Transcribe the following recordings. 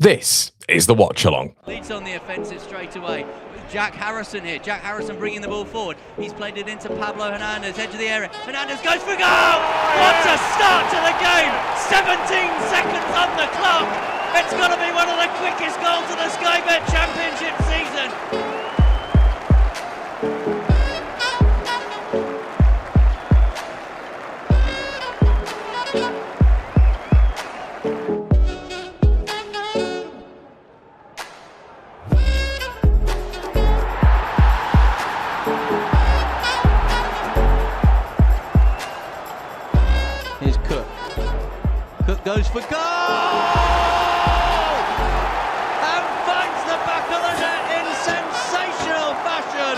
This is the Watchalong. Leeds on the offensive straight away. Jack Harrison here. Jack Harrison bringing the ball forward. He's played it into Pablo Hernandez, edge of the area. Hernandez goes for goal! What a start to the game! 17 seconds on the clock. It's got to be one of the quickest goals of the Sky Bet Championship season. Here's Cook. Cook goes for goal! And finds the back of the net in sensational fashion.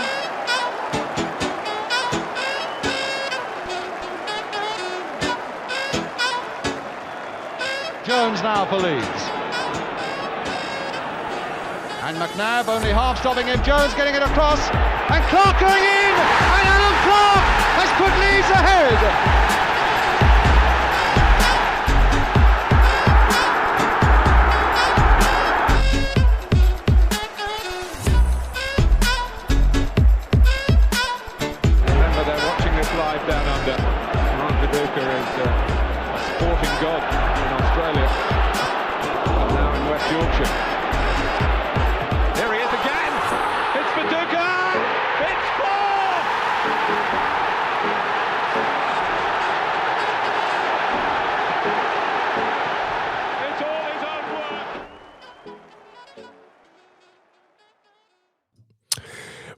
Jones now for Leeds. And McNabb only half stopping him. Jones getting it across. And Clark going in! And Alan Clark has put Leeds ahead! Live down under. Mark Viduka is a sporting god in Australia, and now in West Yorkshire. Here he is again. It's Viduka. It's scored. It's all his own work.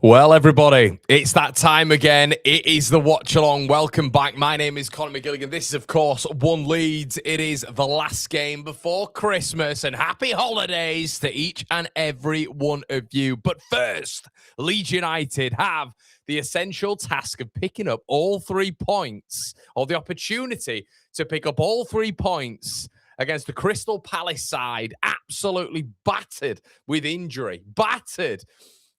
Well, everybody, it's that time again. It is the Watchalong. Welcome back. My name is Conor McGilligan. This is, of course, One Leeds. It is the last game before Christmas, and happy holidays to each and every one of you. But first, Leeds United have the essential task of picking up all 3 points, or the opportunity to pick up all 3 points against the Crystal Palace side, absolutely battered with injury, battered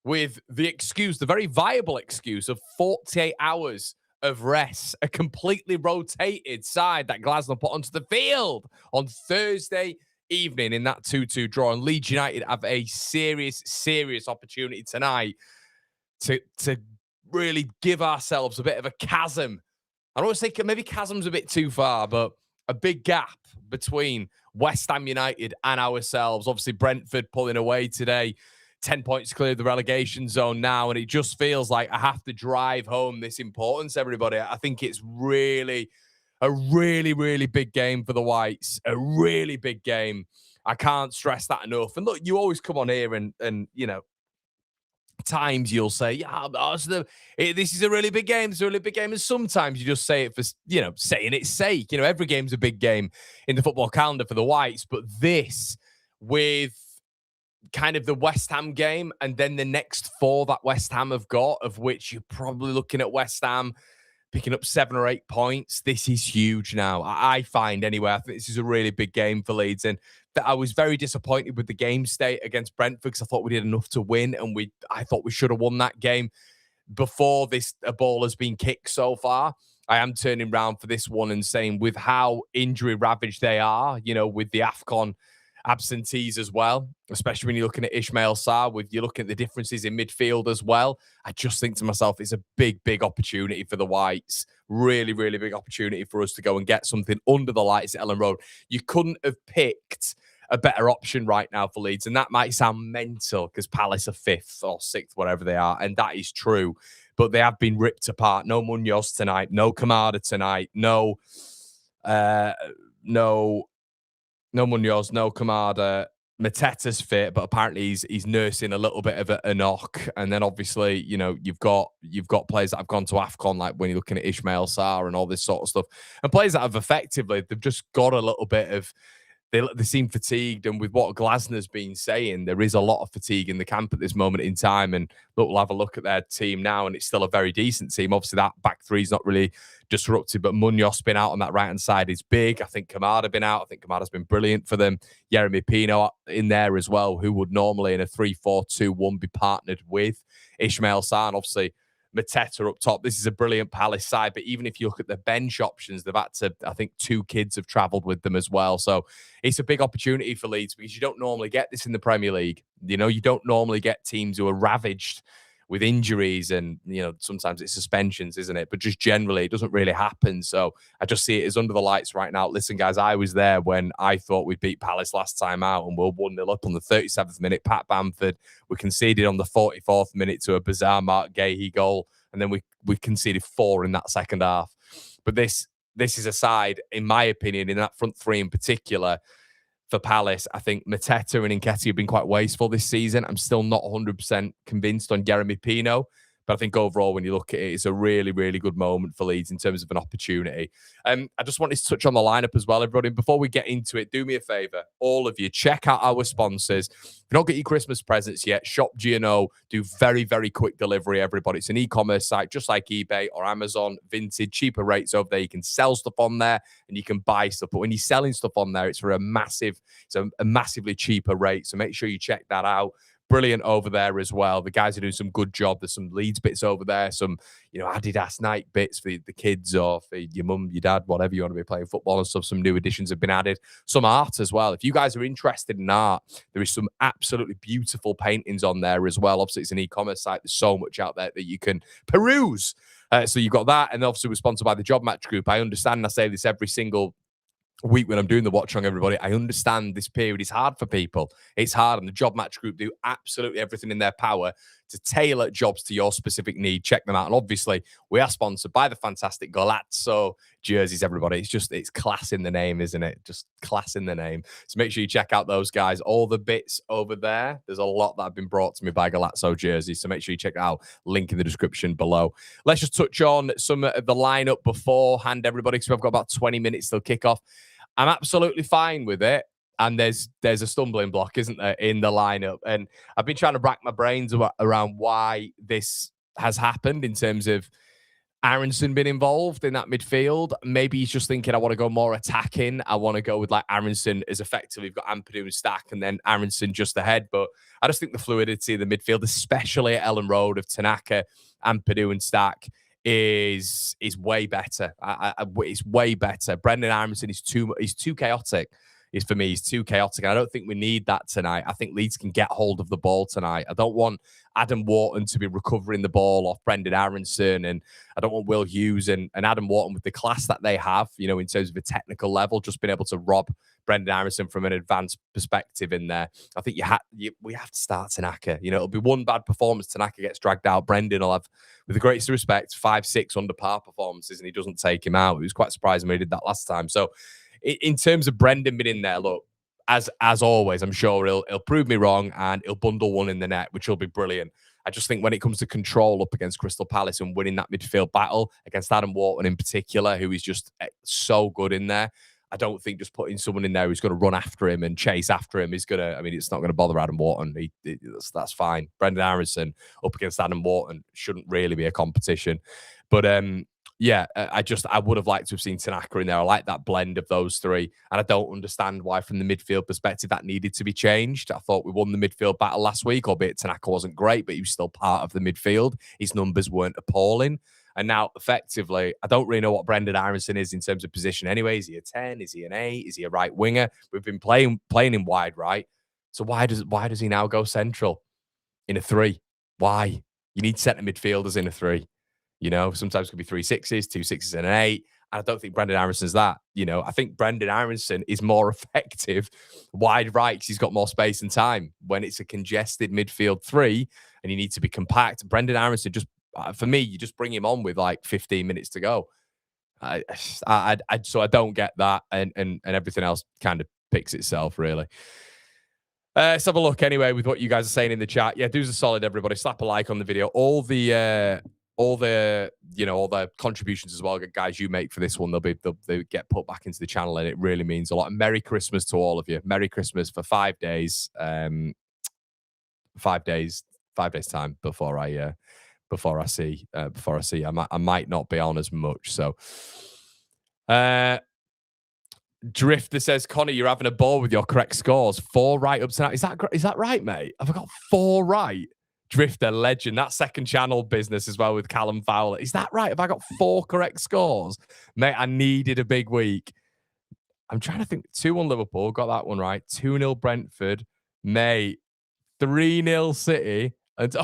with the excuse, the very viable excuse of 48 hours of rest, a completely rotated side that Glasgow put onto the field on Thursday evening in that 2-2 draw. And Leeds United have a serious opportunity tonight to really give ourselves a bit of a chasm. I don't want to say maybe chasm's a bit too far, but a big gap between West Ham United and ourselves. Obviously, Brentford pulling away today. 10 points clear of the relegation zone now, and it just feels like I have to drive home this importance, everybody. I think it's really big game for the Whites, a really big game. I can't stress that enough. And look, you always come on here and you know, times you'll say, yeah, this is a really big game. It's a really big game. And sometimes you just say it for, you know, saying its sake. You know, every game's a big game in the football calendar for the Whites, but this with kind of the West Ham game and then the next 4 that West Ham have got, of which you're probably looking at West Ham picking up 7 or 8 points. This is huge now. I find anyway. I think this is a really big game for Leeds, and I was very disappointed with the game state against Brentford because I thought we did enough to win, and I thought we should have won that game before a ball has been kicked so far. I am turning around for this one and saying, with how injury ravaged they are, you know, with the AFCON absentees as well, especially when you're looking at Ismail Sarr, you're looking at the differences in midfield as well. I just think to myself, it's a big opportunity for the Whites. Really big opportunity for us to go and get something under the lights at Elland Road. You couldn't have picked a better option right now for Leeds, and that might sound mental because Palace are 5th or 6th, whatever they are, and that is true. But they have been ripped apart. No Munoz tonight, no Kamada tonight, no Munoz, no Kamada. Mateta's fit, but apparently he's nursing a little bit of a knock. And then obviously, you know, you've got players that have gone to AFCON, like when you're looking at Ismail Sarr and all this sort of stuff, and players that have effectively, they've just got a little bit of, they seem fatigued. And with what Glasner's been saying, there is a lot of fatigue in the camp at this moment in time. And look, we'll have a look at their team now, and it's still a very decent team. Obviously, that back three is not really disrupted, but Munoz been out on that right-hand side is big. I think Kamada been out. I think Kamada's been brilliant for them. Jeremy Pino in there as well, who would normally in a 3-4-2-1 be partnered with Ismail Sarr. And obviously, Mateta up top. This is a brilliant Palace side, but even if you look at the bench options, they've had to, I think 2 kids have travelled with them as well. So it's a big opportunity for Leeds because you don't normally get this in the Premier League. You know, you don't normally get teams who are ravaged with injuries and, you know, sometimes it's suspensions, isn't it? But just generally, it doesn't really happen. So I just see it as under the lights right now. Listen, guys, I was there when I thought we beat Palace last time out and we're 1-0 up on the 37th minute. Pat Bamford, we conceded on the 44th minute to a bizarre Mark Gahey goal. And then we conceded 4 in that second half. But this is a side, in my opinion, in that front three in particular, for Palace, I think Mateta and Nketiah have been quite wasteful this season. I'm still not 100% convinced on Jeremy Pino, but I think overall, when you look at it, it's a really, really good moment for Leeds in terms of an opportunity. I just wanted to touch on the lineup as well, everybody. Before we get into it, do me a favour, all of you, check out our sponsors. If you don't get your Christmas presents yet, Shop G&O do very, very quick delivery, everybody. It's an e-commerce site just like eBay or Amazon, Vinted, cheaper rates over there. You can sell stuff on there and you can buy stuff. But when you're selling stuff on there, it's for a massively cheaper rate. So make sure you check that out. Brilliant over there as well. The guys are doing some good job. There's some Leeds bits over there, some, you know, Adidas Nike bits for the kids or for your mum, your dad, whatever you want to be playing football and stuff. Some new additions have been added. Some art as well. If you guys are interested in art, there is some absolutely beautiful paintings on there as well. Obviously, it's an e-commerce site. There's so much out there that you can peruse. So you've got that. And obviously, we're sponsored by the Job Match Group. I understand. I say this every single week when I'm doing the watch on, everybody. I understand this period is hard for people. It's hard, and the Job Match Group do absolutely everything in their power to tailor jobs to your specific need. Check them out. And obviously, we are sponsored by the fantastic Gonzalo Jerseys, everybody. It's class in the name, isn't it? Just class in the name. So make sure you check out those guys. All the bits over there, there's a lot that have been brought to me by Gonzalo Jerseys. So make sure you check it out. Link in the description below. Let's just touch on some of the lineup beforehand, everybody, because we've got about 20 minutes till kickoff. I'm absolutely fine with it. And there's a stumbling block, isn't there, in the lineup? And I've been trying to rack my brains around why this has happened in terms of Aronson being involved in that midfield. Maybe he's just thinking, I want to go more attacking. I want to go with like Aronson as effectively. We've got Ampadu and Stack and then Aronson just ahead. But I just think the fluidity of the midfield, especially at Elland Road of Tanaka, Ampadu and Stack, is way better. It's way better. Brendan Aronson is too chaotic. For me, he's too chaotic. And I don't think we need that tonight. I think Leeds can get hold of the ball tonight. I don't want Adam Wharton to be recovering the ball off Brendan Aronson, and I don't want Will Hughes and Adam Wharton with the class that they have, you know, in terms of a technical level, just being able to rob Brendan Aronson from an advanced perspective in there. I think we have to start Tanaka. You know, it'll be one bad performance. Tanaka gets dragged out. Brendan will have, with the greatest respect, 5-6 under par performances, and he doesn't take him out. It was quite surprising when he did that last time. So in terms of Brendan being in there, look, as always, I'm sure he'll prove me wrong and he'll bundle one in the net, which will be brilliant. I just think when it comes to control up against Crystal Palace and winning that midfield battle against Adam Wharton in particular, who is just so good in there, I don't think just putting someone in there who's going to run after him and chase after him is going to, I memean, it's not going to bother Adam Wharton. That's fine. Brendan Aronson up against Adam Wharton shouldn't really be a competition. But yeah, I would have liked to have seen Tanaka in there. I like that blend of those three. And I don't understand why, from the midfield perspective, that needed to be changed. I thought we won the midfield battle last week, albeit Tanaka wasn't great, but he was still part of the midfield. His numbers weren't appalling. And now, effectively, I don't really know what Brendan Aronson is in terms of position anyway. Is he a 10? Is he an 8? Is he a right winger? We've been playing him wide right. So why does he now go central in a 3? Why? You need centre midfielders in a 3. You know, sometimes it could be 3 6s, 2 6s and an 8. And I don't think Brendan Aronson's that. You know, I think Brendan Aronson is more effective wide right because he's got more space and time. When it's a congested midfield 3 and you need to be compact, Brendan Aronson just, for me, you just bring him on with like 15 minutes to go. So I don't get that, and everything else kind of picks itself, really. Let's have a look anyway with what you guys are saying in the chat. Yeah, do us a solid, everybody. Slap a like on the video. All the contributions as well, guys, you make for this one, they'll get put back into the channel, and it really means a lot. And Merry Christmas to all of you. Merry Christmas for 5 days. 5 days time before I see. I might not be on as much. So Drifter says, Connor, you're having a ball with your correct scores. 4 right up tonight. Is that right, mate? Have I got 4 right? Drifter, legend. That second channel business as well with Callum Fowler. Is that right? Have I got 4 correct scores? Mate, I needed a big week. I'm trying to think. 2-1 Liverpool. Got that one right. 2-0 Brentford. Mate, 3-0 City. And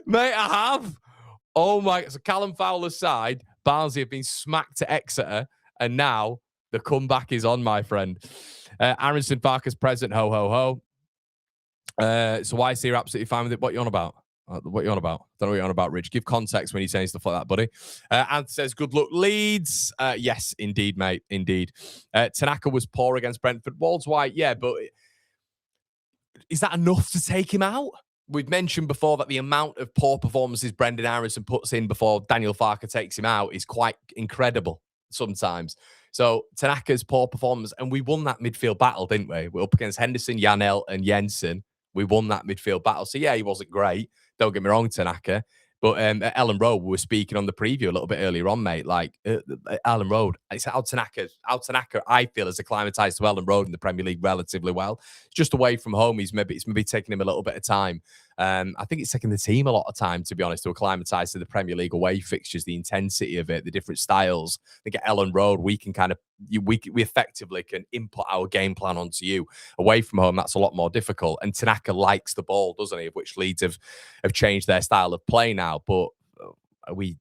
mate, I have. Oh my. So Callum Fowler's side, Barnsley have been smacked to Exeter. And now the comeback is on, my friend. Aronson Farker's present. Ho, ho, ho. So why is he absolutely fine with it? What are you on about? What are you on about? Don't know what you're on about, Rich. Give context when you're saying stuff like that, buddy. Ant says, good luck, Leeds. Yes, indeed, mate. Indeed. Tanaka was poor against Brentford. Walls White, yeah, but is that enough to take him out? We've mentioned before that the amount of poor performances Brendan Aronson puts in before Daniel Farker takes him out is quite incredible sometimes. So Tanaka's poor performance, and we won that midfield battle, didn't we? We're up against Henderson, Janel, and Jensen. We won that midfield battle. So, yeah, he wasn't great. Don't get me wrong, Tanaka. But at Elland Road, we were speaking on the preview a little bit earlier on, mate. Like, Elland Road, it's how Tanaka, I feel, has acclimatised to Elland Road in the Premier League relatively well. Just away from home, it's maybe taking him a little bit of time. I think it's taking the team a lot of time, to be honest, to acclimatise to the Premier League away fixtures, the intensity of it, the different styles. I think at Elland Road, we can kind of, we effectively can input our game plan onto you. Away from home, that's a lot more difficult. And Tanaka likes the ball, doesn't he? Of which Leeds have changed their style of play now. But are we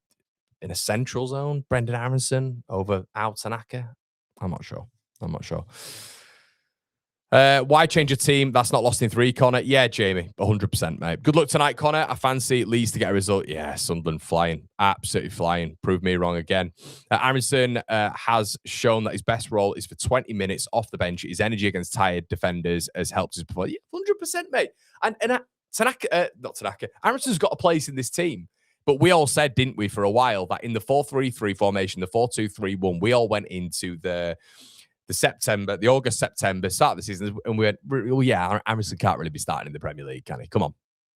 in a central zone? Brendan Aronson over Al Tanaka? I'm not sure. Why change a team that's not lost in 3, Connor? Yeah, Jamie, 100%, mate. Good luck tonight, Connor. I fancy Leeds to get a result. Yeah, Sunderland flying. Absolutely flying. Prove me wrong again. Aronson has shown that his best role is for 20 minutes off the bench. His energy against tired defenders has helped his performance. Yeah, 100%, mate. And Tanaka, not Tanaka, Aronson's got a place in this team. But we all said, didn't we, for a while, that in the 4-3-3 formation, the 4-2-3-1, we all went into the August, September, start of the season, and we went, well, yeah, Aronson can't really be starting in the Premier League, can he? Come on.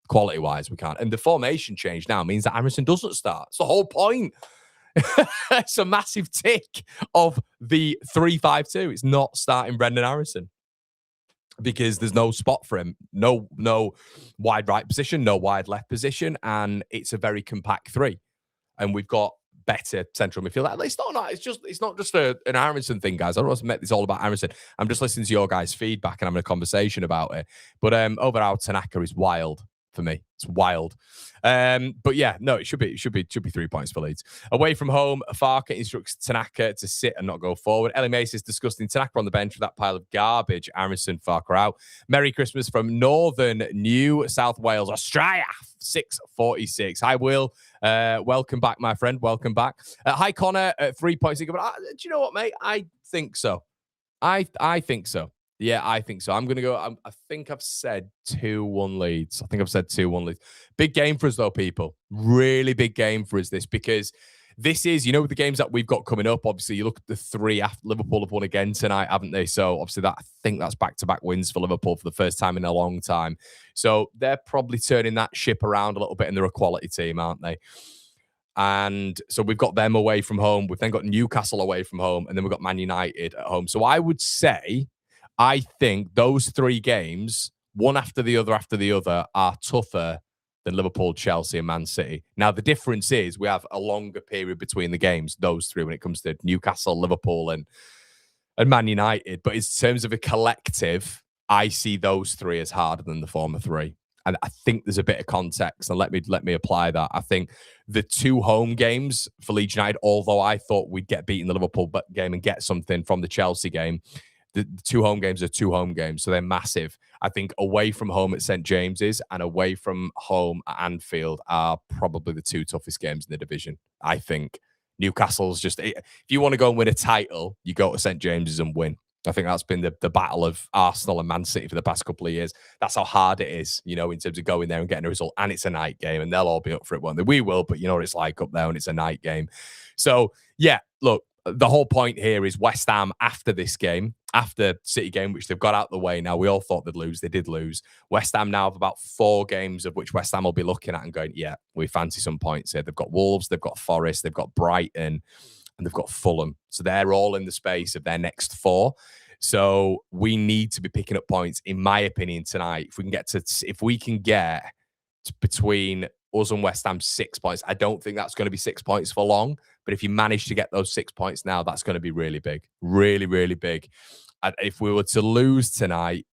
Quality-wise, we can't. And the formation change now means that Aronson doesn't start. It's the whole point. It's a massive tick of the 3-5-2. It's not starting Brendan Aronson because there's no spot for him. No wide right position, no wide left position, and it's a very compact 3. And we've got better central midfield. It's not just an Aronson thing, guys. I don't want to make this all about Aronson. I'm just listening to your guys' feedback and having a conversation about it. But overall, Tanaka is wild for me. It's wild. But yeah, no, it should be 3 points for Leeds. Away from home, Farker instructs Tanaka to sit and not go forward. Ellie Mace is disgusting. Tanaka on the bench with that pile of garbage. Aronson, Farker out. Merry Christmas from Northern New South Wales, Australia. 646. Hi, Will. Welcome back, my friend. Welcome back. Hi, Connor. 3 points. Do you know what, mate? I think so. I think so. Yeah, I think so. I'm going to go. I think I've said 2-1 Leeds. Big game for us, though, people. Really big game for us, this, because this is, the games that we've got coming up. Obviously, you look at the 3 after Liverpool have won again tonight, haven't they? So, obviously, I think that's back-to-back wins for Liverpool for the first time in a long time. So, they're probably turning that ship around a little bit, and they're a quality team, aren't they? And so we've got them away from home. We've then got Newcastle away from home, and then we've got Man United at home. So, I would say, I think those 3 games, one after the other, are tougher than Liverpool, Chelsea, and Man City. Now, the difference is we have a longer period between the games, those 3, when it comes to Newcastle, Liverpool, and Man United. But in terms of a collective, I see those 3 as harder than the former 3. And I think there's a bit of context, and let me apply that. I think the 2 home games for Leeds United, although I thought we'd get beaten the Liverpool game and get something from the Chelsea game, the 2 home games are 2 home games, so they're massive. I think away from home at St. James's and away from home at Anfield are probably the 2 toughest games in the division. I think Newcastle's just, if you want to go and win a title, you go to St. James's and win. I think that's been the battle of Arsenal and Man City for the past couple of years. That's how hard it is, in terms of going there and getting a result. And it's a night game, and they'll all be up for it, won't they? We will, but you know what it's like up there, and it's a night game. So, yeah, look, the whole point here is West Ham after this game, after City game, which they've got out the way now. We all thought they'd lose. They did lose. West Ham now have about 4 games of which West Ham will be looking at and going, yeah, we fancy some points here. They've got Wolves, they've got Forest, they've got Brighton, and they've got Fulham. So they're all in the space of their next 4. So we need to be picking up points, in my opinion, tonight. If we can get between us and West Ham 6 points, I don't think that's going to be 6 points for long. But if you manage to get those 6 points now, that's going to be really big, really, really big. And if we were to lose tonight,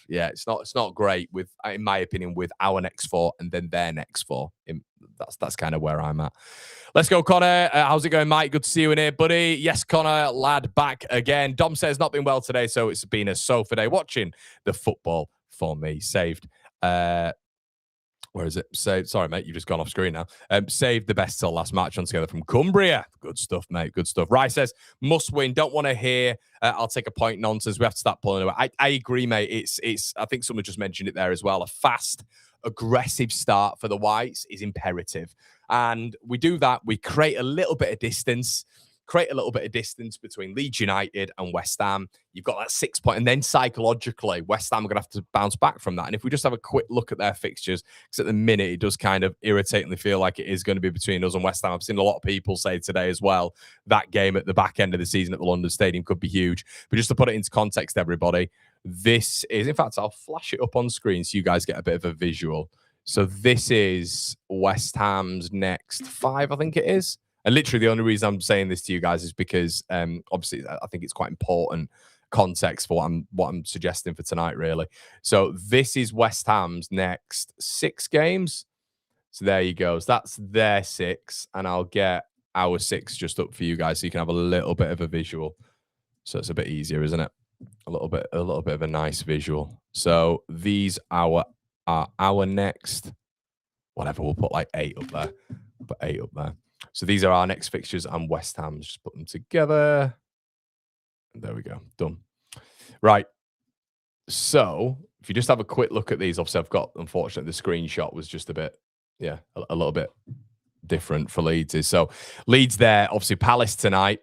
yeah, it's not great in my opinion, with our next 4 and then their next 4. That's kind of where I'm at. Let's go, Connor. How's it going, Mike? Good to see you in here, buddy. Yes, Connor, lad, back again. Dom says not been well today, so it's been a sofa day watching the football for me. Saved. Where is it? Sorry, mate, you've just gone off screen now. Saved the best till last match on together from Cumbria. Good stuff, mate. Good stuff. Rai says, must win. Don't want to hear I'll take a point nonsense. We have to start pulling away. I agree, mate. It's I think someone just mentioned it there as well. A fast, aggressive start for the Whites is imperative. And we do that. We create a little bit of distance. Between Leeds United and West Ham. You've got that 6 point, and then psychologically, West Ham are going to have to bounce back from that. And if we just have a quick look at their fixtures, because at the minute it does kind of irritatingly feel like it is going to be between us and West Ham. I've seen a lot of people say today as well, that game at the back end of the season at the London Stadium could be huge. But just to put it into context, everybody, this is, in fact, I'll flash it up on screen so you guys get a bit of a visual. So this is West Ham's next 5, I think it is. And literally the only reason I'm saying this to you guys is because obviously I think it's quite important context for what I'm suggesting for tonight, really. So this is West Ham's next 6 games. So there you go. So that's their 6, and I'll get our 6 just up for you guys so you can have a little bit of a visual. So it's a bit easier, isn't it? A little bit of a nice visual. So these are our next, whatever, we'll put like 8 up there. Put 8 up there. So these are our next fixtures, and West Ham's. Just put them together. There we go. Done. Right. So if you just have a quick look at these, obviously I've got, unfortunately, the screenshot was just a bit, a little bit different for Leeds. So Leeds there, obviously Palace tonight.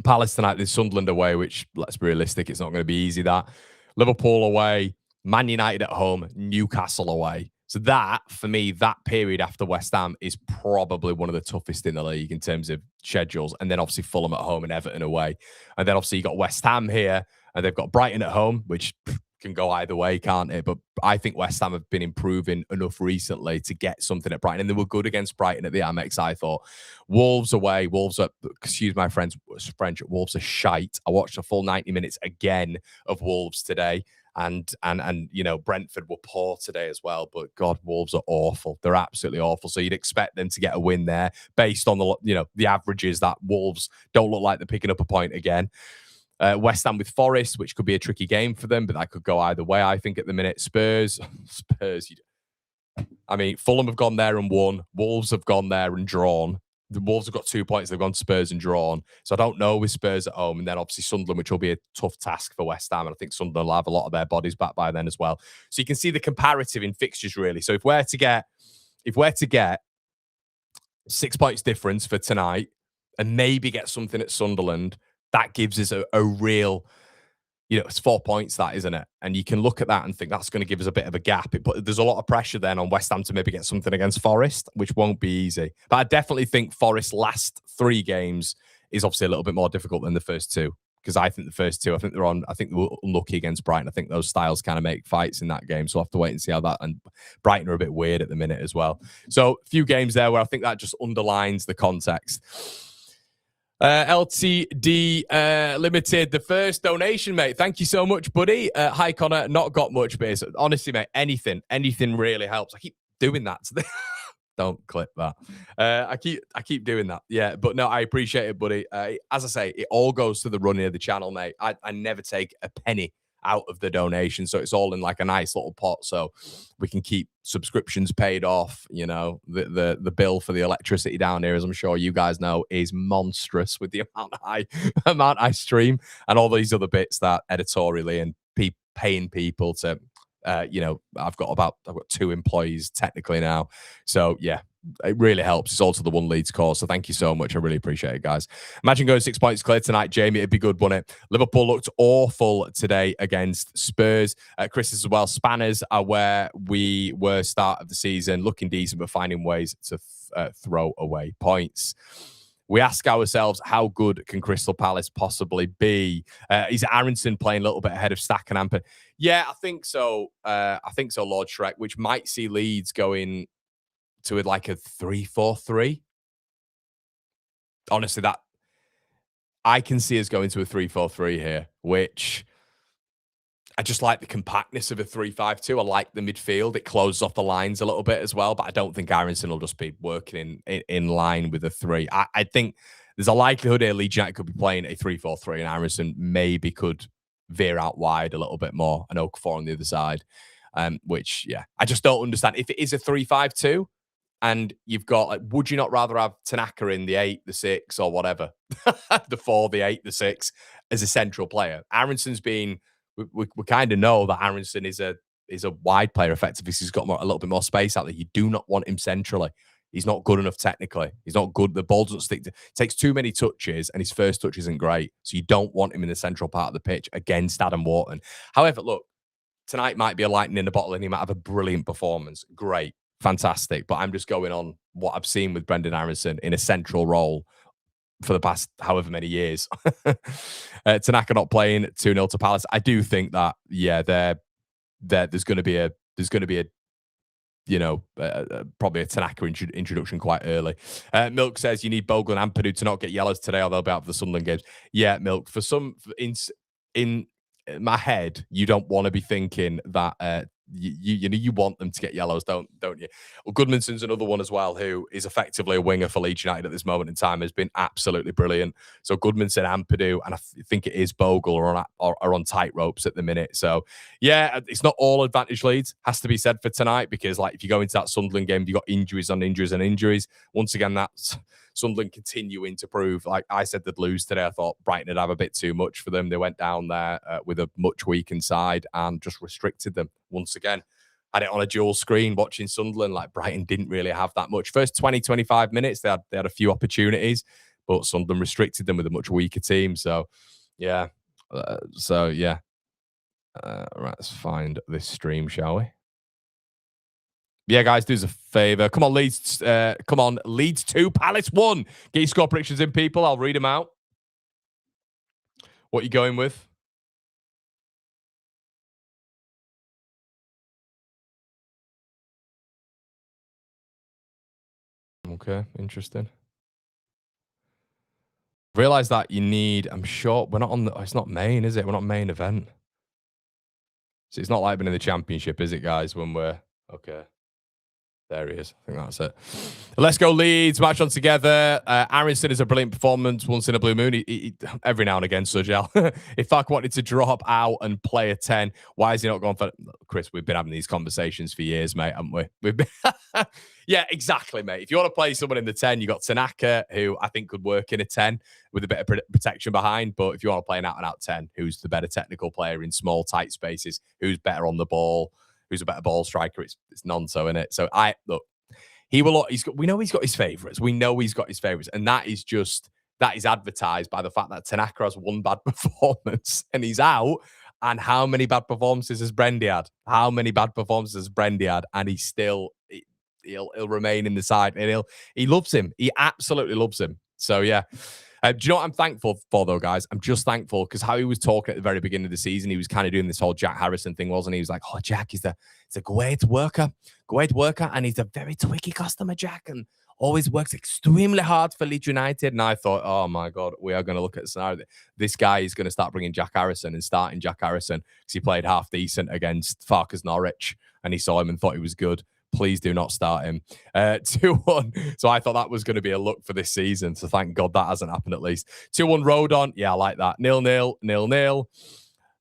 There's Sunderland away, which, let's be realistic, it's not going to be easy, that. Liverpool away, Man United at home, Newcastle away. So that, for me, that period after West Ham is probably one of the toughest in the league in terms of schedules. And then obviously Fulham at home and Everton away. And then obviously you got West Ham here, and they've got Brighton at home, which can go either way, can't it? But I think West Ham have been improving enough recently to get something at Brighton. And they were good against Brighton at the Amex, I thought. Wolves away. Wolves are, excuse my French, Wolves are shite. I watched a full 90 minutes again of Wolves today. And you know, Brentford were poor today as well, but God, Wolves are awful. They're absolutely awful. So you'd expect them to get a win there based on the averages that Wolves don't look like they're picking up a point again. West Ham with Forest, which could be a tricky game for them, but that could go either way, I think, at the minute. Spurs. I mean, Fulham have gone there and won. Wolves have gone there and drawn. The Wolves have got 2 points. They've gone to Spurs and drawn. So I don't know with Spurs at home. And then obviously Sunderland, which will be a tough task for West Ham. And I think Sunderland will have a lot of their bodies back by then as well. So you can see the comparative in fixtures, really. So if we're to get 6 points difference for tonight and maybe get something at Sunderland, that gives us a real, it's 4 points, that, isn't it? And you can look at that and think that's going to give us a bit of a gap. But there's a lot of pressure then on West Ham to maybe get something against Forest, which won't be easy. But I definitely think Forest's last 3 games is obviously a little bit more difficult than the first 2. Because I think the first 2, I think they were unlucky against Brighton. I think those styles kind of make fights in that game. So we'll have to wait and see how that, and Brighton are a bit weird at the minute as well. So a few games there where I think that just underlines the context. LTD Limited, the first donation, mate. Thank you so much, buddy. Hi, Connor. Not got much, but honestly, mate, anything really helps. I keep doing that today. Don't clip that. I keep doing that. Yeah, but no, I appreciate it, buddy. As I say, it all goes to the running of the channel, mate. I never take a penny out of the donation, so it's all in like a nice little pot, so we can keep subscriptions paid off. The bill for the electricity down here, as I'm sure you guys know, is monstrous with the amount I stream and all these other bits that editorially and paying people to I've got 2 employees technically now, so yeah, it really helps. It's all to the One Leeds cause, so thank you so much. I really appreciate it, guys. Imagine going 6 points clear tonight, Jamie. It'd be good, wouldn't it? Liverpool looked awful today against Spurs. Chris as well. Spanners are where we were start of the season, looking decent, but finding ways to throw away points. we ask ourselves, how good can Crystal Palace possibly be? Is Aronson playing a little bit ahead of Stack and Amper? Yeah, I think so. Lord Shrek, which might see Leeds going to like a 3-4-3. Honestly, that I can see us going to a 3-4-3 here, which I just like the compactness of a 3-5-2. I like the midfield. It closes off the lines a little bit as well, but I don't think Aronson will just be working in line with a 3. I think there's a likelihood here Leeds United could be playing a 3-4-3 and Aronson maybe could veer out wide a little bit more and Okafor on the other side, which, yeah, I just don't understand. If it is a 3-5-2, and you've got, like, would you not rather have Tanaka in the 8, the 6, or whatever, the 4, the 8, the 6, as a central player? Aronson's been, we kind of know that Aronson is a wide player effectively. He's got a little bit more space out there. You do not want him centrally. He's not good enough technically. He's not good. The ball doesn't stick. Takes too many touches, and his first touch isn't great. So you don't want him in the central part of the pitch against Adam Wharton. However, look, tonight might be a lightning in a bottle, and he might have a brilliant performance. Great. Fantastic, but I'm just going on what I've seen with Brendan Aronson in a central role for the past however many years. Tanaka not playing 2-0 to Palace. I do think that, yeah, there's going to be a probably a Tanaka introduction quite early. Milk says you need Bogle and Ampadu to not get yellows today, or they'll be out for the Sunderland games. Yeah, Milk. For some in my head, you don't want to be thinking that. You want them to get yellows, don't you? Well, Goodmanson's another one as well, who is effectively a winger for Leeds United at this moment in time, has been absolutely brilliant. So Goodmanson, Ampadu, and I think it is Bogle are on tight ropes at the minute. So yeah, it's not all advantage Leeds, has to be said for tonight, because like if you go into that Sunderland game, you got injuries on injuries and injuries. Once again, that's Sunderland continuing to prove, like I said, they'd lose today. I thought Brighton would have a bit too much for them. They went down there with a much weakened side and just restricted them once again. Had it on a dual screen watching Sunderland. Like Brighton didn't really have that much. First 20, 25 minutes, they had a few opportunities, but Sunderland restricted them with a much weaker team. So, yeah. Let's find this stream, shall we? Yeah, guys, do us a favour. Come on, Leeds. Leeds 2, Palace 1. Get your score predictions in, people. I'll read them out. What are you going with? Okay, interesting. Realize that you need, I'm sure, we're not on the, it's not main, is it? We're not main event. So it's not like being in the championship, is it, guys, when we're, okay. There he is. I think that's it. Let's go Leeds. Match on together. Aronson is a brilliant performance once in a blue moon. He every now and again, Sujal. If Fuck wanted to drop out and play a 10, why is he not going for... Chris, we've been having these conversations for years, mate, haven't we? We've been... Yeah, exactly, mate. If you want to play someone in the 10, you got Tanaka, who I think could work in a 10 with a bit of protection behind. But if you want to play an out-and-out 10, who's the better technical player in small, tight spaces, who's better on the ball, who's a better ball striker, it's Nonso, in it. So we know he's got his favourites. We know he's got his favourites. And that is advertised by the fact that Tanaka has one bad performance and he's out. And how many bad performances has Brendy had? How many bad performances has Brendy had? And he's still, he'll remain in the side. And he loves him. He absolutely loves him. So, yeah. Do you know what I'm thankful for, though, guys? I'm just thankful because how he was talking at the very beginning of the season, he was kind of doing this whole Jack Harrison thing, wasn't he? He was like, oh, Jack, he's a great worker, and he's a very tricky customer, Jack, and always works extremely hard for Leeds United. And I thought, oh, my God, we are going to look at the scenario. This guy is going to start bringing Jack Harrison and starting Jack Harrison because he played half decent against Farkas Norwich, and he saw him and thought he was good. Please do not start him. 2-1. So I thought that was going to be a look for this season. So thank God that hasn't happened at least. 2-1 Rodon. Yeah, I like that. 0-0. 0-0.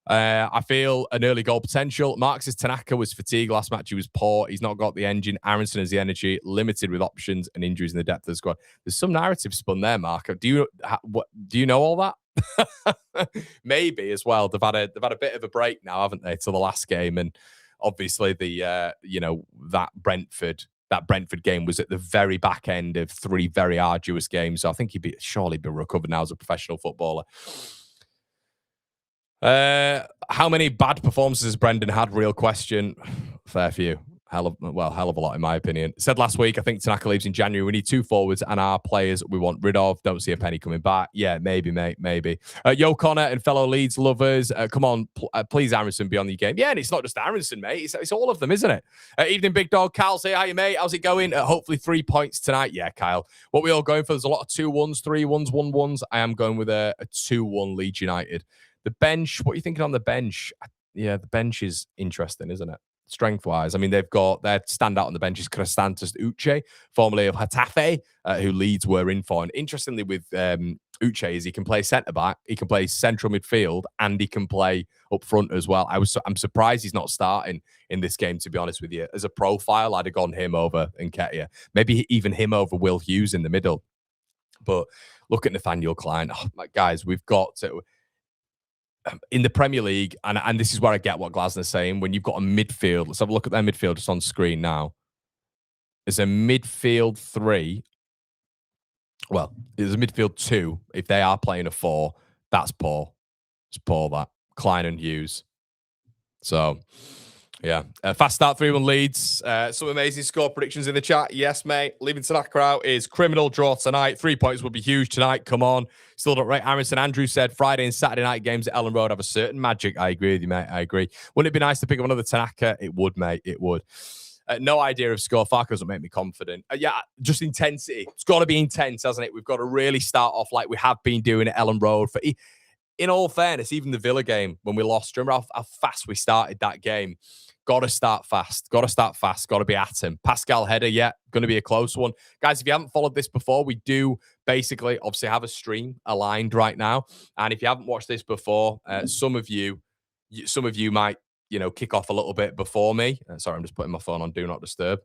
I feel an early goal potential. Marcus Tanaka was fatigued last match. He was poor. He's not got the engine. Aronson has the energy. Limited with options and injuries in the depth of the squad. There's some narrative spun there, Mark. Do you know all that? Maybe as well. They've had a bit of a break now, haven't they, to the last game? And obviously, that Brentford game was at the very back end of 3 very arduous games. So I think he'd surely be recovered now as a professional footballer. How many bad performances has Brendan had? Real question. Fair few. Hell of a lot, in my opinion. Said last week, I think Tanaka leaves in January. We need 2 forwards and our players we want rid of. Don't see a penny coming back. Yeah, maybe, mate, maybe. Yo, Connor and fellow Leeds lovers, come on, please, Aronson, be on the game. Yeah, and it's not just Aronson, mate. It's all of them, isn't it? Evening, big dog. Kyle, say hi, mate. How's it going? Hopefully 3 points tonight. Yeah, Kyle. What we all going for? There's a lot of 2-1s, 3-1s, 1-1s. I am going with a 2-1 Leeds United. The bench, what are you thinking on the bench? Yeah, the bench is interesting, isn't it? Strength-wise, I mean, they've got their standout on the bench is Cristantas Uche, formerly of Getafe, who Leeds were in for. And interestingly, with Uche, is he can play centre-back, he can play central midfield, and he can play up front as well. I'm surprised he's not starting in this game, to be honest with you. As a profile, I'd have gone him over Nketiah. Maybe even him over Will Hughes in the middle. But look at Nathaniel Klein. Oh, my guys, we've got to... in the Premier League, and this is where I get what Glasner's saying, when you've got a midfield, let's have a look at their midfield just on screen now. There's a midfield 3. Well, there's a midfield 2. If they are playing a 4, that's poor. It's poor, that. Klein and Hughes. So, yeah. Fast start, 3-1 Leeds. Some amazing score predictions in the chat. Yes, mate. Leaving Tanaka out is criminal. Draw tonight. 3 points would be huge tonight. Come on. Still don't rate Aronson. Andrew said Friday and Saturday night games at Elland Road have a certain magic. I agree with you, mate. I agree. Wouldn't it be nice to pick up another Tanaka? It would, mate. It would. No idea of score. Farke doesn't make me confident. Yeah, just intensity. It's got to be intense, hasn't it? We've got to really start off like we have been doing at Elland Road. In all fairness, even the Villa game when we lost, remember how fast we started that game? Got to start fast. Got to start fast. Got to be at him. Pascal header, yeah, going to be a close one. Guys, if you haven't followed this before, we do basically obviously have a stream aligned right now. And if you haven't watched this before, some of you might, kick off a little bit before me. Sorry, I'm just putting my phone on Do Not Disturb.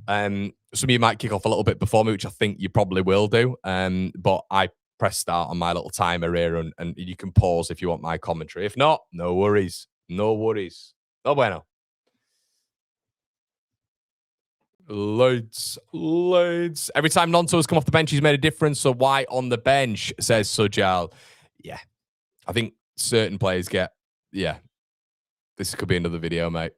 Some of you might kick off a little bit before me, which I think you probably will do. But I press start on my little timer here, and you can pause if you want my commentary. If not, no worries. No worries. No bueno. Loads. Every time Nonto has come off the bench, he's made a difference. So why on the bench, says Sujal. Yeah. I think certain players get, this could be another video, mate.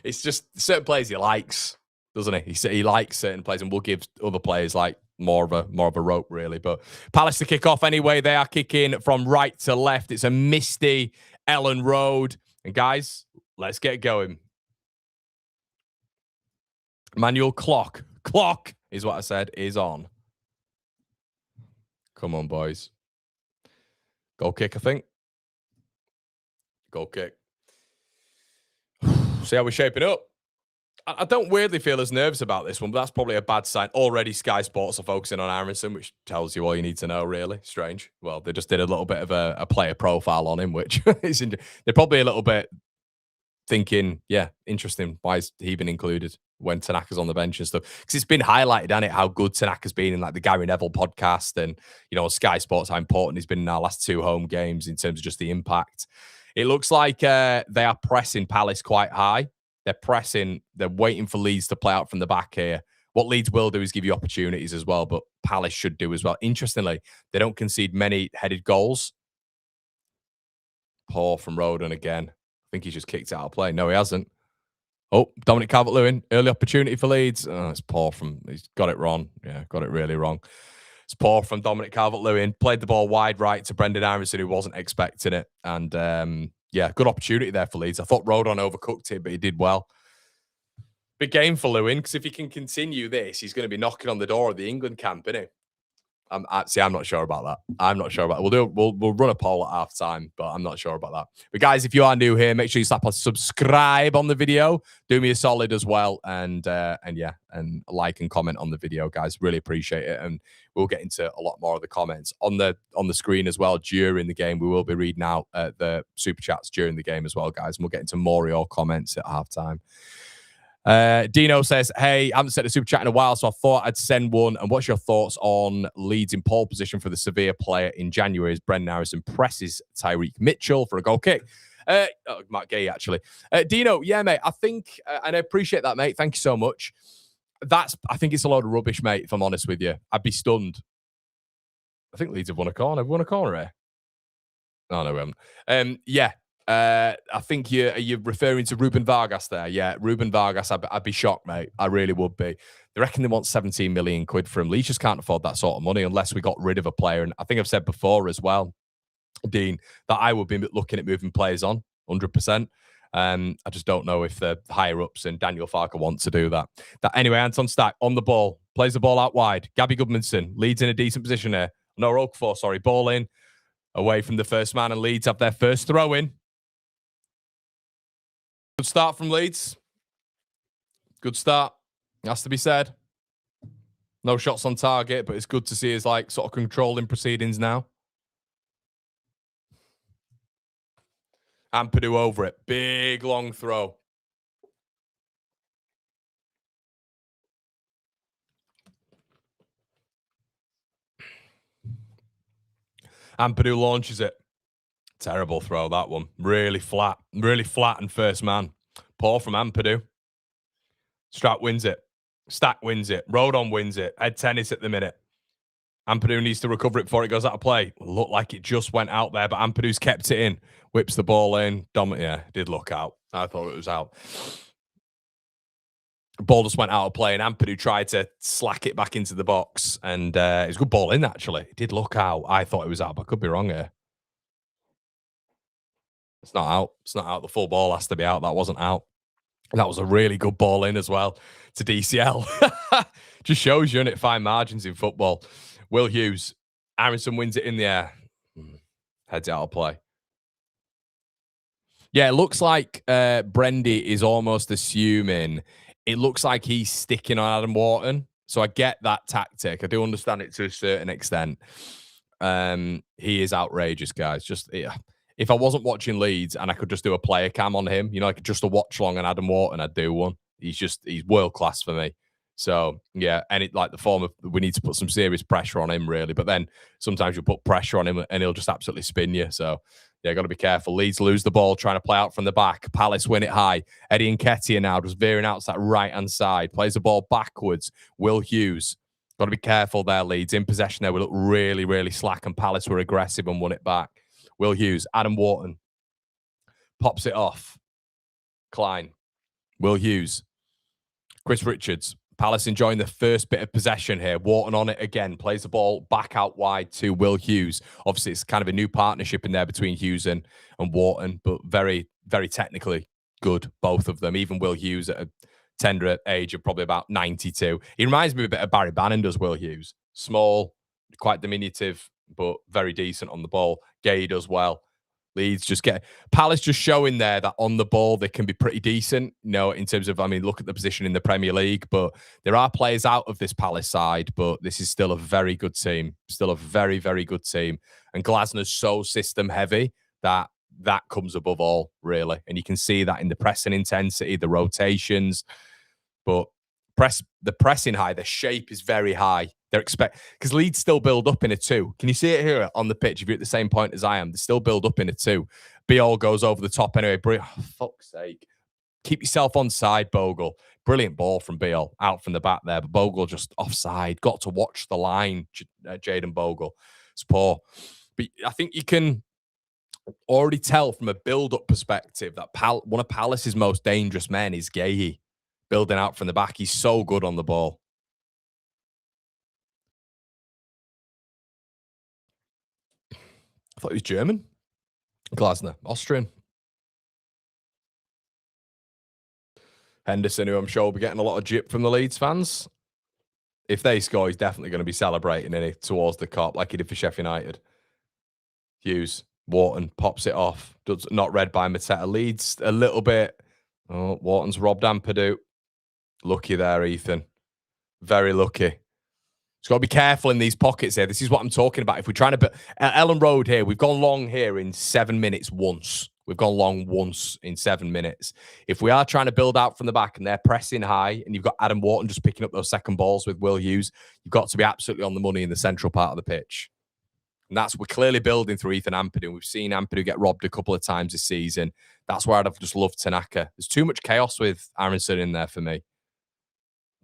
It's just certain players he likes, doesn't he? He likes certain players, and we'll give other players like more of a rope, really. But Palace to kick off anyway. They are kicking from right to left. It's a misty Elland Road. And guys, let's get going. Manual clock is what I said, is on. Come on, boys. Goal kick, I think. Goal kick. See how we're shaping up. I don't weirdly feel as nervous about this one, but that's probably a bad sign. Already Sky Sports are focusing on Aronson, which tells you all you need to know, really. Strange. Well, they just did a little bit of a player profile on him, which is they're probably a little bit thinking, yeah, interesting. Why is he been included when Tanaka's on the bench and stuff? Because it's been highlighted, hasn't it, how good Tanaka's been in like the Gary Neville podcast and, Sky Sports, how important he's been in our last 2 home games in terms of just the impact. It looks like they are pressing Palace quite high. They're waiting for Leeds to play out from the back here. What Leeds will do is give you opportunities as well, but Palace should do as well. Interestingly, they don't concede many headed goals. Poor from Rodon again. I think he's just kicked out of play. No, he hasn't. Oh, Dominic Calvert-Lewin, early opportunity for Leeds. Oh, it's poor from, he's got it wrong. Yeah, got it really wrong. It's poor from Dominic Calvert-Lewin. Played the ball wide right to Brendan Aronson, who wasn't expecting it. And good opportunity there for Leeds. I thought Rodon overcooked it, but he did well. Big game for Lewin, because if he can continue this, he's going to be knocking on the door of the England camp, isn't he? I'm not sure about that. I'm not sure about it. We'll run a poll at half time, but I'm not sure about that. But guys, if you are new here, make sure you slap a subscribe on the video. Do me a solid as well, and like and comment on the video, guys. Really appreciate it, and we'll get into a lot more of the comments on the screen as well during the game. We will be reading out the super chats during the game as well, guys, and we'll get into more of your comments at half time. Dino says, hey, I haven't sent a super chat in a while, so I thought I'd send one. And what's your thoughts on Leeds in pole position for the Sevilla player in January as Brendan Harrison presses Tyreek Mitchell for a goal kick? Matt Gay, actually. Dino, yeah, mate, I think, and I appreciate that, mate. Thank you so much. I think it's a load of rubbish, mate, if I'm honest with you. I'd be stunned. I think Leeds have won a corner. Have we won a corner here? Oh, no, we haven't. Yeah. I think you're referring to Ruben Vargas there. Yeah, Ruben Vargas, I'd be shocked, mate. I really would be. They reckon they want 17 million quid for him. Leeds just can't afford that sort of money unless we got rid of a player. And I think I've said before as well, Dean, that I would be looking at moving players on 100%. I just don't know if the higher ups and Daniel Farker want to do that. Anyway, Anton Stack on the ball, plays the ball out wide. Gabby Goodmanson leads in a decent position here. No, Okafor, sorry, ball in away from the first man, and Leeds have their first throw in. Good start from Leeds. Good start, has to be said. No shots on target, but it's good to see his like sort of controlling proceedings now. Ampadu over it. Big, long throw. Ampadu launches it. Terrible throw, that one. Really flat and first man. Poor from Ampadu. Stack wins it. Rodon wins it. Head tennis at the minute. Ampadu needs to recover it before it goes out of play. Looked like it just went out there, but Ampadu's kept it in. Whips the ball in. Yeah, did look out. I thought it was out. Ball just went out of play, and Ampadu tried to slack it back into the box. And it was a good ball in, actually. It did look out. I thought it was out, but I could be wrong here. It's not out. It's not out. The full ball has to be out. That wasn't out. And that was a really good ball in as well to DCL. Just shows you, innit, fine margins in football. Will Hughes. Aronson wins it in the air. Heads out of play. Yeah, it looks like Brendy is almost assuming. It looks like he's sticking on Adam Wharton. So I get that tactic. I do understand it to a certain extent. He is outrageous, guys. Just if I wasn't watching Leeds and I could just do a player cam on him, you know, like just a watch long on Adam Wharton, I'd do one. He's world class for me. So yeah, and it like the form of we need to put some serious pressure on him, really. But then sometimes you put pressure on him and he'll just absolutely spin you. So yeah, got to be careful. Leeds lose the ball, trying to play out from the back. Palace win it high. Eddie Nketiah now just veering out to that right-hand side. Plays the ball backwards. Will Hughes. Got to be careful there, Leeds. In possession there, we look really, really slack, and Palace were aggressive and won it back. Will Hughes. Adam Wharton. Pops it off. Klein. Will Hughes. Chris Richards. Palace enjoying the first bit of possession here. Wharton on it again. Plays the ball back out wide to Will Hughes. Obviously, it's kind of a new partnership in there between Hughes and Wharton, but very, very technically good, both of them. Even Will Hughes at a tender age of probably about 92. He reminds me a bit of Barry Bannon does, Will Hughes. Small, quite diminutive, but very decent on the ball. Gay does well. Leeds just get Palace just showing there that on the ball they can be pretty decent, you know, in terms of, I mean, look at the position in the Premier League, but there are players out of this Palace side, but this is still a very good team, still a very, very good team. And Glasner's so system heavy that comes above all, really. And you can see that in the pressing intensity, the rotations, but the pressing high, the shape is very high. They're because Leeds still build up in a 2. Can you see it here on the pitch? If you're at the same point as I am, they still build up in a 2. Biol goes over the top anyway. Oh, fuck's sake. Keep yourself on side, Bogle. Brilliant ball from Biol out from the back there, but Bogle just offside. Got to watch the line, Jayden Bogle. It's poor. But I think you can already tell from a build-up perspective that one of Palace's most dangerous men is Guéhi. Building out from the back. He's so good on the ball. I thought he was German. Glasner, Austrian. Henderson, who I'm sure will be getting a lot of jip from the Leeds fans. If they score, he's definitely going to be celebrating towards the cop like he did for Sheffield United. Hughes, Wharton pops it off. Does not read by Mateta. Leeds a little bit. Oh, Wharton's robbed Ampadu. Lucky there, Ethan. Very lucky. It's got to be careful in these pockets here. This is what I'm talking about. If we're trying to... Elland Road here, we've gone long here in 7 minutes once. We've gone long once in 7 minutes. If we are trying to build out from the back and they're pressing high and you've got Adam Wharton just picking up those second balls with Will Hughes, you've got to be absolutely on the money in the central part of the pitch. And we're clearly building through Ethan Ampadu. We've seen Ampadu get robbed a couple of times this season. That's where I'd have just loved Tanaka. There's too much chaos with Aronson in there for me.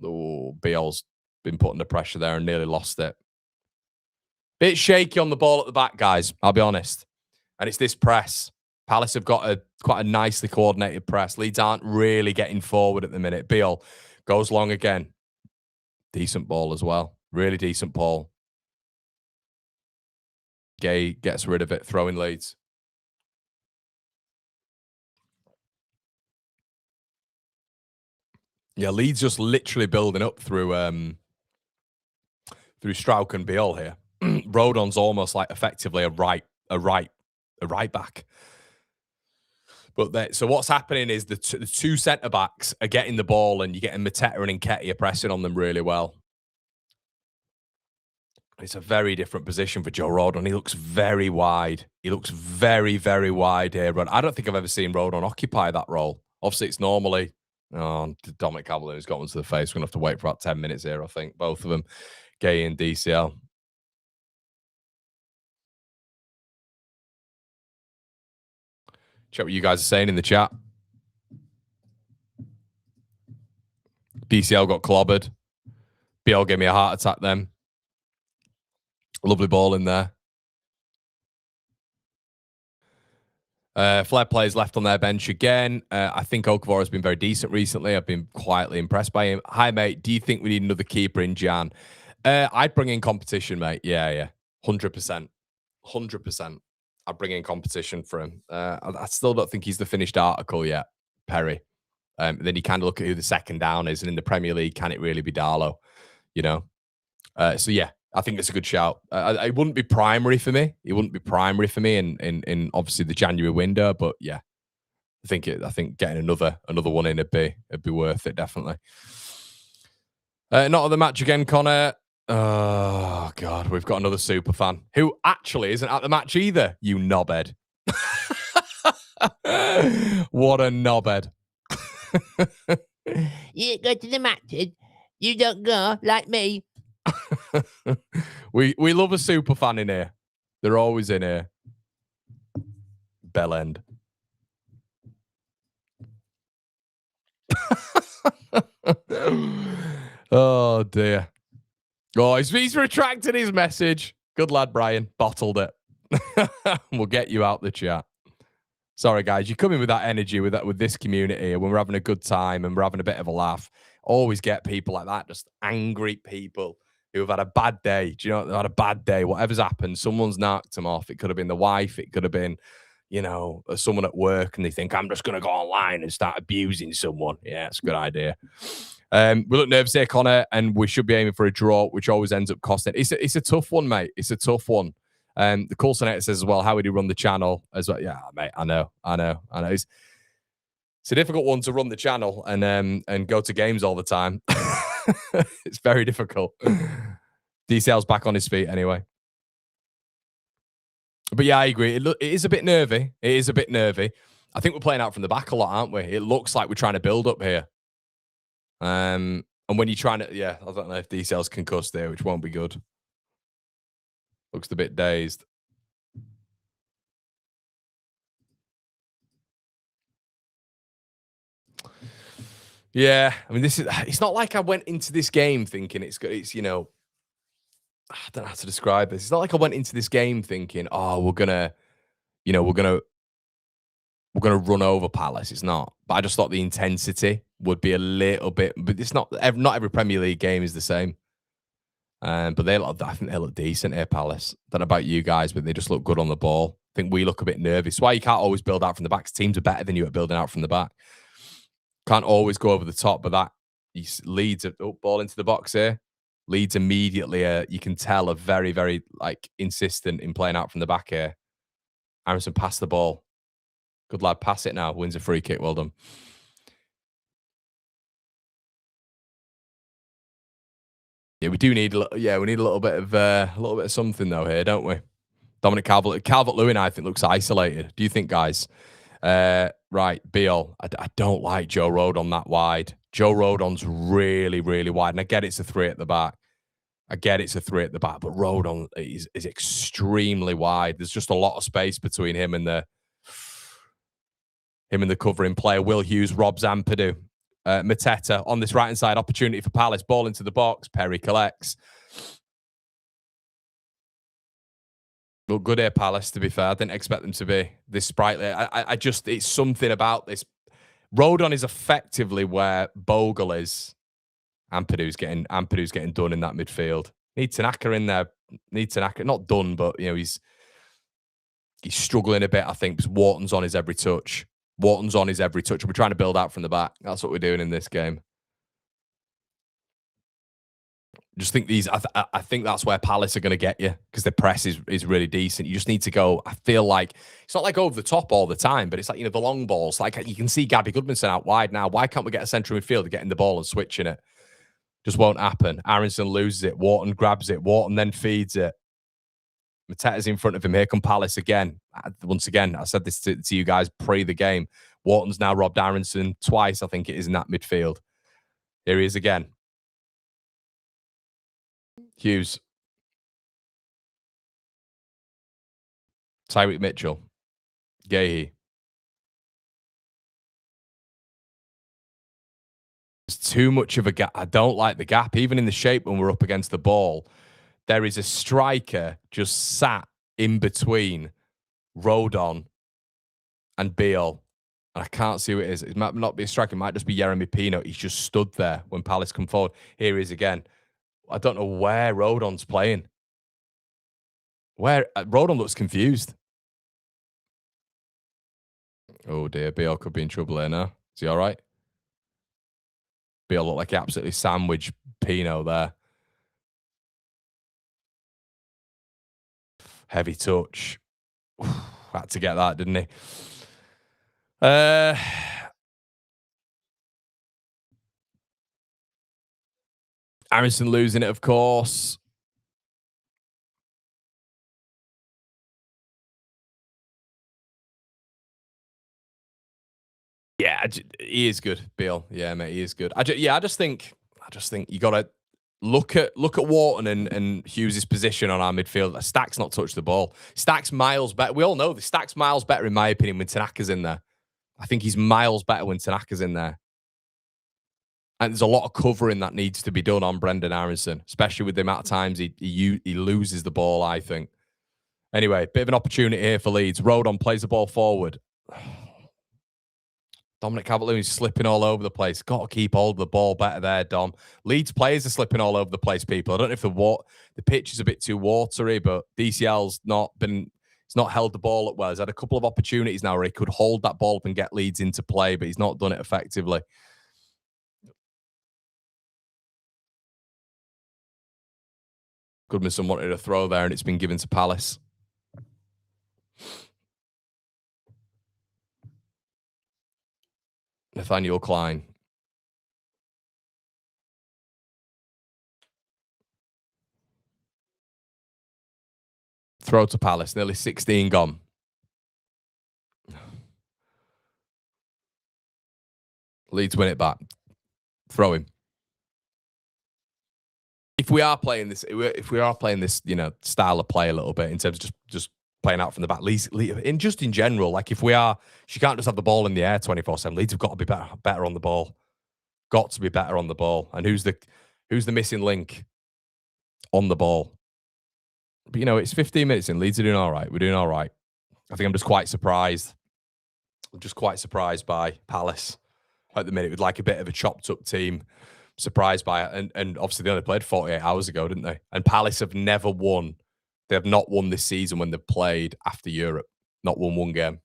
Oh, Biel's been put under pressure there and nearly lost it. Bit shaky on the ball at the back, guys. I'll be honest. And it's this press. Palace have got quite a nicely coordinated press. Leeds aren't really getting forward at the minute. Beale goes long again. Decent ball as well. Really decent ball. Gay gets rid of it, throwing Leeds. Yeah, Leeds just literally building up through Strauch and Beale here. Rodon's almost like effectively a right back. But so what's happening is the two centre backs are getting the ball, and you're getting Mateta and Nketiah pressing on them really well. It's a very different position for Joe Rodon. He looks very wide. He looks very, very wide here. But I don't think I've ever seen Rodon occupy that role. Obviously, it's normally Dominic Calvert-Lewin's got one to the face. We're going to have to wait for about 10 minutes here, I think. Both of them, Gay and DCL. Check what you guys are saying in the chat. DCL got clobbered. BL gave me a heart attack then. Lovely ball in there. Flair players left on their bench again. I think Okafor has been very decent recently. I've been quietly impressed by him. Hi, mate. Do you think we need another keeper in Jan? I'd bring in competition, mate. Yeah. 100%. 100%. I'd bring in competition for him. I still don't think he's the finished article yet, Perry. Then you kind of look at who the second down is. And in the Premier League, can it really be Darlow? You know? So, yeah. I think it's a good shout. It wouldn't be primary for me. It wouldn't be primary for me in obviously the January window. But yeah, I think getting another one in it'd be worth it, definitely. Not at the match again, Connor. Oh God, we've got another super fan who actually isn't at the match either. You knobhead. What a knobhead. You go to the matches. You don't go like me. we love a super fan in here. They're always in here. Elland. Oh dear. Oh, he's retracted his message. Good lad, Brian. Bottled it. We'll get you out the chat. Sorry, guys. You come in with that energy with this community when we're having a good time and we're having a bit of a laugh. Always get people like that, just angry people who have had a bad day. Do you know, they've had a bad day. Whatever's happened, someone's knocked them off. It could have been the wife. It could have been, someone at work, and they think, I'm just going to go online and start abusing someone. Yeah, it's a good idea. We look nervous here, Connor, and we should be aiming for a draw, which always ends up costing. It's a tough one, mate. It's a tough one. The call senator says as well, how would he run the channel? As well, yeah, mate, I know. It's a difficult one to run the channel and go to games all the time. It's very difficult. DCL's back on his feet anyway. But yeah, I agree. It is a bit nervy. I think we're playing out from the back a lot, aren't we? It looks like we're trying to build up here. And when you're trying to, I don't know if DCL's concussed there, which won't be good. Looks a bit dazed. Yeah, I mean, it's not like I went into this game thinking it's I don't know how to describe this. It's not like I went into this game thinking, oh, we're gonna run over Palace. It's not. But I just thought the intensity would be a little bit, but it's not every Premier League game is the same. But I think they look decent here, Palace. Don't know about you guys, but they just look good on the ball. I think we look a bit nervous. Why you can't always build out from the back. Teams are better than you at building out from the back. Can't always go over the top, but that Leeds ball into the box here. Leeds immediately, you can tell, are very, very insistent in playing out from the back here. Harrison passed the ball. Good lad, pass it now. Wins a free kick. Well done. Yeah, we do need. We need a little bit of something though here, don't we? Dominic Calvert-Lewin, I think, looks isolated. Do you think, guys? Right, Beale. I don't like Joe Rodon that wide. Joe Rodon's really, really wide. And I get it's a 3 at the back. But Rodon is extremely wide. There's just a lot of space between him and the covering player. Will Hughes, Rob Zampadu. Mateta on this right-hand side. Opportunity for Palace. Ball into the box. Perry collects. Well, good here, Palace, to be fair. I didn't expect them to be this sprightly. I just, it's something about this. Rodon is effectively where Bogle is. Ampadu's getting done in that midfield. Need Tanaka in there. Need Tanaka, not done, but, you know, he's struggling a bit, I think, because Wharton's on his every touch. Wharton's on his every touch. We're trying to build out from the back. That's what we're doing in this game. Just think I think that's where Palace are going to get you, because the press is really decent. You just need to go. I feel like it's not like over the top all the time, but it's like, you know, the long balls. Like, you can see Gabby Goodmanson out wide now. Why can't we get a central midfielder getting the ball and switching it? Just won't happen. Aronson loses it. Wharton grabs it. Wharton then feeds it. Mateta's in front of him. Here come Palace again. Once again, I said this to you guys pre the game. Wharton's now robbed Aronson twice, I think it is, in that midfield. Here he is again. Hughes. Tyreek Mitchell. Gahey. There's too much of a gap. I don't like the gap. Even in the shape when we're up against the ball, there is a striker just sat in between Rodon and Beale. And I can't see who it is. It might not be a striker. It might just be Yeremy Pino. He's just stood there when Palace come forward. Here he is again. I don't know where Rodon's playing. Where Rodon looks confused. Oh dear, Beale could be in trouble here now. Is he all right? Beale looked like he absolutely sandwiched Pino there. Heavy touch. Had to get that, didn't he? Aronson losing it, of course. Yeah, he is good, Beale. Yeah, mate, he is good. I just think you got to look at Wharton and Hughes' position on our midfield. Stack's not touched the ball. Stack's miles better. We all know this. Stack's miles better, in my opinion, when Tanaka's in there. I think he's miles better when Tanaka's in there. And there's a lot of covering that needs to be done on Brendan Aronson, especially with the amount of times he loses the ball, I think. Anyway, bit of an opportunity here for Leeds. Rodon plays the ball forward. Dominic Calvert-Lewin's slipping all over the place. Got to keep hold of the ball better there, Dom. Leeds players are slipping all over the place, people. I don't know if the pitch is a bit too watery, but DCL's he's not held the ball up well. He's had a couple of opportunities now where he could hold that ball up and get Leeds into play, but he's not done it effectively. Goodmanson wanted a throw there, and it's been given to Palace. Nathaniel Klein. Throw to Palace. Nearly 16 gone. Leeds win it back. Throw him. If we are playing this, you know, style of play a little bit in terms of just playing out from the back, Leeds, in general, like if we are, she can't just have the ball in the air 24/7. Leeds have got to be better on the ball. Got to be better on the ball. And who's the missing link on the ball? But you know, it's 15 minutes in. Leeds are doing all right. We're doing all right. I think I'm just quite surprised. I'm just quite surprised by Palace at the minute, with like a bit of a chopped up team. Surprised by it. And obviously they only played 48 hours ago, didn't they? And Palace have never won. They have not won this season when they've played after Europe. Not won one game.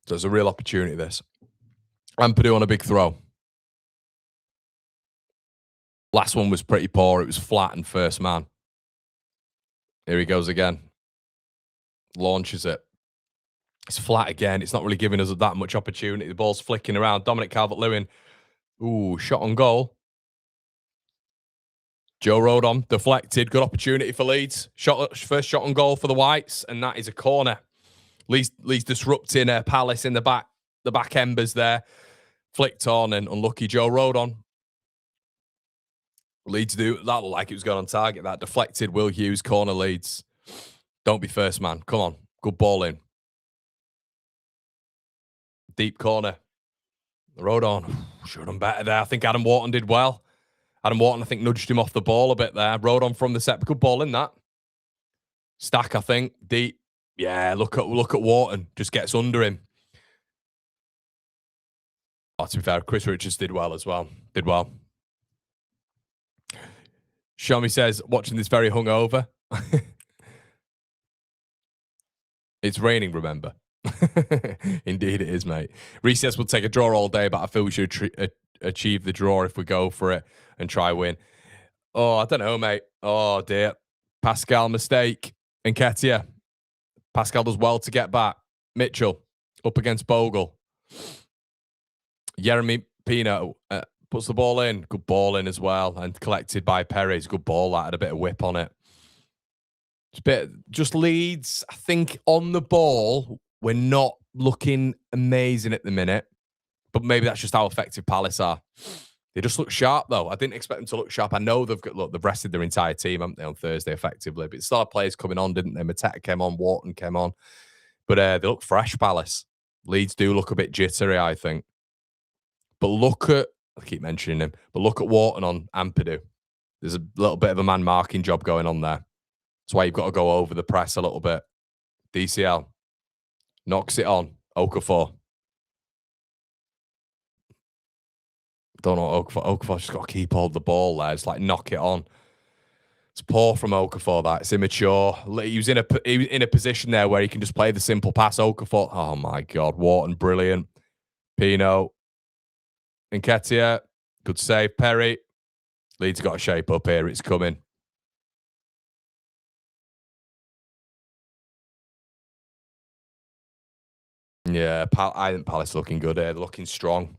So it's a real opportunity, this. Ampadu on a big throw. Last one was pretty poor. It was flat and first man. Here he goes again. Launches it. It's flat again. It's not really giving us that much opportunity. The ball's flicking around. Dominic Calvert-Lewin. Ooh, shot on goal. Joe Rodon deflected. Good opportunity for Leeds. First shot on goal for the Whites, and that is a corner. Leeds disrupting Palace in the back embers there. Flicked on and unlucky Joe Rodon. Leeds do that. Looked like it was going on target. That deflected. Will Hughes corner Leeds. Don't be first man. Come on. Good ball in. Deep corner. Rodon should have done better there. I think Adam Wharton did well. Adam Wharton, I think, nudged him off the ball a bit there. Rode on from the set. Good ball in that. Stack, I think. Deep. Yeah, look at Wharton. Just gets under him. Oh, to be fair, Chris Richards did well as well. Did well. Shomi says, watching this very hungover. It's raining, remember. Indeed it is, mate. Reese says we'll take a draw all day, but I feel we should achieve the draw if we go for it and try win. Oh, I don't know, mate. Oh, dear. Pascal, mistake. Nketiah. Pascal does well to get back. Mitchell, up against Bogle. Jeremy Pino puts the ball in. Good ball in as well. And collected by Perez. Good ball. That had a bit of whip on it. Just Leeds, I think, on the ball, we're not looking amazing at the minute. But maybe that's just how effective Palace are. They just look sharp, though. I didn't expect them to look sharp. I know they've rested their entire team, haven't they, on Thursday, effectively. But star players coming on, didn't they? Mateta came on, Wharton came on. But they look fresh, Palace. Leeds do look a bit jittery, I think. But look at, I keep mentioning him, but look at Wharton on Ampadu. There's a little bit of a man marking job going on there. That's why you've got to go over the press a little bit. DCL knocks it on. Okafor. Don't know Okafor's just got to keep hold of the ball there. It's like knock it on. It's poor from Okafor, that. It's immature. He was in a position there where he can just play the simple pass. Okafor. Oh, my God. Wharton, brilliant. Pino. Nketiah. Good save. Perry. Leeds got to shape up here. It's coming. Yeah, I think Palace looking good here. They're looking strong.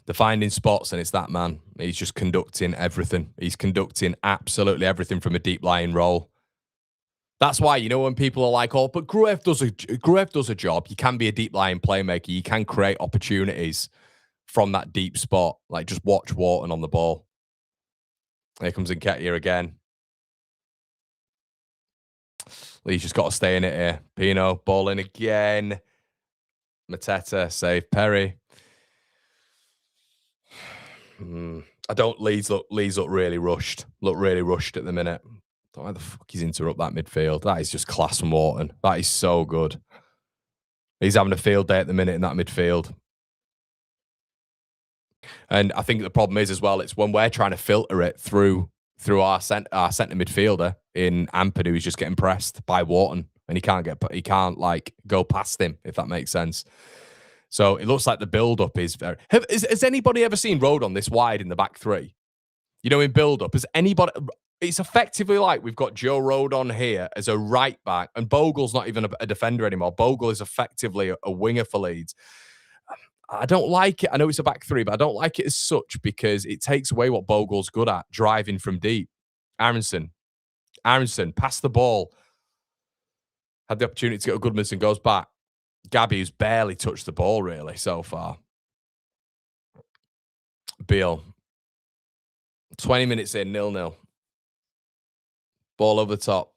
They're finding spots, and it's that man. He's just conducting everything. He's conducting absolutely everything from a deep lying role. That's why, you know, when people are like, oh, but Gruev does a job. You can be a deep lying playmaker. You can create opportunities from that deep spot. Like, just watch Wharton on the ball. Here comes Nketiah again. Lee's just got to stay in it here. Pino, ball in again. Mateta, save Perry. Leeds look really rushed. Look really rushed at the minute. Don't know why the fuck he's interrupt that midfield. That is just class from Wharton. That is so good. He's having a field day at the minute in that midfield. And I think the problem is as well, it's when we're trying to filter it through our centre midfielder in Ampadu, who's just getting pressed by Wharton, and he can't like go past him, if that makes sense. So it looks like the build-up is very... Has anybody ever seen Rodon this wide in the back three? You know, in build-up, has anybody... It's effectively like we've got Joe Rodon here as a right back, and Bogle's not even a defender anymore. Bogle is effectively a winger for Leeds. I don't like it. I know it's a back three, but I don't like it as such because it takes away what Bogle's good at, driving from deep. Aronson, pass the ball. Had the opportunity to get a Goodmanson, goes back. Gabby, who's barely touched the ball, really, so far. Beal. 20 minutes in, 0-0. Ball over the top.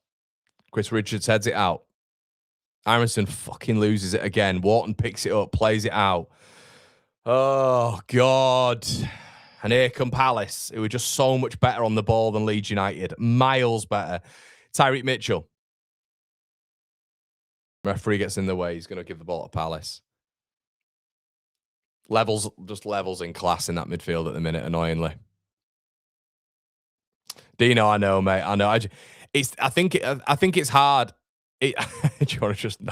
Chris Richards heads it out. Aronson fucking loses it again. Wharton picks it up, plays it out. Oh, God. And here come Palace, who were just so much better on the ball than Leeds United. Miles better. Tyreek Mitchell. Referee gets in the way. He's going to give the ball to Palace. Levels in class in that midfield at the minute, annoyingly. Dino, I know, mate. I know. I think it's hard. Do you want to just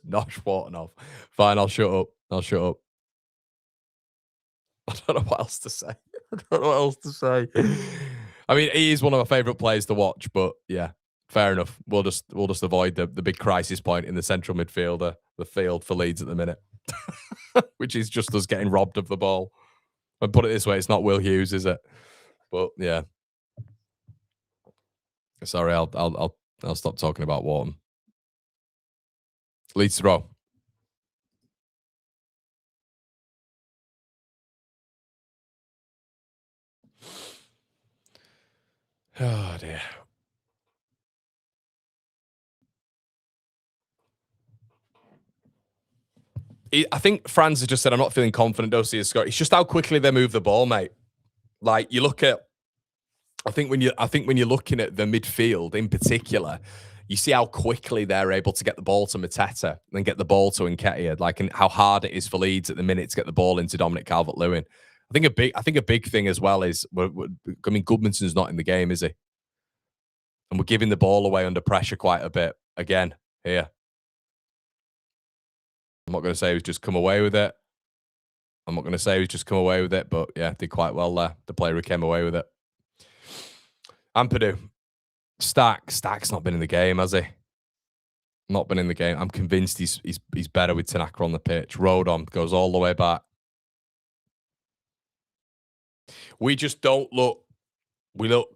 nosh Wharton off? Fine, I'll shut up. I don't know what else to say. I mean, he is one of my favourite players to watch, but yeah, fair enough. We'll just avoid the big crisis point in the central midfielder, the field for Leeds at the minute, which is just us getting robbed of the ball. And put it this way, it's not Will Hughes, is it? But yeah. Sorry, I'll stop talking about Wharton. Leeds throw. Oh, dear. I think Franz has just said, I'm not feeling confident, don't see a score. It's just how quickly they move the ball, mate. Like you look at, I think when you're looking at the midfield in particular, you see how quickly they're able to get the ball to Mateta and then get the ball to Nketiah, like, and how hard it is for Leeds at the minute to get the ball into Dominic Calvert-Lewin. I think a big thing as well is, I mean, Goodmanson's not in the game, is he? And we're giving the ball away under pressure quite a bit again here. I'm not going to say he's just come away with it. But yeah, did quite well there. The player who came away with it. Ampadu. Stack's not been in the game, has he? Not been in the game. I'm convinced he's better with Tanaka on the pitch. Rodon goes all the way back. We just don't look. We look.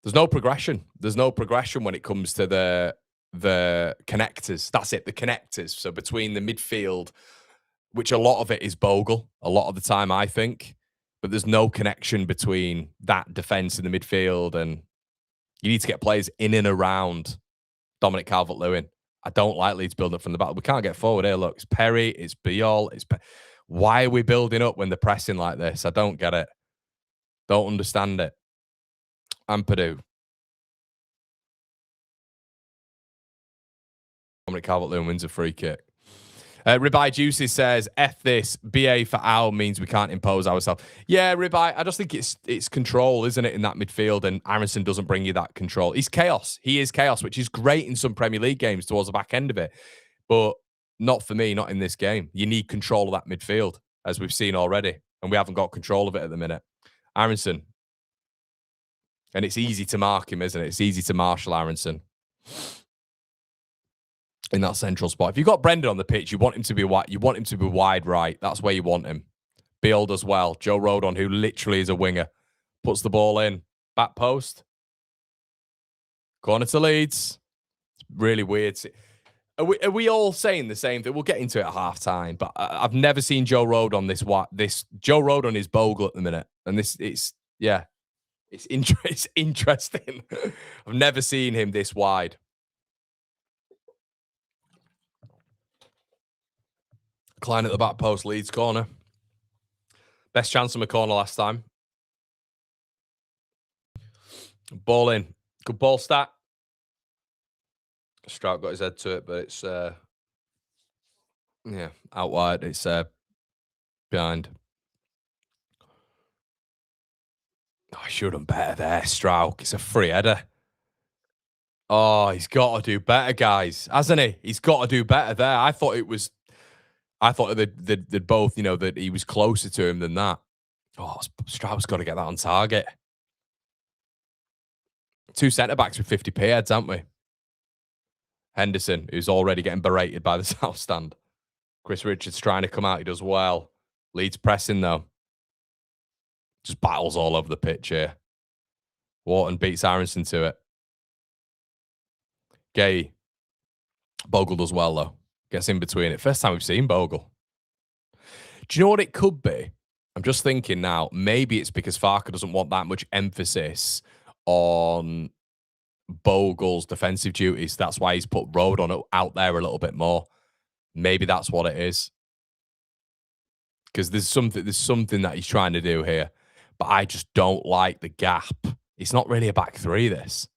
There's no progression. There's no progression when it comes to the connectors. That's it, the connectors. So between the midfield, which a lot of it is Bogle, a lot of the time, I think. But there's no connection between that defence in the midfield, and you need to get players in and around Dominic Calvert-Lewin. I don't like Leeds building up from the back. We can't get forward here. Look, it's Perry, it's Biol, why are we building up when they're pressing like this? I don't get it. Don't understand it. Ampadu. Dominic Calvert-Lewin wins a free kick. Ribeye Juicy says, F this, BA for Al means we can't impose ourselves. Yeah, Ribeye, I just think it's control, isn't it, in that midfield, and Aronson doesn't bring you that control. He's chaos. He is chaos, which is great in some Premier League games towards the back end of it. But not for me, not in this game. You need control of that midfield, as we've seen already, and we haven't got control of it at the minute. Aronson. And it's easy to mark him, isn't it? It's easy to marshal Aronson in that central spot. If you've got Brendan on the pitch, you want him to be wide. You want him to be wide right. That's where you want him. Build as well. Joe Rodon, who literally is a winger, puts the ball in. Back post. Corner to Leeds. It's really weird. Are we all saying the same thing? We'll get into it at half time, but I've never seen Joe Rodon this Joe Rodon is Bogle at the minute, and it's interesting. I've never seen him this wide. Klein at the back post, Leeds corner. Best chance from a corner last time. Ball in. Good ball stat. Strout got his head to it, but it's out wide. It's behind. Oh, I should have done better there, Strouk. It's a free header. Oh, he's got to do better, guys, hasn't he? He's got to do better there. I thought they'd both, that he was closer to him than that. Oh, Strout's got to get that on target. 2 centre-backs with 50p heads, haven't we? Henderson, who's already getting berated by the South Stand. Chris Richards trying to come out. He does well. Leeds pressing, though. Just battles all over the pitch here. Wharton beats Aronson to it. Gay. Bogle does well, though. Gets in between it. First time we've seen Bogle. Do you know what it could be? I'm just thinking now, maybe it's because Farke doesn't want that much emphasis on Bogle's defensive duties. That's why he's put Rodon out there a little bit more. Maybe that's what it is. Because there's something that he's trying to do here. But I just don't like the gap. It's not really a back three, this.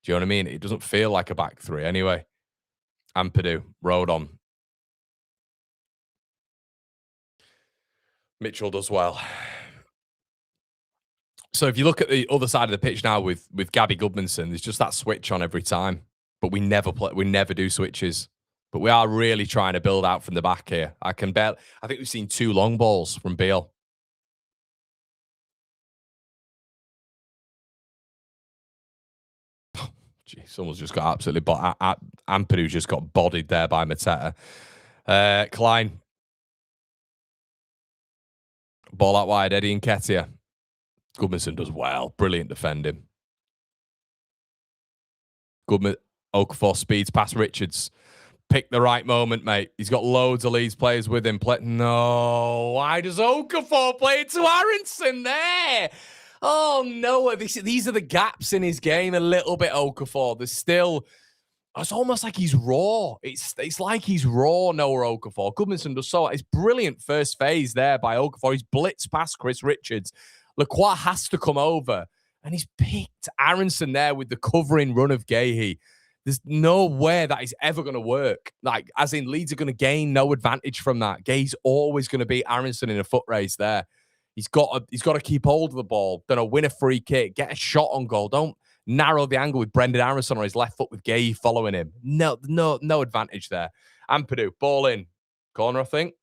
Do you know what I mean? It doesn't feel like a back three anyway. Ampadu, Rodon. Mitchell does well. So if you look at the other side of the pitch now with Gabby Goodmanson, there's just that switch on every time. But we never do switches. But we are really trying to build out from the back here. I think we've seen 2 long balls from Beale. Gee, someone's just got absolutely Ampadu's just got bodied there by Mateta. Klein. Ball out wide, Eddie Nketiah. Goodmanson does well. Brilliant defending. Okafor speeds past Richards. Pick the right moment, mate. He's got loads of Leeds players with him. No. Why does Okafor play it to Aronson there? Oh, no. These are the gaps in his game a little bit, Okafor. There's still It's almost like he's raw. It's like he's raw, Noah Okafor. Goodmanson does so. It's brilliant first phase there by Okafor. He's blitzed past Chris Richards. Lacroix has to come over, and he's picked Aronson there with the covering run of Gahey. There's no way that is ever going to work. Like, as in, Leeds are going to gain no advantage from that. Gahey's always going to beat Aronson in a foot race there. He's got to keep hold of the ball. Gonna win a free kick, get a shot on goal. Don't narrow the angle with Brendan Aronson on his left foot with Gahey following him. No advantage there. Ampadu, ball in. Corner, I think.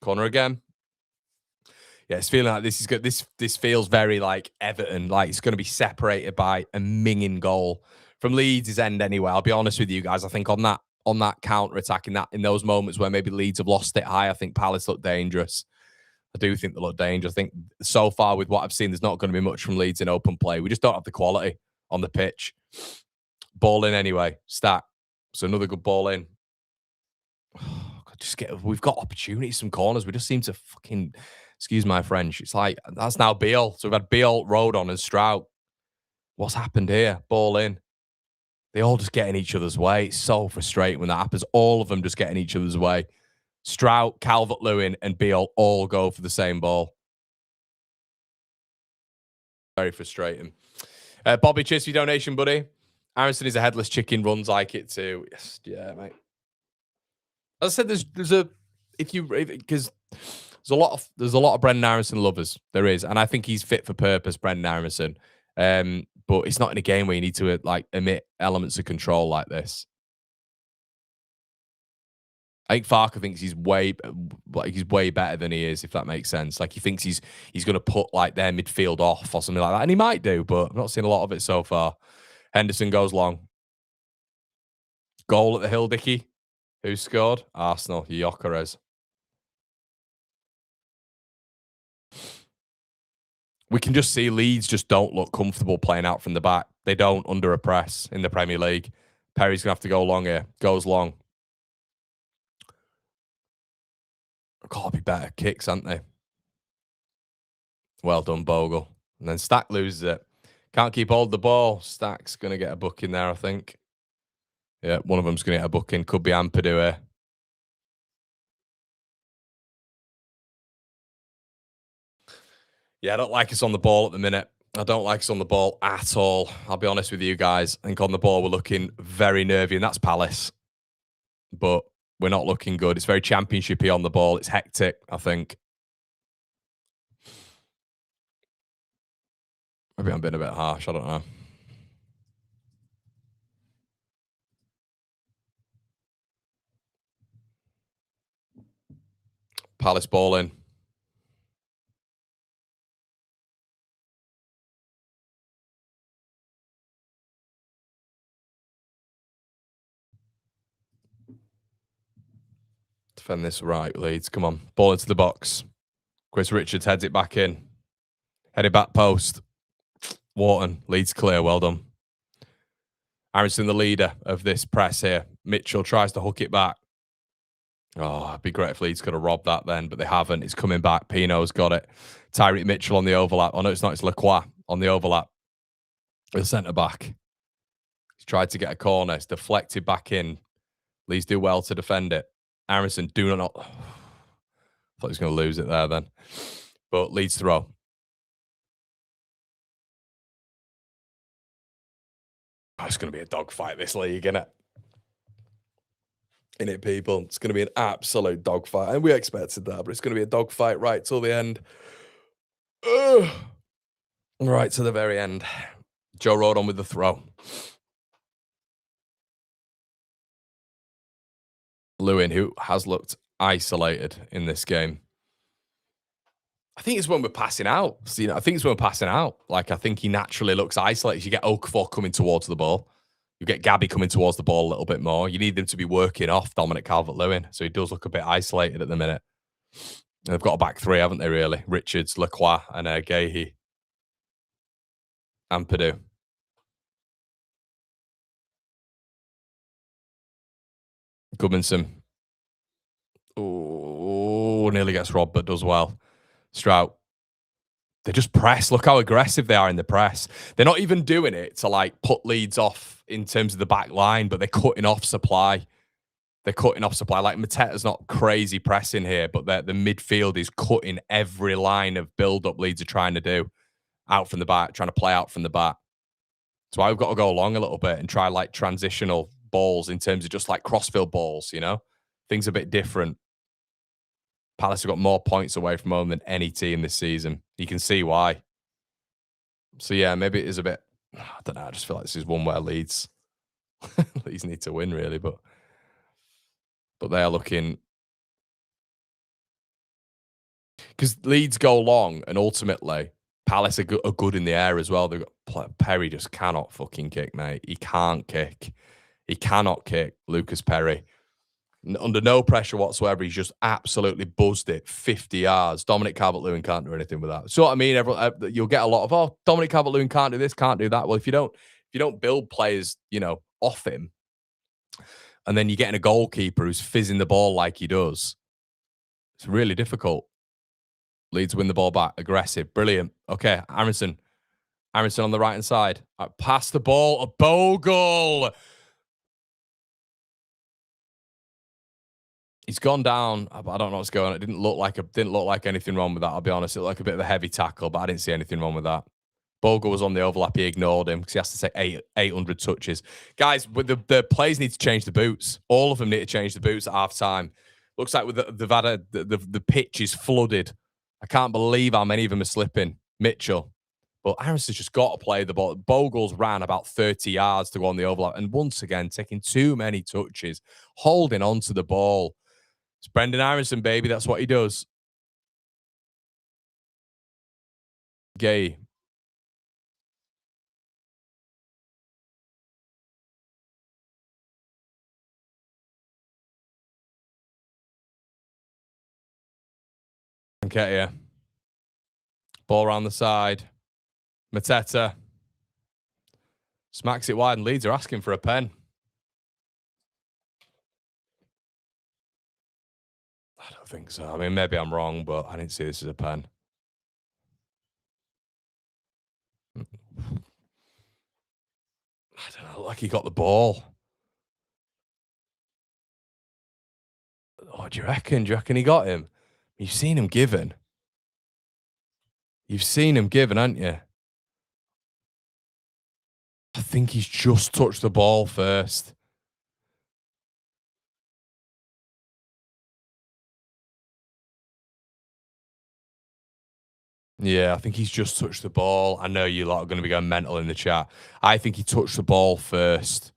Corner again. Yeah, it's feeling like this is good. This feels very like Everton, like it's going to be separated by a minging goal from Leeds' end anyway. I'll be honest with you guys. I think on that counter attack in those moments where maybe Leeds have lost it high, I think Palace look dangerous. I do think they look dangerous. I think so far with what I've seen, there's not going to be much from Leeds in open play. We just don't have the quality on the pitch. Ball in anyway. Stack. So another good ball in. We've got opportunities, some corners. We just seem to fucking, excuse my French. It's like, that's now Beal. So we've had Beal, Rodon and Strout. What's happened here? Ball in. They all just get in each other's way. It's so frustrating when that happens. All of them just get in each other's way. Strout, Calvert-Lewin, and Beal all go for the same ball. Very frustrating. Bobby, cheers for your donation, buddy. Aronson is a headless chicken, runs like it too. Yes, yeah, mate. As I said, there's a lot of Brendan Aronson lovers. There is, and I think he's fit for purpose, Brendan Aronson. But it's not in a game where you need to like emit elements of control like this. I think Farker thinks he's way better than he is, if that makes sense. Like he thinks he's going to put like their midfield off or something like that, and he might do, but I've not seen a lot of it so far. Henderson goes long. Goal at the Hill, Dicky. Who scored? Arsenal. Gyökeres. We can just see Leeds just don't look comfortable playing out from the back. They don't under a press in the Premier League. Perry's going to have to go long here. Goes long. Got to be better kicks, aren't they? Well done, Bogle. And then Stack loses it. Can't keep hold of the ball. Stack's going to get a booking there, I think. Yeah, one of them's going to get a booking. Could be Ampadu here. Yeah, I don't like us on the ball at the minute. I don't like us on the ball at all. I'll be honest with you guys. I think on the ball we're looking very nervy, and that's Palace. But we're not looking good. It's very championshipy on the ball. It's hectic, I think. Maybe I'm being a bit harsh. I don't know. Palace ball in. Defend this right, Leeds. Come on. Ball into the box. Chris Richards heads it back in. Headed back post. Wharton. Leeds clear. Well done. Aronson, the leader of this press here. Mitchell tries to hook it back. Oh, it'd be great if Leeds could have robbed that then, but they haven't. It's coming back. Pino's got it. Tyreek Mitchell on the overlap. Oh, no, it's not. It's Lacroix on the overlap. The centre-back. He's tried to get a corner. It's deflected back in. Leeds do well to defend it. Aronson, do not. Thought he was going to lose it there then. But Leeds throw. Oh, it's going to be a dogfight, this league, isn't it? In it, people. It's going to be an absolute dogfight. And we expected that, but it's going to be a dogfight right till the end. Ugh. Right to the very end. Joe Rodon with the throw. Lewin, who has looked isolated in this game. I think it's when we're passing out. So, I think it's when we're passing out. Like, I think he naturally looks isolated. You get Okafor coming towards the ball. You get Gabby coming towards the ball a little bit more. You need them to be working off Dominic Calvert-Lewin. So he does look a bit isolated at the minute. And they've got a back three, haven't they, really? Richards, Lacroix, and Gahey. Ampadu. Goodmanson. Oh, nearly gets robbed, but does well. Strout. They just press. Look how aggressive they are in the press. They're not even doing it to like put Leeds off in terms of the back line, but they're cutting off supply. They're cutting off supply. Like Mateta's not crazy pressing here, but the midfield is cutting every line of build-up Leeds are trying to do out from the back, trying to play out from the back. So I've got to go along a little bit and try like transitional balls in terms of just like crossfield balls, you know? Things a bit different. Palace have got more points away from home than any team this season. You can see why. So yeah, maybe it is a bit, I don't know, I just feel like this is one where Leeds need to win really, but they are looking, because Leeds go long and ultimately Palace are good in the air as well. They've got Perry just cannot fucking kick, mate. He can't kick. He cannot kick, Lucas Perry. Under no pressure whatsoever, he's just absolutely buzzed it 50 yards. Dominic Calvert-Lewin can't do anything with that. So what I mean, you'll get a lot of, oh, Dominic Calvert-Lewin can't do this, can't do that. Well, if you don't build players, you know, off him, and then you're getting a goalkeeper who's fizzing the ball like he does, it's really difficult. Leeds win the ball back, aggressive, brilliant. Okay, Aronson on the right hand side. Pass the ball, a Bogle. He's gone down. I don't know what's going on. It didn't look like anything wrong with that. I'll be honest. It looked like a bit of a heavy tackle, but I didn't see anything wrong with that. Bogle was on the overlap. He ignored him because he has to take 800 touches. Guys, with the players need to change the boots. All of them need to change the boots at half time. Looks like with the pitch is flooded. I can't believe how many of them are slipping. Mitchell. But Aronson's just got to play the ball. Bogle's ran about 30 yards to go on the overlap. And once again, taking too many touches, holding on to the ball. It's Brendan Aronson, baby. That's what he does. Gay. Okay, yeah. Ball around the side. Mateta. Smacks it wide and Leeds are asking for a pen. I don't think so. I mean, maybe I'm wrong, but I didn't see this as a pen. I don't know, like he got the ball. Oh, do you reckon? Do you reckon he got him? You've seen him given. You've seen him given, haven't you? I think he's just touched the ball first. Yeah, I think he's just touched the ball. I know you lot are going to be going mental in the chat. I think he touched the ball first.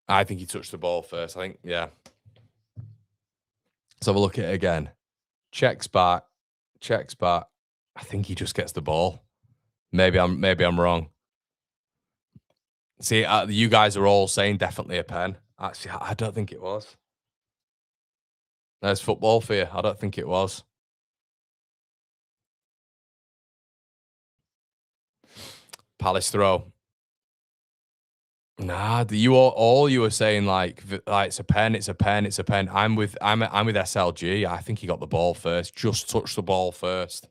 I think, yeah. Let's have a look at it again. Checks back. I think he just gets the ball. Maybe I'm wrong. See, you guys are all saying definitely a pen. Actually, I don't think it was. There's football for you. I don't think it was. Palace throw. Nah, you were saying like it's a pen. I'm with SLG. I think he got the ball first. Just touched the ball first.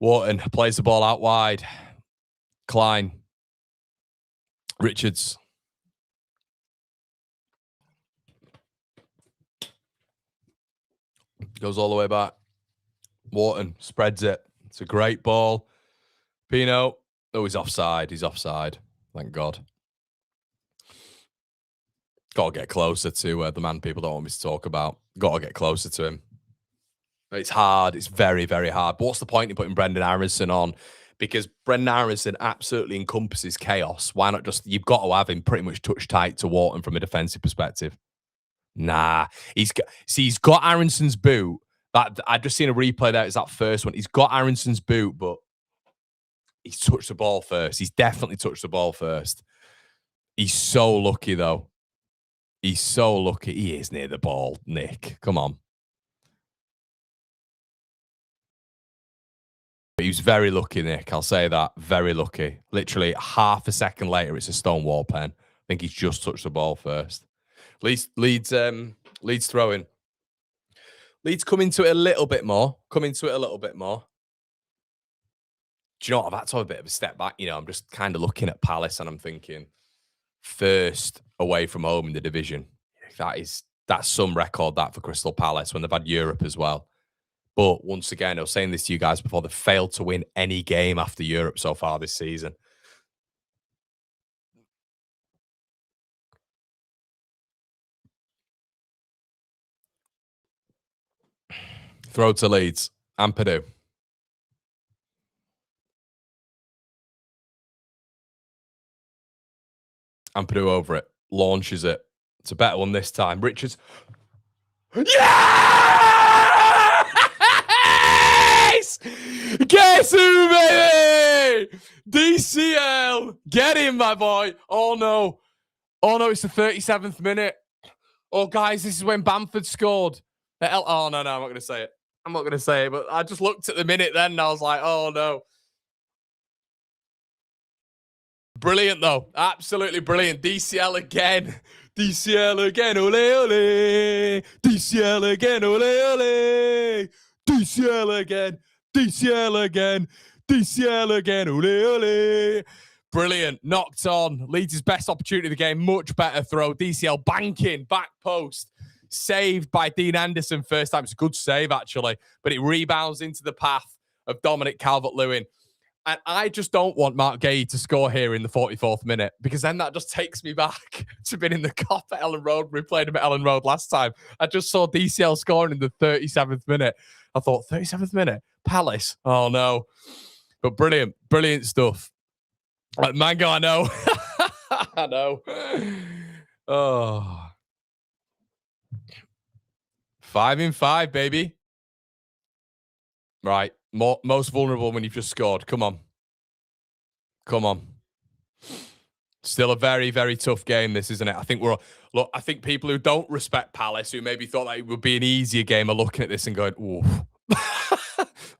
Wharton plays the ball out wide. Klein. Richards. Goes all the way back. Wharton spreads it. It's a great ball. Pino. Oh, he's offside. Thank God. Got to get closer to the man people don't want me to talk about. Got to get closer to him. It's hard. It's very, very hard. But what's the point in putting Brendan Aronson on? Because Brendan Aronson absolutely encompasses chaos. Why not just, you've got to have him pretty much touch tight to Wharton from a defensive perspective. Nah. He's got Aronson's boot. I've just seen a replay there. It's that first one. He's got Aronson's boot, but he's touched the ball first. He's definitely touched the ball first. He's so lucky, though. He's so lucky. He is near the ball, Nick. Come on. He was very lucky, Nick. I'll say that. Very lucky. Literally half a second later, it's a Stonewall pen. I think he's just touched the ball first. Leeds throwing. Leeds come into it a little bit more. Do you know what? I've had to have a bit of a step back. You know, I'm just kind of looking at Palace and I'm thinking, first away from home in the division. That's some record that for Crystal Palace when they've had Europe as well. But once again, I was saying this to you guys before, they've failed to win any game after Europe so far this season. Throw to Leeds and Purdue. And Purdue over it. Launches it. It's a better one this time. Richards. Yes! Guess who, baby? DCL. Get in, my boy. Oh, no. Oh, no, it's the 37th minute. Oh, guys, this is when Bamford scored. Oh, no, I'm not going to say it. I'm not going to say it, but I just looked at the minute then and I was like, oh, no. Brilliant, though. Absolutely brilliant. DCL again. DCL again. Ole, ole. DCL again. Ole, ole. DCL again. DCL again. DCL again. Ole, ole. Brilliant. Knocked on. Leeds' best opportunity of the game. Much better throw. DCL banking. Back post. Saved by Dean Anderson first time. It's a good save, actually. But it rebounds into the path of Dominic Calvert-Lewin. And I just don't want Mark Gay to score here in the 44th minute because then that just takes me back to being in the Cop at Elland Road. We played him at Elland Road last time. I just saw DCL scoring in the 37th minute. I thought, 37th minute? Palace? Oh, no. But brilliant. Brilliant stuff. Mango, I know. I know. Oh. 5 in 5, baby. Right. Most vulnerable when you've just scored. Come on. Come on. Still a very, very tough game, this, isn't it? I think people who don't respect Palace, who maybe thought that it would be an easier game, are looking at this and going, oof.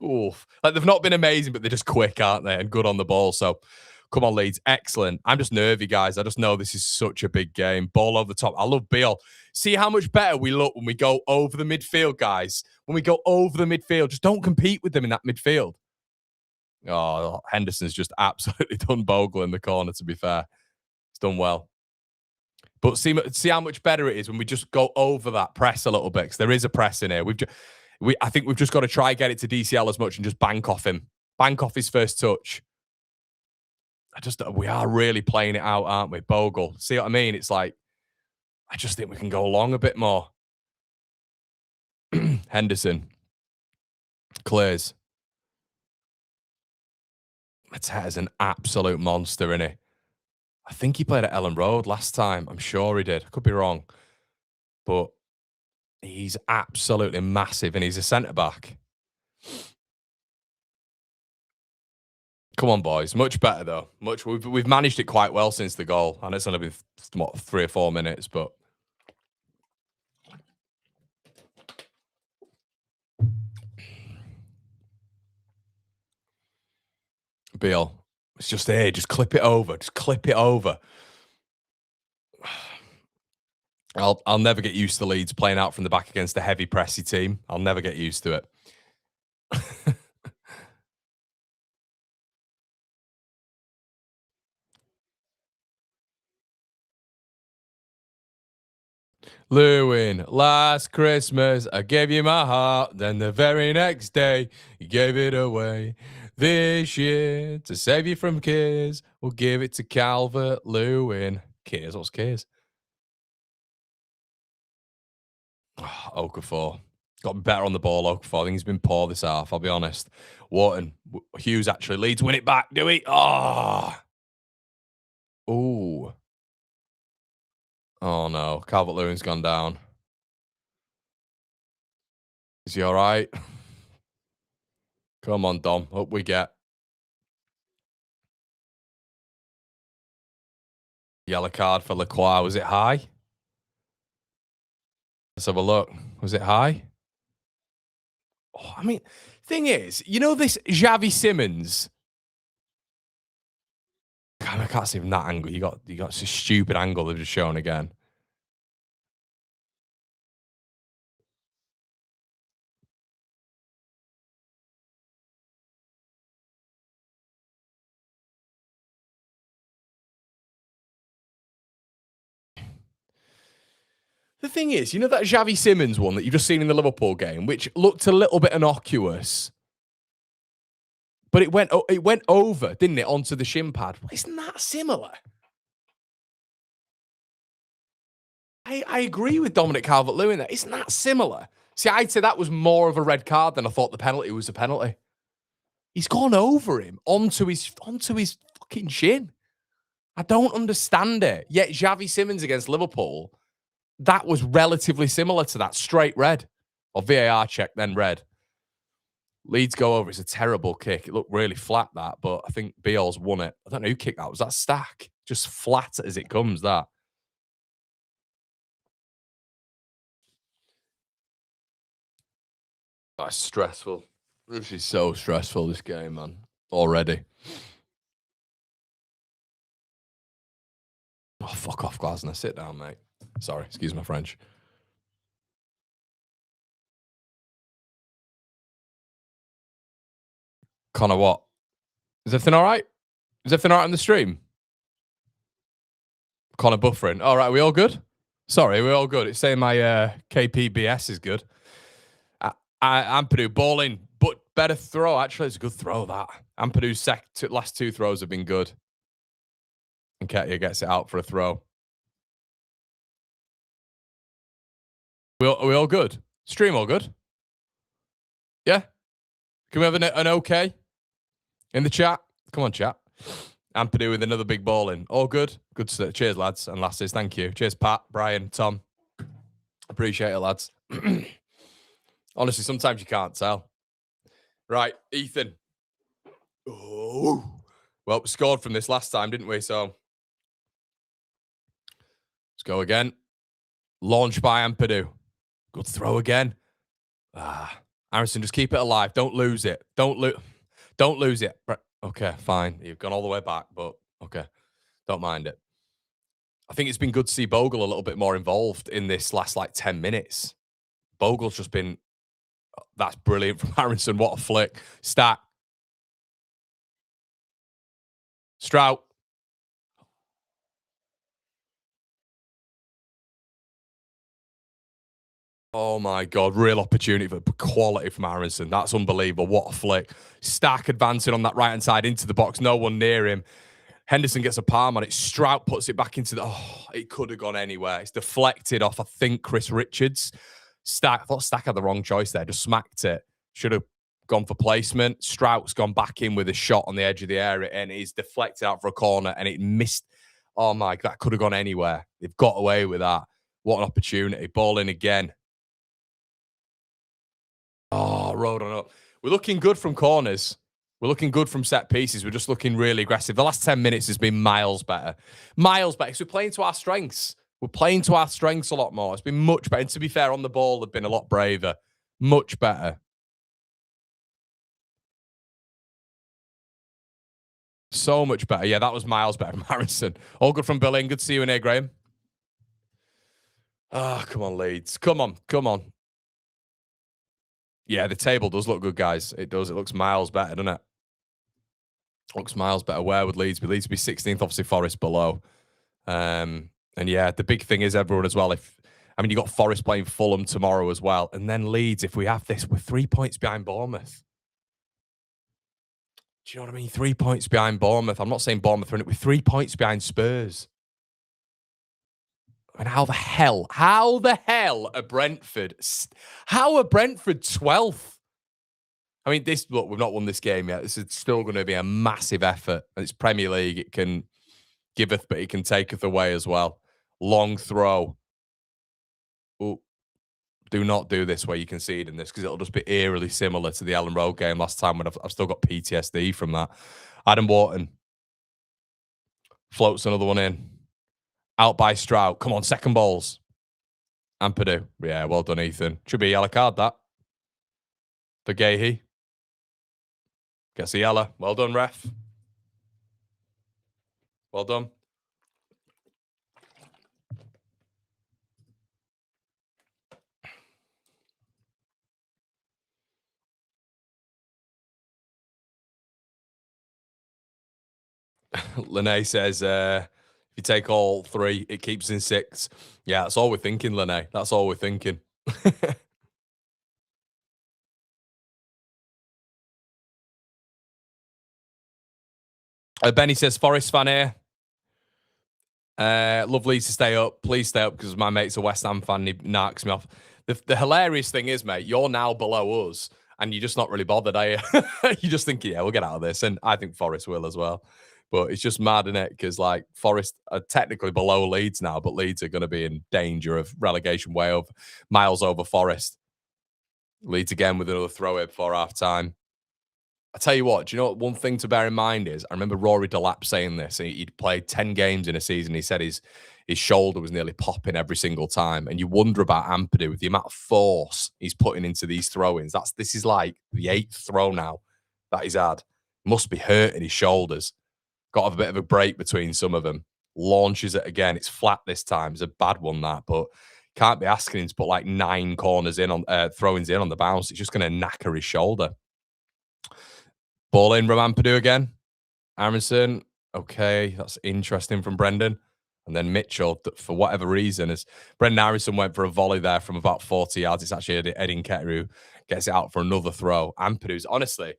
Oof. Like, they've not been amazing, but they're just quick, aren't they? And good on the ball. So, come on, Leeds. Excellent. I'm just nervy, guys. I just know this is such a big game. Ball over the top. I love Beal. See how much better we look when we go over the midfield, guys. When we go over the midfield, just don't compete with them in that midfield. Oh, Henderson's just absolutely done Bogle in the corner, to be fair. He's done well. But see how much better it is when we just go over that press a little bit, because there is a press in here. I think we've just got to try and get it to DCL as much and just bank off him. Bank off his first touch. We are really playing it out, aren't we? Bogle. See what I mean? It's like, I just think we can go along a bit more. Henderson. Clears. Mateta's an absolute monster, isn't he? I think he played at Elland Road last time. I'm sure he did. I could be wrong. But he's absolutely massive, and he's a centre-back. Come on, boys. Much better, though. We've managed it quite well since the goal. And it's only been, 3 or 4 minutes, but... Beal. It's just here. Just clip it over. Just clip it over. I'll never get used to Leeds playing out from the back against a heavy pressy team. I'll never get used to it. Lewin, last Christmas I gave you my heart, then the very next day you gave it away. This year, to save you from Kears, we'll give it to Calvert-Lewin. Kears, what's Kears? Okafor. Got to be better on the ball, Okafor. I think he's been poor this half, I'll be honest. Wharton. Hughes actually leads. Win it back, do we? Oh. Ooh. Oh, no. Calvert-Lewin's gone down. Is he all right? Come on, Dom. Up we get. Yellow card for Lacroix. Was it high? Let's have a look. Was it high? Oh, I mean, thing is, you know this Xavi Simons? God, I can't see from that angle. You got this stupid angle they've just shown again. The thing is, you know that Xavi Simons one that you've just seen in the Liverpool game, which looked a little bit innocuous, but it went over, didn't it, onto the shin pad? Isn't that similar? I agree with Dominic Calvert-Lewin there. Isn't that similar? See, I'd say that was more of a red card than I thought the penalty was a penalty. He's gone over him onto his fucking shin. I don't understand it. Yet Xavi Simons against Liverpool, that was relatively similar to that. Straight red. Or VAR check, then red. Leeds go over. It's a terrible kick. It looked really flat, that, but I think Biel's won it. I don't know who kicked that. Was that Stack? Just flat as it comes, that. That's stressful. This is so stressful, this game, man. Already. Oh, fuck off, Glasner. Sit down, mate. Sorry, excuse my French. Connor, what? Is everything all right? Is everything all right on the stream? Connor buffering. All right, we all good? Sorry, we're all good. It's saying my KPBS is good. Ampadu balling, but better throw. Actually, it's a good throw, that. Ampadu's last two throws have been good. And Ketia gets it out for a throw. Are we all good? Stream all good? Yeah? Can we have an okay in the chat? Come on, chat. Ampadu with another big ball in. All good? Good stuff. Cheers, lads and lasses. Thank you. Cheers, Pat, Brian, Tom. Appreciate it, lads. Honestly, sometimes you can't tell. Right, Ethan. Oh. Well, we scored from this last time, didn't we? So let's go again. Launched by Ampadu. Good throw again. Harrison, just keep it alive. Don't lose it. Don't lose it. Okay, fine. You've gone all the way back, but okay. Don't mind it. I think it's been good to see Bogle a little bit more involved in this last, 10 minutes. Bogle's just been... That's brilliant from Harrison. What a flick. Stack. Strout. Oh, my God. Real opportunity for quality from Harrison. That's unbelievable. What a flick. Stack advancing on that right-hand side into the box. No one near him. Henderson gets a palm on it. Strout puts it back into the... Oh, it could have gone anywhere. It's deflected off, I think, Chris Richards. I thought Stack had the wrong choice there. Just smacked it. Should have gone for placement. Strout's gone back in with a shot on the edge of the area, and he's deflected out for a corner, and it missed. Oh, my, that could have gone anywhere. They've got away with that. What an opportunity. Ball in again. Oh, road on up. We're looking good from corners. We're looking good from set pieces. We're just looking really aggressive. The last 10 minutes has been miles better. Miles better, because we're playing to our strengths. We're playing to our strengths a lot more. It's been much better. And to be fair, on the ball, they've been a lot braver. Much better. So much better. Yeah, that was miles better from Harrison. All good from Berlin. Good to see you in here, Graham. Ah, come on, Leeds. Come on. Come on. Yeah, the table does look good, guys. It does. It looks miles better, doesn't it? Looks miles better. Where would Leeds be? Leeds would be 16th, obviously Forest below. And yeah, the big thing is everyone as well. You got Forest playing Fulham tomorrow as well. And then Leeds, if we have this, we're 3 points behind Bournemouth. Do you know what I mean? 3 points behind Bournemouth. I'm not saying Bournemouth are in it. We're 3 points behind Spurs. And how the hell are Brentford? How are Brentford 12th? I mean, we've not won this game yet. This is still going to be a massive effort. And it's Premier League. It can giveth, but it can taketh away as well. Long throw. Ooh. Do not do this where you concede in this, because it'll just be eerily similar to the Elland Road game last time when I've still got PTSD from that. Adam Wharton floats another one in. Out by Strout. Come on, second balls. Ampadu. Yeah, well done, Ethan. Should be a yellow card, that. For Gahey. Gets a yellow. Well done, ref. Well done. Lene says, If you take all 3, it keeps in 6. Yeah, that's all we're thinking, Lene. That's all we're thinking. Benny says, Forest fan here. Love Leeds to stay up. Please stay up because my mate's a West Ham fan. He knocks me off. The hilarious thing is, mate, you're now below us and you're just not really bothered, are you? You're just thinking, yeah, we'll get out of this. And I think Forest will as well. But it's just mad, isn't it? Because, like, Forest are technically below Leeds now, but Leeds are going to be in danger of relegation way over miles over Forest. Leeds again with another throw in before half time. I tell you what, do you know what one thing to bear in mind is? I remember Rory Delap saying this. He'd played 10 games in a season. He said his shoulder was nearly popping every single time. And you wonder about Ampadu with the amount of force he's putting into these throw-ins. This is like the 8th throw now that he's had. Must be hurting his shoulders. Got to have a bit of a break between some of them. Launches it again. It's flat this time. It's a bad one, that. But can't be asking him to put like 9 corners in on throw-ins in on the bounce. It's just going to knacker his shoulder. Ball in from Ampadu again. Aronson. Okay, that's interesting from Brendan. And then Mitchell, for whatever reason, as Brendan Aronson went for a volley there from about 40 yards. It's actually Eddie Nketiah who gets it out for another throw. Ampadu's, honestly,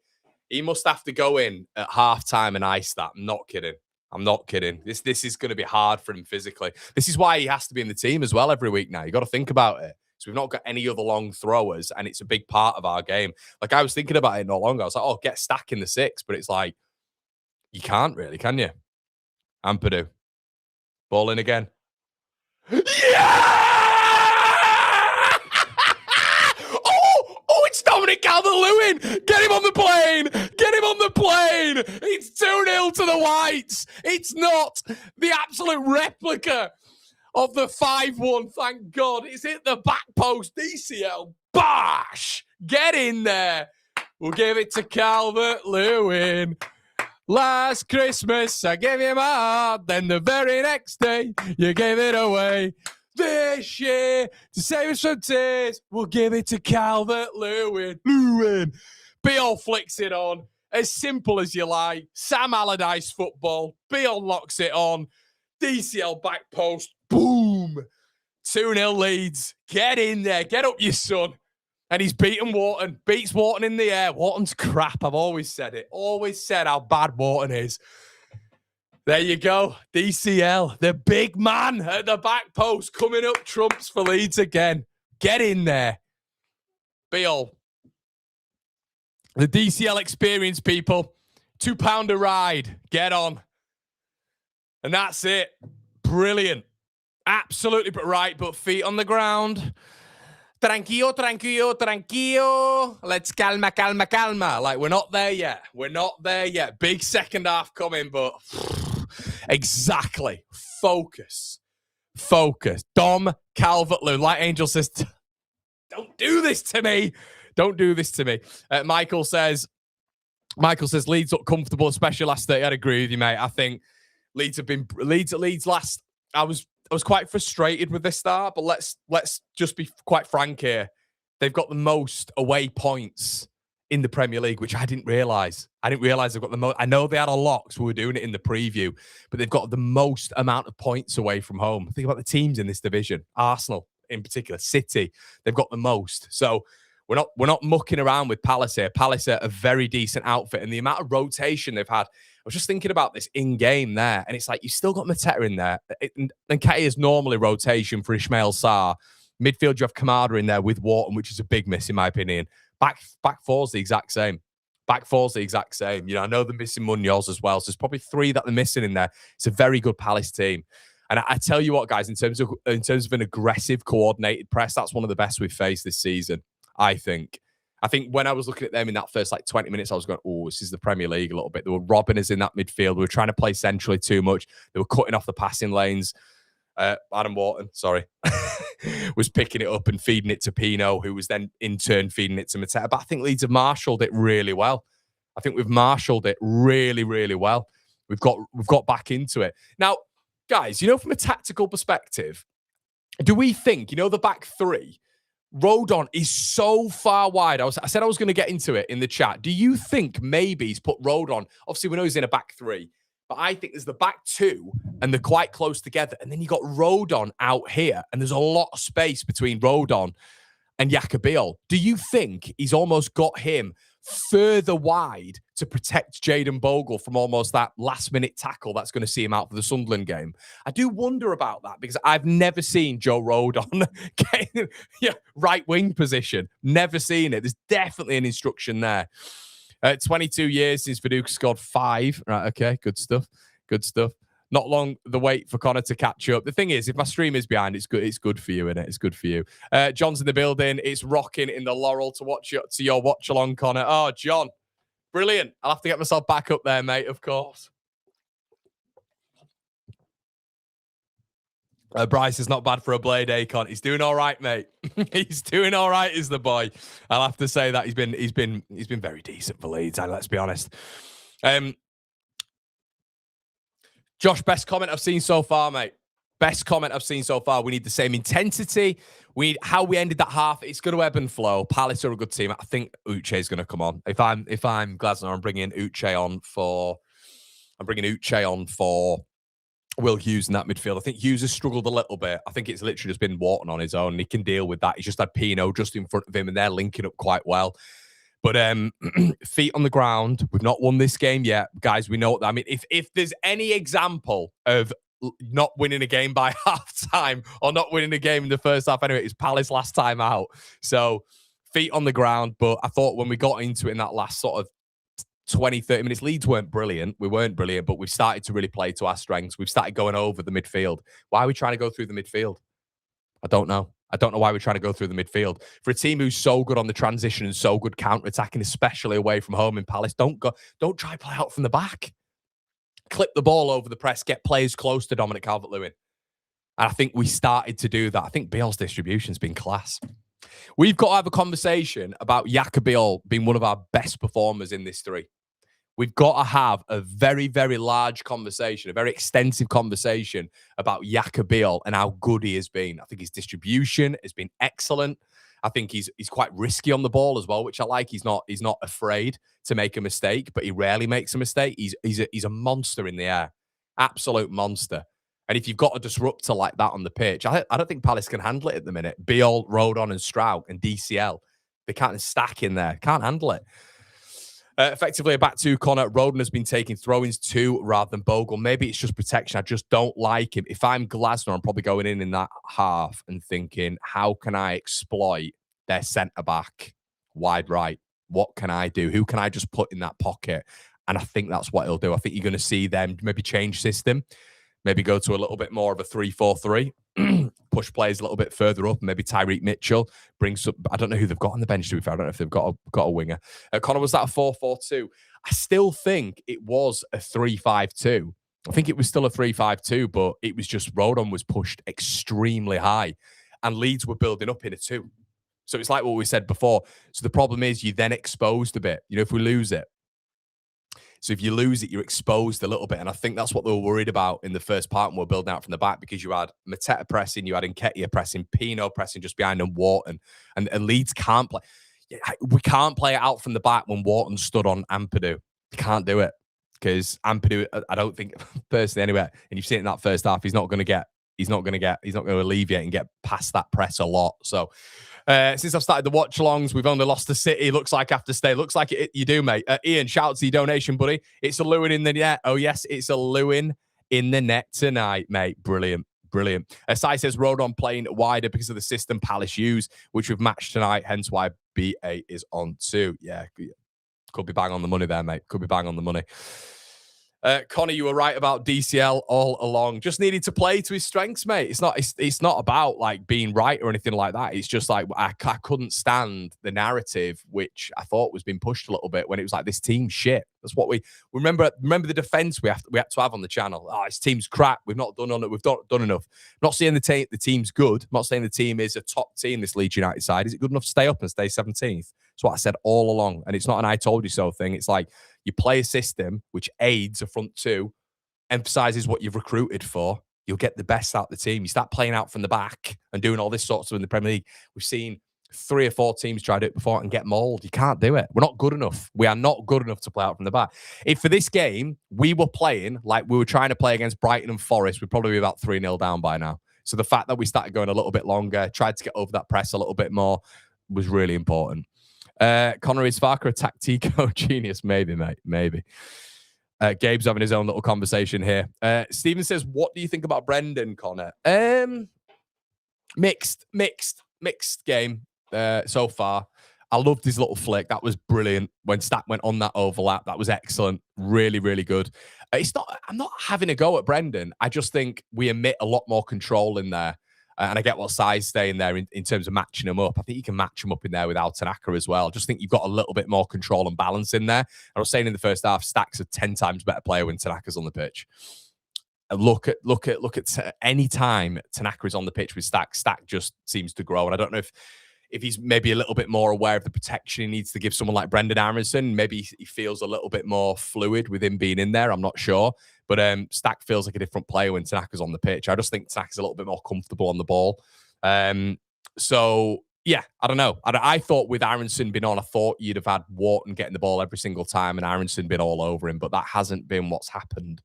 he must have to go in at half-time and ice that. I'm not kidding. I'm not kidding. This is going to be hard for him physically. This is why he has to be in the team as well every week now. You got to think about it. So we've not got any other long throwers, and it's a big part of our game. Like, I was thinking about it not long ago. I was like, oh, get Stack in the 6. But it's like, you can't really, can you? Ampadu. Ball in again. Yeah! Oh, it's Dominic Calvert-Lewin. Get him on the plane. Get him on the plane. It's 2-0 to the Whites. It's not the absolute replica of the 5-1, thank God. It's hit the back post. DCL. Bash! Get in there. We'll give it to Calvert-Lewin. Last Christmas, I gave you my heart. Then the very next day, you gave it away. This year, to save us from tears, we'll give it to Calvert-Lewin. Beal flicks it on. As simple as you like. Sam Allardyce football. Beal knocks it on. DCL back post. Boom. 2-0 Leeds. Get in there. Get up, you son. And he's beaten Wharton. Beats Wharton in the air. Wharton's crap. I've always said it. Always said how bad Wharton is. There you go. DCL. The big man at the back post. Coming up trumps for Leeds again. Get in there. Beal. The DCL experience, people. £2 a ride. Get on. And that's it. Brilliant. Absolutely right, but feet on the ground. Tranquillo, tranquillo, tranquillo. Let's calma. Like, we're not there yet. We're not there yet. Big second half coming, but exactly. Focus. Dom Calvert-Lewin. Like Angel says, don't do this to me. Don't do this to me. Michael says, Leeds look comfortable, especially last 30. I'd agree with you, mate. I think Leeds last. I was quite frustrated with this start, but let's just be quite frank here. They've got the most away points in the Premier League, which I didn't realise. They've got the most. I know they had a lot because we were doing it in the preview, but they've got the most amount of points away from home. Think about the teams in this division. Arsenal, in particular, City. They've got the most. So we're not mucking around with Palace here. Palace are a very decent outfit, and the amount of rotation they've had. I was just thinking about this in-game there, and it's like you've still got Mateta in there. And Nketiah is normally rotation for Ismail Sarr. Midfield, you have Kamada in there with Wharton, which is a big miss, in my opinion. Back four's the exact same. You know, I know they're missing Munoz as well, so there's probably 3 that they're missing in there. It's a very good Palace team. And I tell you what, guys, in terms of an aggressive, coordinated press, that's one of the best we've faced this season, I think. I think when I was looking at them in that first 20 minutes, I was going, oh, this is the Premier League a little bit. They were robbing us in that midfield. We were trying to play centrally too much. They were cutting off the passing lanes. Adam Wharton, was picking it up and feeding it to Pino, who was then in turn feeding it to Mateta. But I think Leeds have marshalled it really well. I think we've marshalled it really, really well. We've got back into it. Now, guys, you know, from a tactical perspective, do we think, you know, the back 3, Rodon is so far wide. I said I was going to get into it in the chat. Do you think maybe he's put Rodon, obviously we know he's in a back 3, But I think there's the back two, and they're quite close together. And then you got Rodon out here, and there's a lot of space between Rodon and Yacobiol. Do you think he's almost got him further wide to protect Jayden Bogle from almost that last-minute tackle that's going to see him out for the Sunderland game? I do wonder about that because I've never seen Joe Rodon get right wing position. Never seen it. There's definitely an instruction there. 22 years since Viduka scored 5. Right, okay, good stuff. Good stuff. Not long the wait for Connor to catch up. The thing is, if my stream is behind, it's good. It's good for you, innit? It's good for you. John's in the building. It's rocking in the Laurel to your watch along, Connor. Oh, John, brilliant. I'll have to get myself back up there, mate. Of course. Bryce is not bad for a blade, Acon. He's doing all right, mate. He's doing all right, is the boy. I'll have to say that he's been very decent for Leeds. Let's be honest. Josh, best comment I've seen so far, mate. Best comment I've seen so far. We need the same intensity. We need how we ended that half. It's going to ebb and flow. Palace are a good team. I think Uche is going to come on. If I'm Glasner, I'm bringing Uche on for Will Hughes in that midfield. I think Hughes has struggled a little bit. I think it's literally just been Wharton on his own. And he can deal with that. He's just had Pino just in front of him, and they're linking up quite well. But feet on the ground. We've not won this game yet, guys. We know what I mean. If there's any example of not winning a game by half-time or not winning a game in the first half anyway, it's Palace last time out. So feet on the ground. But I thought when we got into it in that last sort of 20, 30 minutes, Leeds weren't brilliant. We weren't brilliant, but we've started to really play to our strengths. We've started going over the midfield. Why are we trying to go through the midfield? I don't know. I don't know why we're trying to go through the midfield. For a team who's so good on the transition and so good counter-attacking, especially away from home in Palace, don't try to play out from the back. Clip the ball over the press, get players close to Dominic Calvert-Lewin. And I think we started to do that. I think Biel's distribution's been class. We've got to have a conversation about Yacobiol being one of our best performers in this 3. We've got to have a very, very large conversation, a very extensive conversation about Yacobiol and how good he has been. I think his distribution has been excellent. I think he's quite risky on the ball as well, which I like. He's not afraid to make a mistake, but he rarely makes a mistake. He's a monster in the air, absolute monster. And if you've got a disruptor like that on the pitch, I don't think Palace can handle it at the minute. Biol, Rodon, and Stroud and DCL, they can't stack in there. Can't handle it. Effectively, a back 2 corner. Rodon has been taking throw-ins 2 rather than Bogle. Maybe it's just protection. I just don't like him. If I'm Glasner, I'm probably going in that half and thinking, how can I exploit their centre-back wide right? What can I do? Who can I just put in that pocket? And I think that's what he'll do. I think you're going to see them maybe change system, maybe go to a little bit more of a 3-4-3. Push players a little bit further up, and maybe Tyreek Mitchell brings up. I don't know who they've got on the bench, to be fair. I don't know if they've got a winger. Connor, was that a 4-4-2? I still think it was a 3-5-2. I think it was still a 3-5-2, but it was just Rodon was pushed extremely high, and Leeds were building up in a 2. So it's like what we said before. So the problem is you then exposed a bit. You know, if we lose it. So if you lose it, you're exposed a little bit. And I think that's what they were worried about in the first part when we're building out from the back, because you had Mateta pressing, you had Nketiah pressing, Pino pressing just behind them, Wharton. And Leeds can't play. We can't play it out from the back when Wharton stood on Ampadu. You can't do it because Ampadu, I don't think, personally anyway, and you've seen it in that first half, he's not going to alleviate and get past that press a lot. So since I've started the watch-alongs, we've only lost to City. Looks like after stay. Looks like you do, mate. Ian, shout out to your donation, buddy. It's a Lewin in the net. Oh, yes, it's a Lewin in the net tonight, mate. Brilliant. Brilliant. Sai says Rodon playing wider because of the system Palace use, which we've matched tonight, hence why BA is on 2. Yeah, could be bang on the money there, mate. Could be bang on the money. Connor, you were right about DCL all along. Just needed to play to his strengths, mate. It's not about like being right or anything like that. It's just like I couldn't stand the narrative, which I thought was being pushed a little bit when it was like this team's shit. That's what we remember. Remember the defense we had to have on the channel. Oh, this team's crap. We've not done on it. We've not done enough. I'm not saying the team's good. I'm not saying the team is a top team. This Leeds United side, is it good enough to stay up and stay 17th? That's what I said all along. And it's not an I told you so thing. It's like you play a system which aids a front 2, emphasizes what you've recruited for. You'll get the best out of the team. You start playing out from the back and doing all this sort of stuff in the Premier League. We've seen 3 or 4 teams tried it before and get mauled. You can't do it. We're not good enough. We are not good enough to play out from the back. If for this game, we were playing like we were trying to play against Brighton and Forest, we'd probably be about 3-0 down by now. So the fact that we started going a little bit longer, tried to get over that press a little bit more, was really important. Connor, is Farker a tactico genius? Maybe, mate. Maybe. Gabe's having his own little conversation here. Stephen says, what do you think about Brendan, Connor? Mixed game so far. I loved his little flick. That was brilliant. When Stack went on that overlap, that was excellent. Really, really good. I'm not having a go at Brendan. I just think we emit a lot more control in there. And I get what size staying there in terms of matching him up. I think you can match him up in there without Tanaka as well. Just think you've got a little bit more control and balance in there. I was saying in the first half, Stack's a 10 times better player when Tanaka's on the pitch. Look at any time Tanaka is on the pitch with Stack just seems to grow. And I don't know if he's maybe a little bit more aware of the protection he needs to give someone like Brendan Aronson. Maybe he feels a little bit more fluid with him being in there. I'm not sure. But Stack feels like a different player when Tanaka's on the pitch. I just think Tanaka's a little bit more comfortable on the ball. So, yeah, I don't know. I thought with Aronson being on, I thought you'd have had Wharton getting the ball every single time and Aronson been all over him. But that hasn't been what's happened.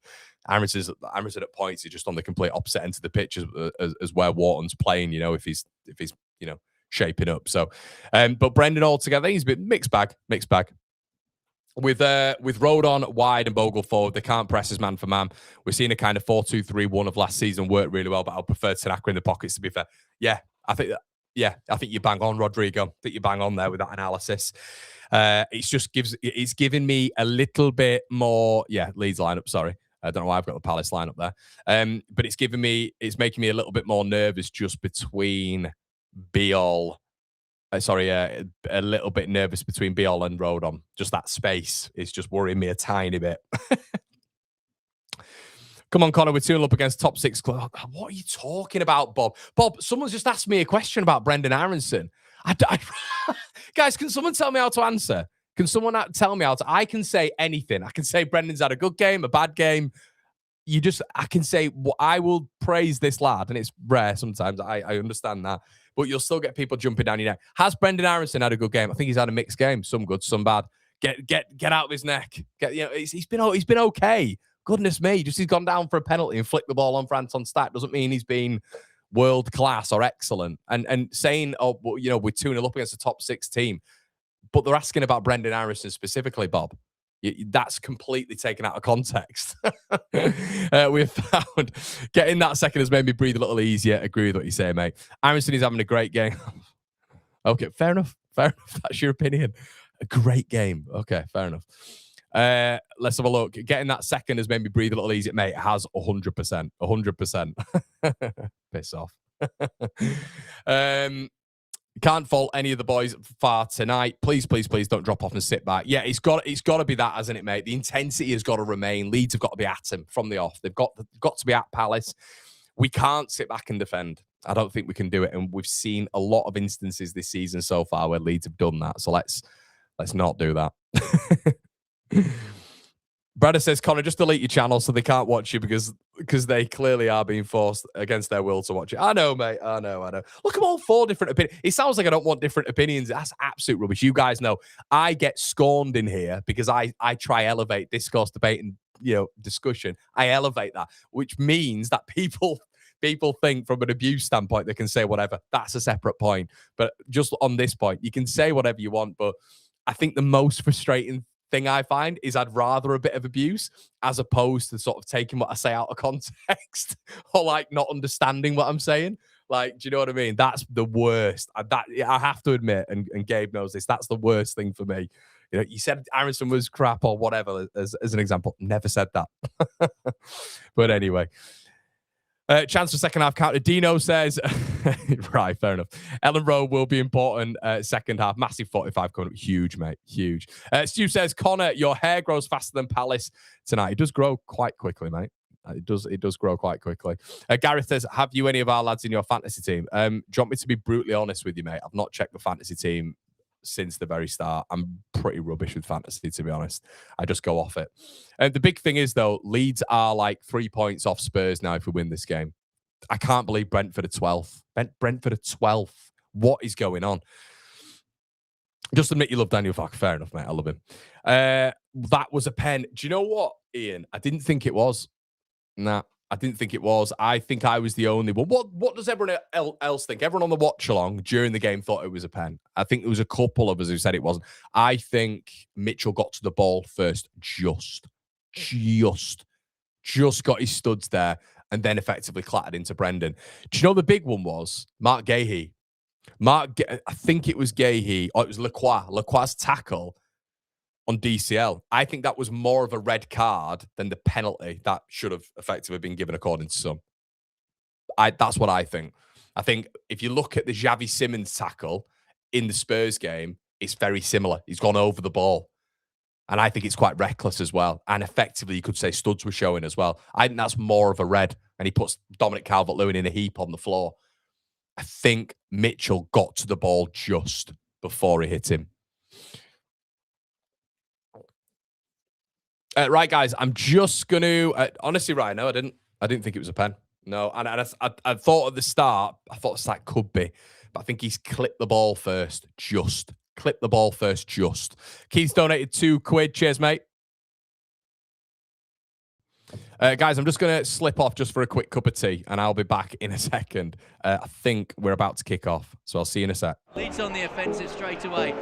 Aronson at points is just on the complete opposite end of the pitch as where Wharton's playing, if he's shaping up. So, but Brendan altogether, he's been mixed bag. With Rodon wide and Bogle forward, they can't press his man for man. We're seeing a kind of 4-2-3-1 of last season work really well, but I'll prefer Tanaka in the pockets, to be fair. I think you bang on, Rodrigo. I think you bang on there with that analysis. It's giving me a little bit more, Leeds lineup, sorry. I don't know why I've got the Palace lineup there. But it's making me a little bit more nervous just between Biol. A little bit nervous between Biol and Rodon. Just that space is just worrying me a tiny bit. Come on, Connor, we're 2-0 up against top 6 club. What are you talking about, Bob? Bob, someone's just asked me a question about Brendan Aronson. Guys, can someone tell me how to answer? Can someone tell me how to? I can say anything. I can say Brendan's had a good game, a bad game. I can say, I will praise this lad, and it's rare sometimes. I understand that. But you'll still get people jumping down your neck. Has Brendan Aronson had a good game? I think he's had a mixed game. Some good, some bad. Get out of his neck. He's been okay. Goodness me. Just he's gone down for a penalty and flicked the ball on for Anton Stack doesn't mean he's been world class or excellent. And saying, we're 2-0 up against a top 6 team. But they're asking about Brendan Aronson specifically, Bob. That's completely taken out of context. We've found getting that second has made me breathe a little easier. Agree with what you say, mate. Aronson is having a great game. Okay, fair enough. That's your opinion. A great game. Okay, fair enough. Let's have a look. Getting that second has made me breathe a little easier, mate. It has 100%. 100%. Piss off. Can't fault any of the boys far tonight. Please don't drop off and sit back. Yeah, it's got to be that, hasn't it, mate? The intensity has got to remain. Leeds have got to be at him from the off. They've got to be at Palace. We can't sit back and defend. I don't think we can do it. And we've seen a lot of instances this season so far where Leeds have done that. So let's not do that. Brada says, Connor, just delete your channel so they can't watch you because they clearly are being forced against their will to watch it. I know, mate. I know. Look, I'm all 4 different opinions. It sounds like I don't want different opinions. That's absolute rubbish. You guys know I get scorned in here because I try elevate discourse, debate, and discussion. I elevate that, which means that people think from an abuse standpoint they can say whatever. That's a separate point. But just on this point, you can say whatever you want. But I think the most frustrating thing I find is I'd rather a bit of abuse as opposed to sort of taking what I say out of context or like not understanding what I'm saying. Like, do you know what I mean? That's the worst. I have to admit, and Gabe knows this, that's the worst thing for me. You said Aronson was crap or whatever as an example. Never said that. But anyway. Chance for second half counter. Dino says, right, fair enough. Elland Road will be important second half. Massive 45 coming up. Huge, mate. Huge. Stu says, Connor, your hair grows faster than Palace tonight. It does grow quite quickly, mate. It does grow quite quickly. Gareth says, have you any of our lads in your fantasy team? Do you want me to be brutally honest with you, mate? I've not checked the fantasy team since the very start. I'm pretty rubbish with fantasy, to be honest. I just go off it. The big thing is, though, Leeds are like 3 points off Spurs now if we win this game. I can't believe Brentford are 12th. Brentford are 12th. What is going on? Just admit you love Daniel Farke. Fair enough, mate. I love him. That was a pen. Do you know what, Ian? I didn't think it was. Nah, I didn't think it was. I think I was the only one. What does everyone else think? Everyone on the watch along during the game thought it was a pen. I think there was a couple of us who said it wasn't. I think Mitchell got to the ball first, just got his studs there, and then effectively clattered into Brendan. Do you know the big one was Mark Gahey? I think it was Gahey, or it was Lacroix. Lacroix's tackle on DCL. I think that was more of a red card than the penalty that should have effectively been given according to some. That's what I think. I think if you look at the Xavi Simons tackle in the Spurs game, it's very similar. He's gone over the ball. And I think it's quite reckless as well. And effectively, you could say studs were showing as well. I think that's more of a red. And he puts Dominic Calvert-Lewin in a heap on the floor. I think Mitchell got to the ball just before he hit him. Right, guys, I'm just going to... honestly, right, no, I didn't think it was a pen. No, and I thought at the start, that could be. But I think he's clipped the ball first, just. Clip the ball first, just. Keith's donated £2. Cheers, mate. Guys, I'm just going to slip off just for a quick cup of tea, and I'll be back in a second. I think we're about to kick off, so I'll see you in a sec. Leeds on the offensive straight away.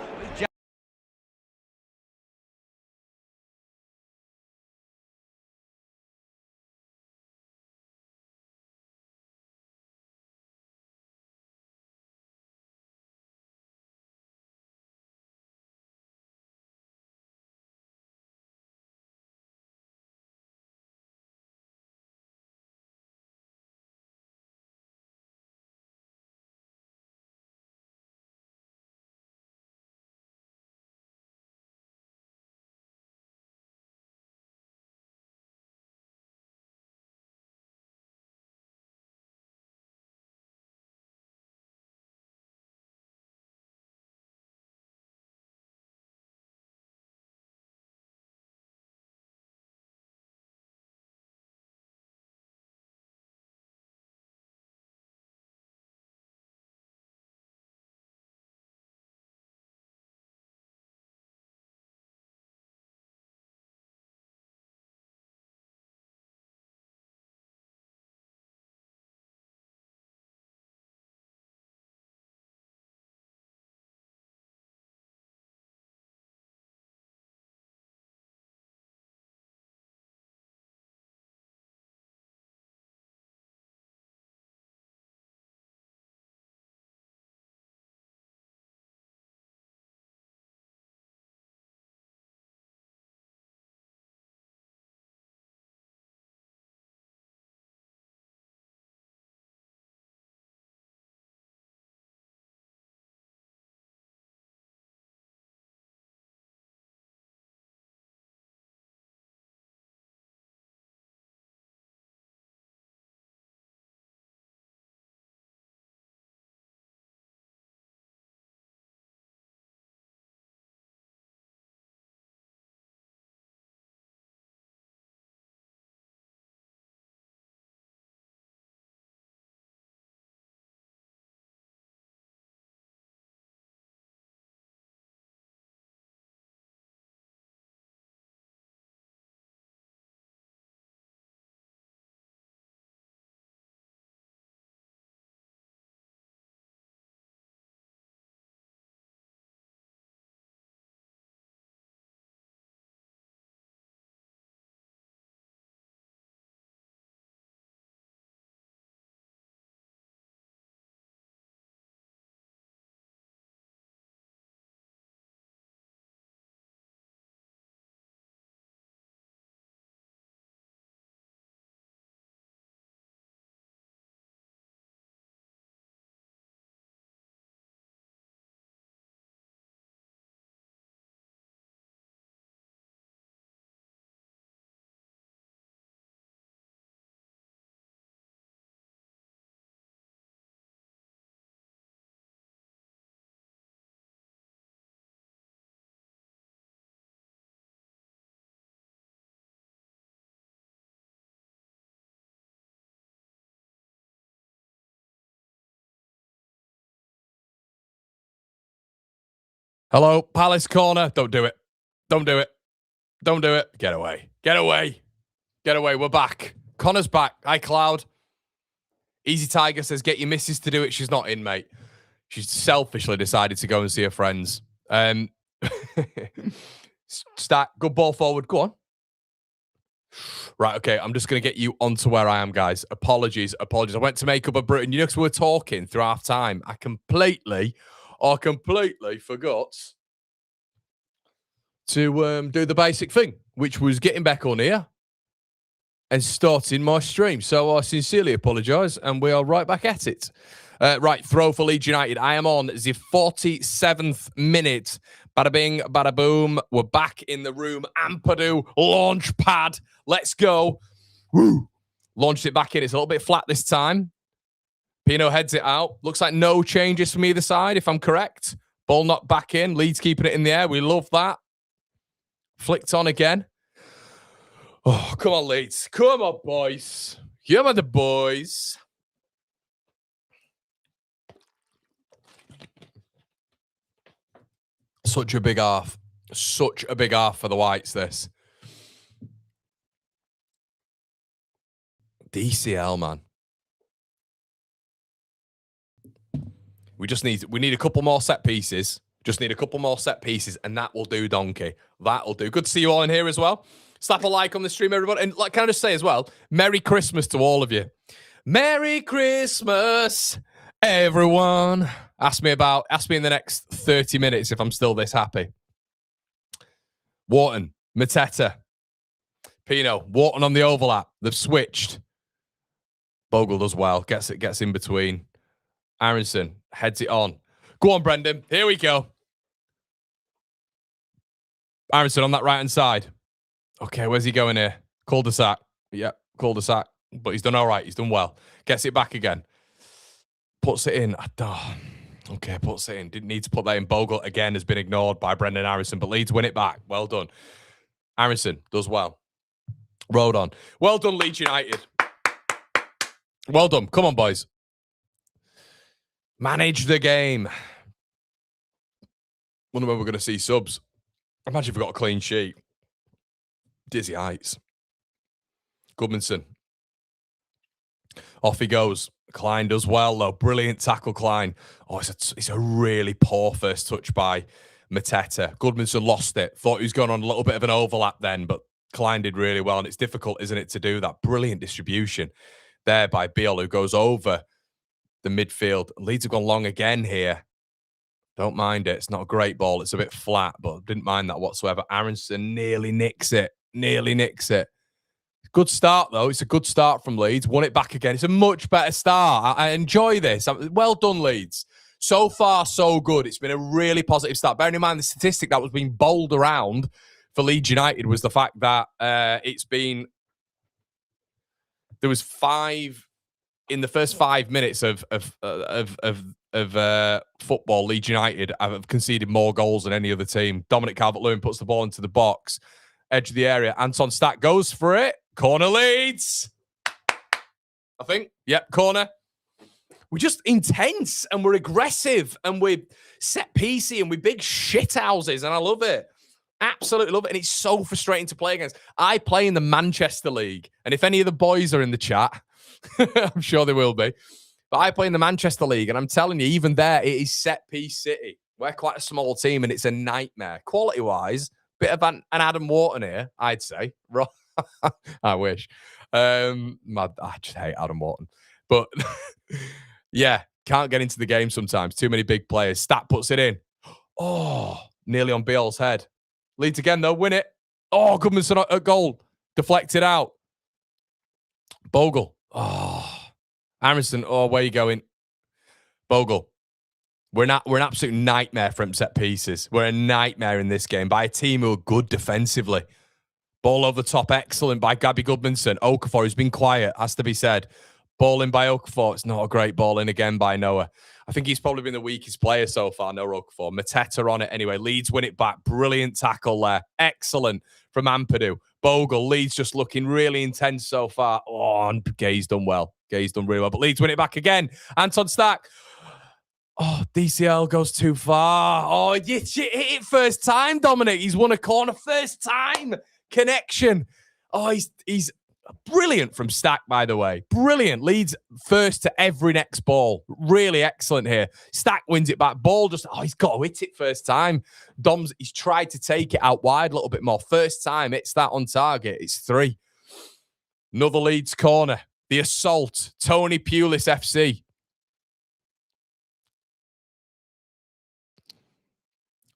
Hello, Palace corner. Don't do it. Don't do it. Don't do it. Get away. Get away. Get away. We're back. Connor's back. Hi, Cloud. Easy Tiger says, get your missus to do it. She's not in, mate. She's selfishly decided to go and see her friends. Start. Good ball forward. Go on. Right, okay. I'm just going to get you onto where I am, guys. Apologies. I went to make up a Britain. You know, because we were talking through half time. I completely forgot to do the basic thing, which was getting back on here and starting my stream. So I sincerely apologise, and we are right back at it. Right, throw for Leeds United. I am on the 47th minute. Bada bing, bada boom. We're back in the room. Ampadu, launch pad. Let's go. Woo. Launched it back in. It's a little bit flat this time. Pino heads it out. Looks like no changes from either side, if I'm correct. Ball knocked back in. Leeds keeping it in the air. We love that. Flicked on again. Oh, come on, Leeds. Come on, boys. Come on, the boys. Such a big half. Such a big half for the Whites, this. DCL, man. We need a couple more set pieces. Just need a couple more set pieces, and that will do, donkey. That'll do. Good to see you all in here as well. Slap a like on the stream, everybody. And like, can I just say as well, Merry Christmas to all of you. Merry Christmas, everyone. Ask me in the next 30 minutes if I'm still this happy. Wharton, Mateta, Pino, Wharton on the overlap. They've switched. Bogle does well. Gets in between. Aronson heads it on. Go on, Brendan. Here we go. Aronson on that right-hand side. Okay, where's he going here? Cul-de-sac. Yep, cul-de-sac. But he's done all right. He's done well. Gets it back again. Puts it in. Okay, puts it in. Didn't need to put that in. Bogle, again, has been ignored by Brendan Aronson, but Leeds win it back. Well done. Aronson does well. Road on. Well done, Leeds United. Well done. Come on, boys. Manage the game. Wonder when we're going to see subs. Imagine if we got a clean sheet. Dizzy heights. Goodmanson. Off he goes. Klein does well, though. Brilliant tackle, Klein. Oh, it's a really poor first touch by Mateta. Goodmanson lost it. Thought he was going on a little bit of an overlap then, but Klein did really well, and it's difficult, isn't it, to do that. Brilliant distribution there by Beale, who goes over the midfield. Leeds have gone long again here. Don't mind it. It's not a great ball. It's a bit flat, but didn't mind that whatsoever. Aronson nearly nicks it. Good start, though. It's a good start from Leeds. Won it back again. It's a much better start. I enjoy this. Well done, Leeds. So far, so good. It's been a really positive start. Bearing in mind the statistic that was being bowled around for Leeds United was the fact that there was 5 in the first 5 minutes of football. Leeds United have conceded more goals than any other team. Dominic Calvert-Lewin puts the ball into the box, edge of the area. Anton Stack goes for it. Corner Leeds. I think. Yep, corner. We're just intense and we're aggressive and we're set piecey and we're big shit houses, and I love it. Absolutely love it. And it's so frustrating to play against. I play in the Manchester League, and if any of the boys are in the chat, I'm sure they will be. But I play in the Manchester League, and I'm telling you, even there, it is set piece city. We're quite a small team, and it's a nightmare. Quality-wise, bit of an Adam Wharton here, I'd say. I wish. I just hate Adam Wharton. But, yeah, can't get into the game sometimes. Too many big players. Stat puts it in. Oh, nearly on Beale's head. Leeds again, though. Win it. Oh, Goodmanson at goal. Deflected out. Bogle. Oh. Aronson. Oh, where are you going? Bogle. We're an absolute nightmare from set pieces. We're a nightmare in this game by a team who are good defensively. Ball over the top. Excellent by Gabby Goodmanson. Okafor, who's been quiet, has to be said. Ball in by Okafor. It's not a great ball in again by Noah. I think he's probably been the weakest player so far, Noah Okafor. Mateta on it anyway. Leeds win it back. Brilliant tackle there. Excellent from Ampadu. Bogle. Leeds just looking really intense so far. Oh, and Gay's done well. Gay's done really well. But Leeds win it back again. Anton Stack. Oh, DCL goes too far. Oh, you hit it first time, Dominic. He's won a corner first time. Connection. Oh, he's brilliant from Stack, by the way. Brilliant. Leads first to every next ball. Really excellent here. Stack wins it back. Ball just, he's got to hit it first time. He's tried to take it out wide a little bit more. First time, it's that on target. It's 3. Another Leeds corner. The assault. Tony Pulis FC.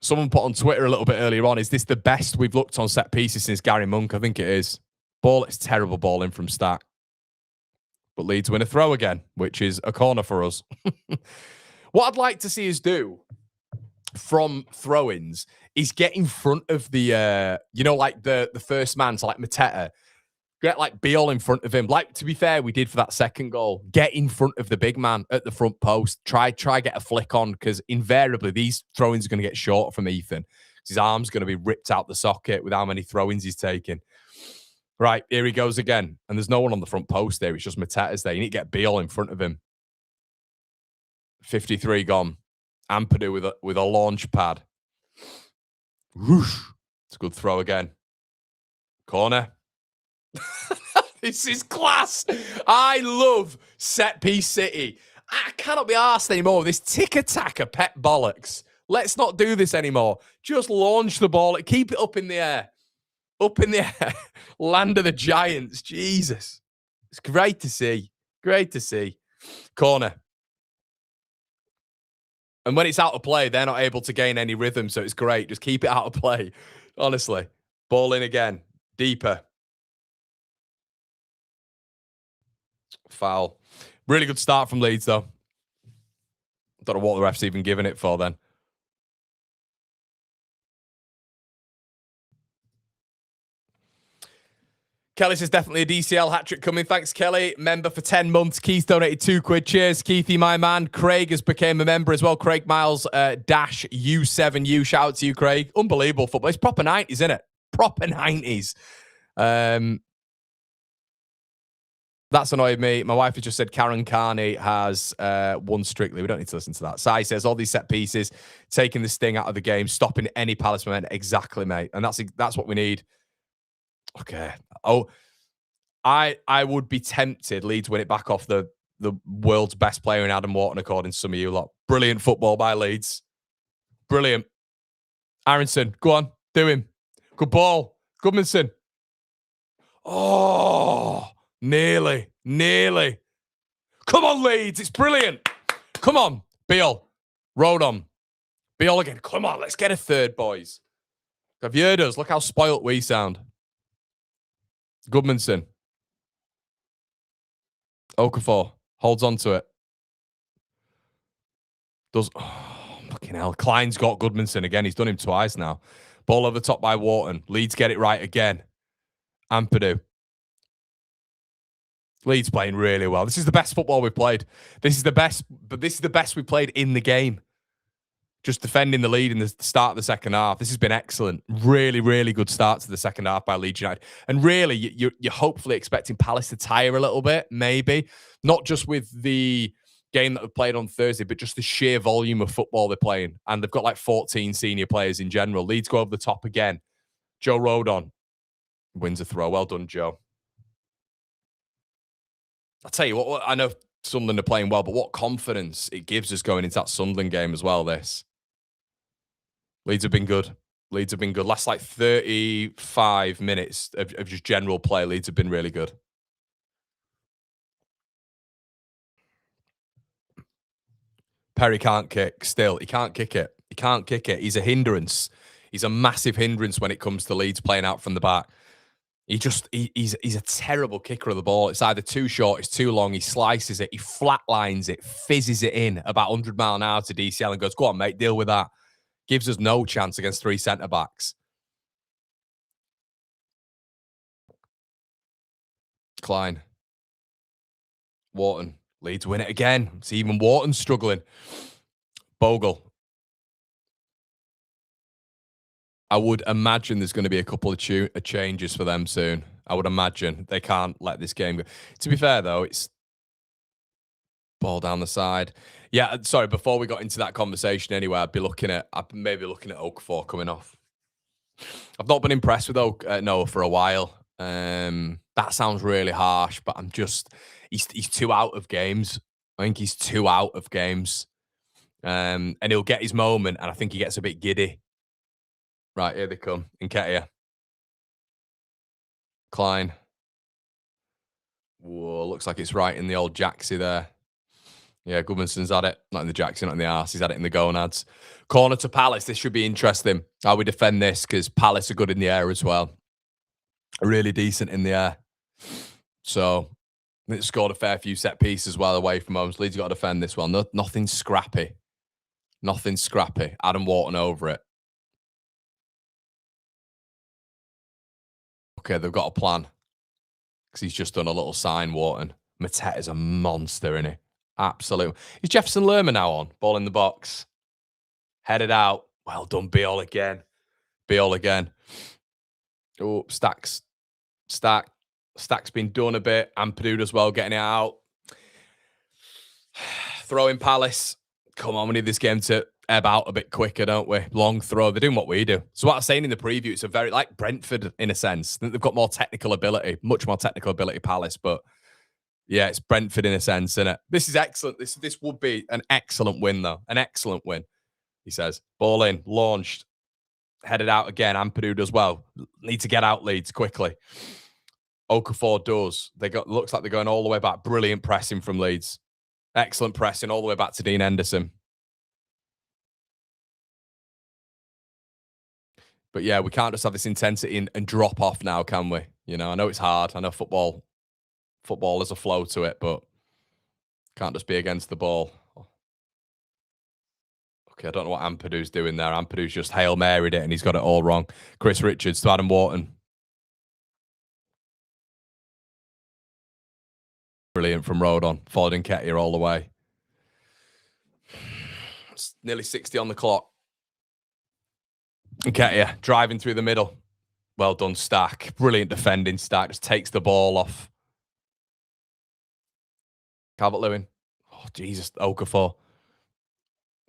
Someone put on Twitter a little bit earlier on, is this the best we've looked on set pieces since Gary Monk? I think it is. It's terrible ball in from Stack. But Leeds win a throw again, which is a corner for us. What I'd like to see us do from throw-ins is get in front of the, like the first man, so like Mateta. Get like Beal in front of him. Like, to be fair, we did for that second goal. Get in front of the big man at the front post. Try get a flick on, because invariably these throw-ins are going to get short from Ethan. His arm's going to be ripped out the socket with how many throw-ins he's taking. Right, here he goes again. And there's no one on the front post there. It's just Mateta's there. You need to get Beal in front of him. 53 gone. Ampadu with a launch pad. Whoosh. It's a good throw again. Corner. This is class. I love set-piece City. I cannot be arsed anymore with this tick-attacker pet bollocks. Let's not do this anymore. Just launch the ball. Keep it up in the air. Up in the air. Land of the Giants. Jesus. It's great to see. Great to see. Corner. And when it's out of play, they're not able to gain any rhythm, so it's great. Just keep it out of play. Honestly. Ball in again. Deeper. Foul. Really good start from Leeds, though. Don't know what the ref's even given it for then. Kelly says definitely a DCL hat-trick coming. Thanks, Kelly. Member for 10 months. Keith donated £2. Cheers, Keithy, my man. Craig has become a member as well. Craig Miles dash U7U. Shout out to you, Craig. Unbelievable football. It's proper 90s, isn't it? Proper 90s. That's annoyed me. My wife has just said Karen Carney has won strictly. We don't need to listen to that. Sai says all these set pieces, taking the sting out of the game, stopping any Palace momentum. Exactly, mate. And that's what we need. Okay. Oh, I would be tempted. Leeds win it back off the world's best player in Adam Wharton, according to some of you lot. Brilliant football by Leeds. Brilliant. Aronson, go on. Do him. Good ball. Goodmanson. Oh, nearly. Come on, Leeds. It's brilliant. Come on, Beal. Rodon. Beal again. Come on, let's get a third, boys. Have you heard us? Look how spoilt we sound. Goodmanson. Okafor holds on to it. Fucking hell. Klein's got Goodmanson again. He's done him twice now. Ball over the top by Wharton. Leeds get it right again. Ampadu. Leeds playing really well. This is the best football we've played. This is the best we played in the game. Just defending the lead in the start of the second half. This has been excellent. Really, really good start to the second half by Leeds United. And really, you're hopefully expecting Palace to tire a little bit, maybe. Not just with the game that we've played on Thursday, but just the sheer volume of football they're playing. And they've got like 14 senior players in general. Leeds go over the top again. Joe Rodon wins a throw. Well done, Joe. I'll tell you what, I know Sunderland are playing well, but what confidence it gives us going into that Sunderland game as well, this. Leeds have been good. Last like 35 minutes of just general play. Leeds have been really good. Perry can't kick still. He can't kick it. He's a hindrance. He's a massive hindrance when it comes to Leeds playing out from the back. He's a terrible kicker of the ball. It's either too short, it's too long. He slices it. He flatlines it, fizzes it in about 100 mile an hour to DCL and goes, go on, mate, deal with that. Gives us no chance against 3 centre-backs. Klein. Wharton. Leeds win it again. See, even Wharton's struggling. Bogle. I would imagine there's going to be a couple of changes for them soon. I would imagine. They can't let this game go. To be fair, though, Ball down the side. Yeah, sorry, before we got into that conversation anyway, I'd maybe looking at Okafor coming off. I've not been impressed with Noah for a while. That sounds really harsh, but he's too out of games. I think he's too out of games. And he'll get his moment, and I think he gets a bit giddy. Right, here they come. Nketiah. Klein. Whoa, looks like it's right in the old Jaxie there. Yeah, Goodmanson's had it. Not in the Jackson, not in the arse. He's had it in the gonads. Corner to Palace. This should be interesting. How we defend this, because Palace are good in the air as well. Really decent in the air. So, they scored a fair few set pieces as well away from home. So Leeds got to defend this one. Nothing scrappy. Nothing scrappy. Adam Wharton over it. Okay, they've got a plan. Because he's just done a little sign, Wharton. Mateta's a monster, isn't he? Absolute. Is Jefferson Lerma now on? Ball in the box. Headed out. Well done, Beal again. Beal again. Oh, Stack's been done a bit. Ampadu as well, getting it out. Throwing Palace. Come on, we need this game to ebb out a bit quicker, don't we? Long throw. They're doing what we do. So what I was saying in the preview, it's a very, like Brentford in a sense. They've got more technical ability, much more technical ability, Palace, but yeah, it's Brentford in a sense, isn't it? This is excellent. This would be an excellent win, though. An excellent win, he says. Ball in, launched, headed out again. Ampadu does well. Need to get out Leeds quickly. Okafor does. Looks like they're going all the way back. Brilliant pressing from Leeds. Excellent pressing all the way back to Dean Henderson. But yeah, we can't just have this intensity and drop off now, can we? You know, I know it's hard. I know football has a flow to it, but can't just be against the ball. Okay, I don't know what Ampadu's doing there. Ampadu's just Hail Mary'd it and he's got it all wrong. Chris Richards to Adam Wharton. Brilliant from Rodon. Followed Nketiah all the way. It's nearly 60 on the clock. Nketiah driving through the middle. Well done, Stack. Brilliant defending, Stack. Just takes the ball off. Calvert-Lewin. Oh, Jesus. Okafor.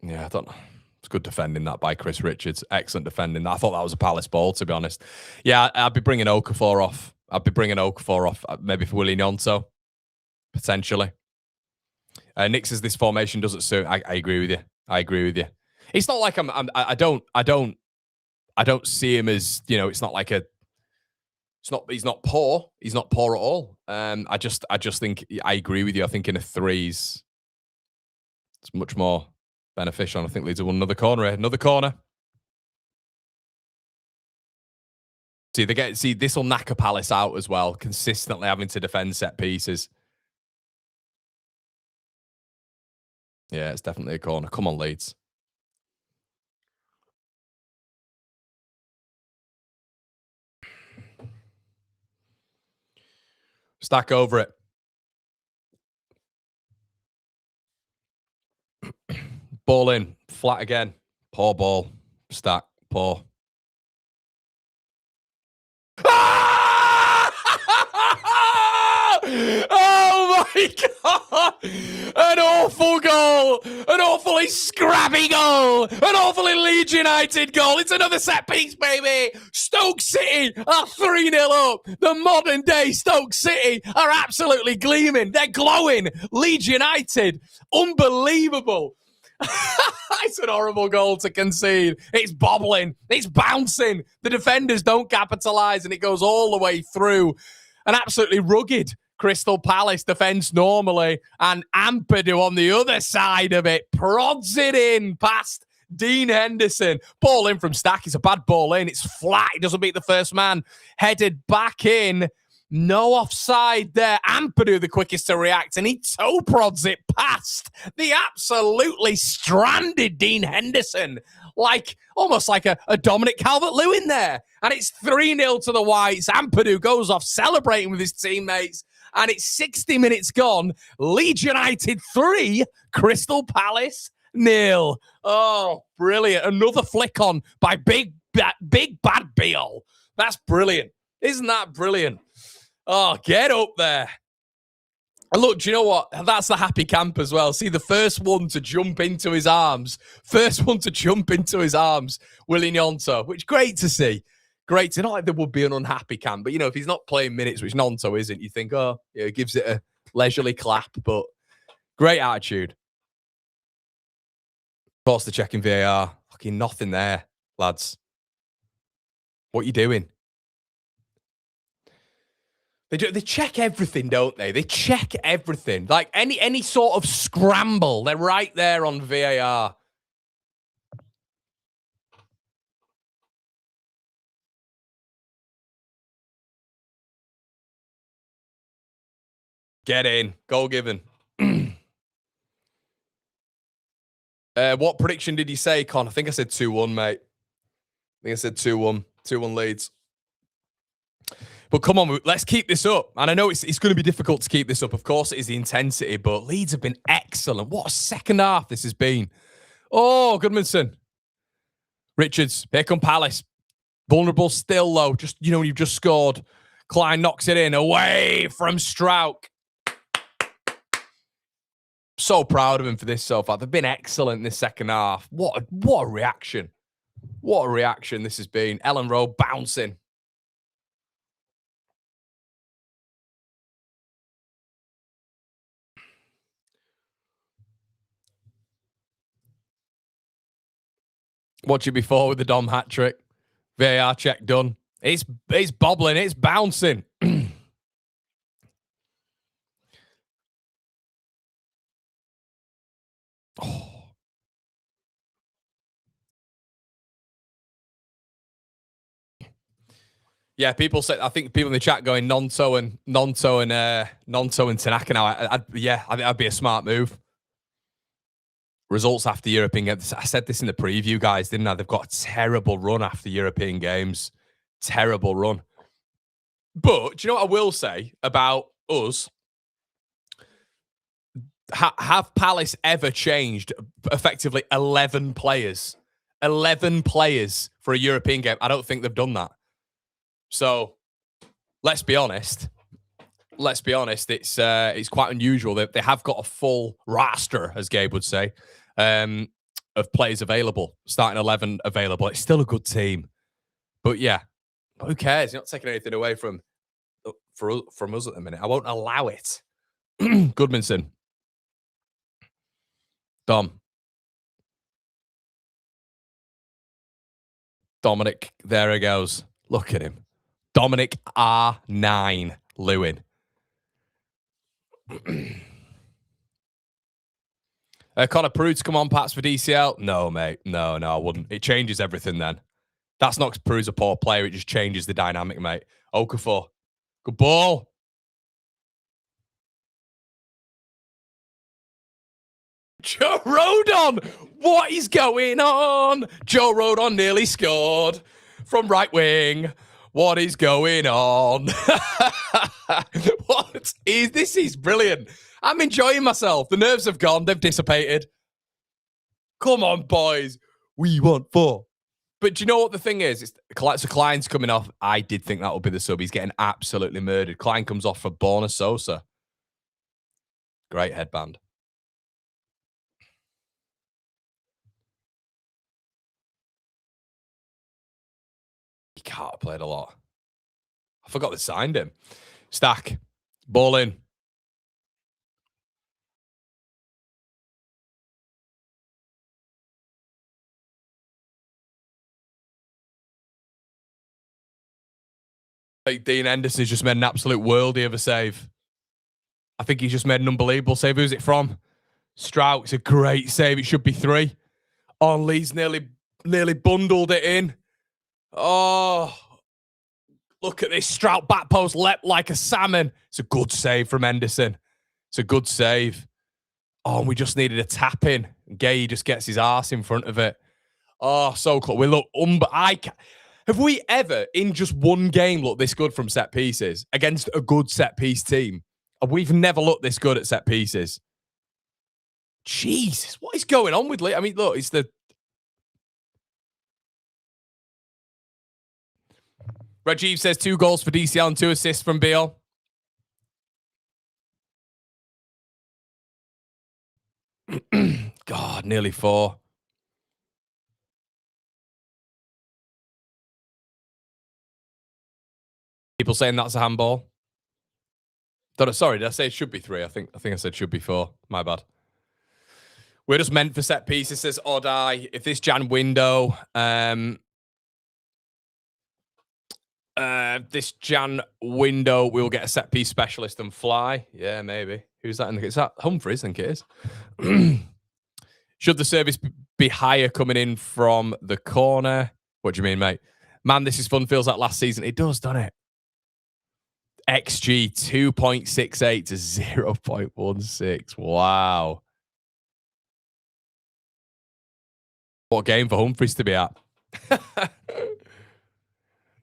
Yeah, I don't know. It's good defending that by Chris Richards. Excellent defending that. I thought that was a Palace ball, to be honest. Yeah, I'd be bringing Okafor off. Maybe for Willie Gnonto. Potentially. Nick says this formation doesn't suit. I agree with you. It's not like I don't see him as, you know, he's not poor. He's not poor at all. I just think I agree with you. I think in a threes, it's much more beneficial. And I think Leeds have won another corner here. Another corner. See, this will knock a Palace out as well, consistently having to defend set pieces. Yeah, it's definitely a corner. Come on, Leeds. Stack over it. Ball in. Flat again. Poor ball. Stack. Poor. Oh my God! An awful goal! An awfully scrappy goal! An awfully Leeds United goal! It's another set piece, baby! Stoke City are 3-0 up! The modern day Stoke City are absolutely gleaming! They're glowing! Leeds United! Unbelievable! It's an horrible goal to concede. It's bobbling. It's bouncing. The defenders don't capitalise and it goes all the way through. An absolutely rugged Crystal Palace defence normally, and Ampadu on the other side of it prods it in past Dean Henderson. Ball in from Stack. It's a bad ball in. It's flat. He doesn't beat the first man. Headed back in. No offside there. Ampadu the quickest to react, and he toe prods it past the absolutely stranded Dean Henderson. Almost like a Dominic Calvert-Lewin there. And it's 3-0 to the Whites. Ampadu goes off celebrating with his teammates. And it's 60 minutes gone. Leeds United 3, Crystal Palace 0. Oh, brilliant. Another flick on by big bad Beal. That's brilliant. Isn't that brilliant? Oh, get up there. And look, do you know what? That's the happy camp as well. See, the first one to jump into his arms, Willie Gnonto, which great to see. Great to, not like there would be an unhappy camp, but, you know, if he's not playing minutes, which Gnonto isn't, you think, oh, yeah, he gives it a leisurely clap, but great attitude. Of course, they're checking VAR. Fucking nothing there, lads. What are you doing? They check everything, don't they? They check everything. Like any sort of scramble, they're right there on VAR. Get in. Goal given. What prediction did you say, Con? I think I said 2-1, mate. I think I said 2-1. 2-1 Leeds. But come on, let's keep this up. And I know it's going to be difficult to keep this up. Of course, it is the intensity, but Leeds have been excellent. What a second half this has been. Oh, Goodmanson. Richards. Here come Palace. Vulnerable still, though. Just, you know, when you've just scored. Klein knocks it in. Away from Strauch. So proud of him for this so far. They've been excellent in this second half. What a reaction. What a reaction this has been. Elland Road bouncing. Watch it before with the Dom hat trick. VAR check done. It's bobbling. It's bouncing. Oh. Yeah, people say. I think people in the chat going Gnonto and Tanaka now. I think that'd be a smart move. Results after European games. I said this in the preview, guys, didn't I? They've got a terrible run after European games. Terrible run. But do you know what I will say about us? Have Palace ever changed effectively 11 players? 11 players for a European game. I don't think they've done that. So let's be honest. It's quite unusual that they have got a full roster, as Gabe would say, of players available, starting 11 available. It's still a good team, but yeah, who cares? You're not taking anything away from us at the minute. I won't allow it. Goodmanson, Dominic. There he goes. Look at him. Dominic R9 Lewin. Connor Prude's come on, Pats, for DCL. No, mate. No, I wouldn't. It changes everything then. That's not because Prude's a poor player. It just changes the dynamic, mate. Okafor. Good ball. Joe Rodon. What is going on? Joe Rodon nearly scored from right wing. What is going on? This is brilliant. I'm enjoying myself. The nerves have gone. They've dissipated. Come on, boys. We want 4. But do you know what the thing is? So Klein's coming off. I did think that would be the sub. He's getting absolutely murdered. Klein comes off for Borna Sosa. Great headband. He can't have played a lot. I forgot they signed him. Stack. Ball in. Like Dean Henderson's just made an absolute worldie of a save. I think he's just made an unbelievable save. Who's it from? Strauch. It's a great save. It should be 3. Oh, Lee's nearly bundled it in. Oh, look at this. Strauch back post leapt like a salmon. It's a good save from Henderson. It's a good save. Oh, we just needed a tap in. Gay just gets his arse in front of it. Oh, so close. We look have we ever, in just one game, looked this good from set pieces against a good set piece team? We've never looked this good at set pieces. Jesus, what is going on with Lee? I mean, look, it's the... Rajiv says 2 goals for DCL and 2 assists from Beal. God, nearly 4. People saying that's a handball. Sorry, did I say it should be 3? I think I said should be 4. My bad. We're just meant for set pieces, says Odai. If this Jan window, we'll get a set piece specialist and fly. Yeah, maybe. Who's that? Is that Humphreys? I think it is. Should the service be higher coming in from the corner? What do you mean, mate? Man, this is fun. Feels like last season. It does, doesn't it? XG 2.68 to 0.16. Wow. What game for Humphreys to be at?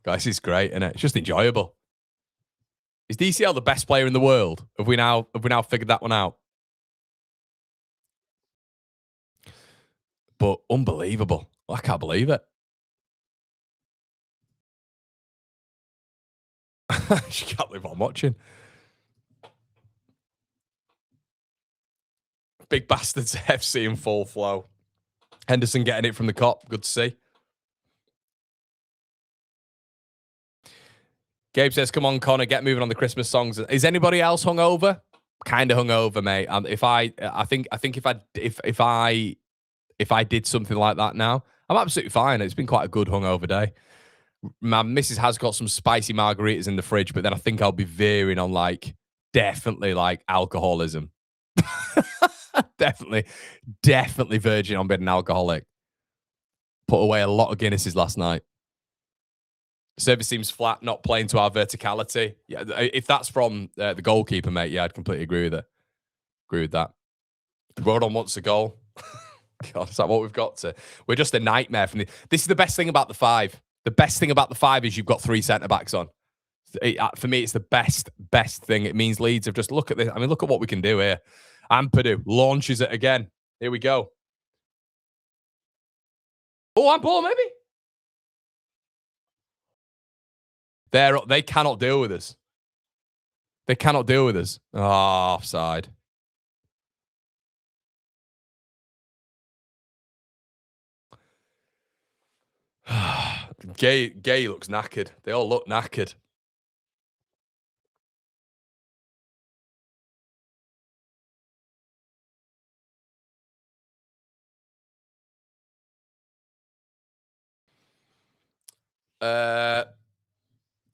Guys, it's great, isn't it? It's just enjoyable. Is DCL the best player in the world? Have we now figured that one out? But unbelievable. I can't believe it. I can't believe what I'm watching. Big Bastards FC in full flow. Henderson getting it from the cop. Good to see. Gabe says, come on, Connor, get moving on the Christmas songs. Is anybody else hungover? Kind of hungover, mate. If I did something like that now, I'm absolutely fine. It's been quite a good hungover day. My missus has got some spicy margaritas in the fridge, but then I think I'll be veering on definitely alcoholism. definitely verging on being an alcoholic. Put away a lot of Guinnesses last night. Service seems flat, not playing to our verticality. Yeah, if that's from the goalkeeper, mate, yeah, I'd completely agree with it. Agree with that. Rodon wants a goal. God, is that what we've got to? We're just a nightmare. This is the best thing about the 5. The best thing about the 5 is you've got 3 centre-backs on. For me, it's the best thing. It means Leeds have just, look at this. I mean, look at what we can do here. Ampadu launches it again. Here we go. Oh, handball, maybe? They cannot deal with us. They cannot deal with us. Oh, offside. Gay looks knackered. They all look knackered.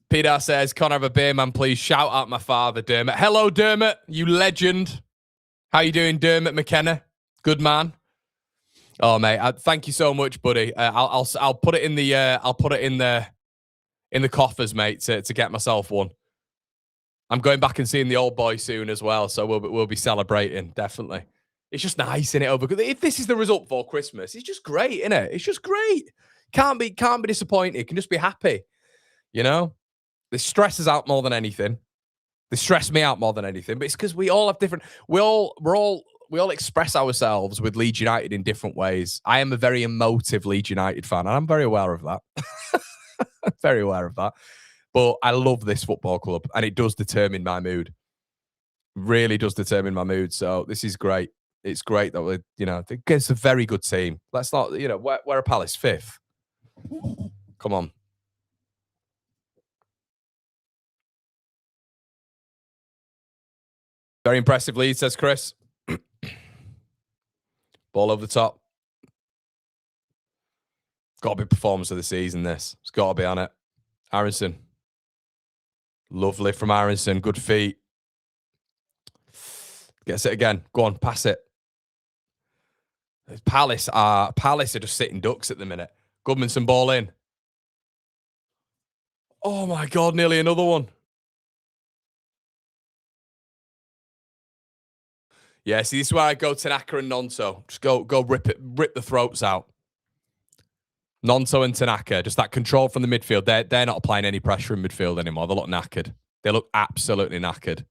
Peter says, can't have a beer, man, please. Shout out my father, Dermot. Hello, Dermot, you legend. How you doing, Dermot McKenna? Good man. Oh, mate, thank you so much, buddy. I'll put it in the coffers, mate, to get myself one. I'm going back and seeing the old boy soon as well, so we'll be celebrating, definitely. It's just nice, isn't it? Over, if this is the result for Christmas, it's just great, isn't it? It's just great. Can't be disappointed. Can just be happy. You know, this stresses out more than anything. They stress me out more than anything. But it's because we all have different. We all express ourselves with Leeds United in different ways. I am a very emotive Leeds United fan, and I'm very aware of that. Very aware of that. But I love this football club, and it does determine my mood. Really does determine my mood. So this is great. It's great that we're, against a very good team. Let's not, we're a Palace 5th. Come on. Very impressive lead, says Chris. Ball over the top. Got to be performance of the season, this. It's got to be on it. Aronson. Lovely from Aronson. Good feet. Gets it again. Go on, pass it. Palace are just sitting ducks at the minute. Goodmanson ball in. Oh my God, nearly another one. Yeah, see, this is where I go Tanaka and Nonto. Just go rip the throats out. Nonto and Tanaka, just that control from the midfield. They're not applying any pressure in midfield anymore. They look knackered. They look absolutely knackered.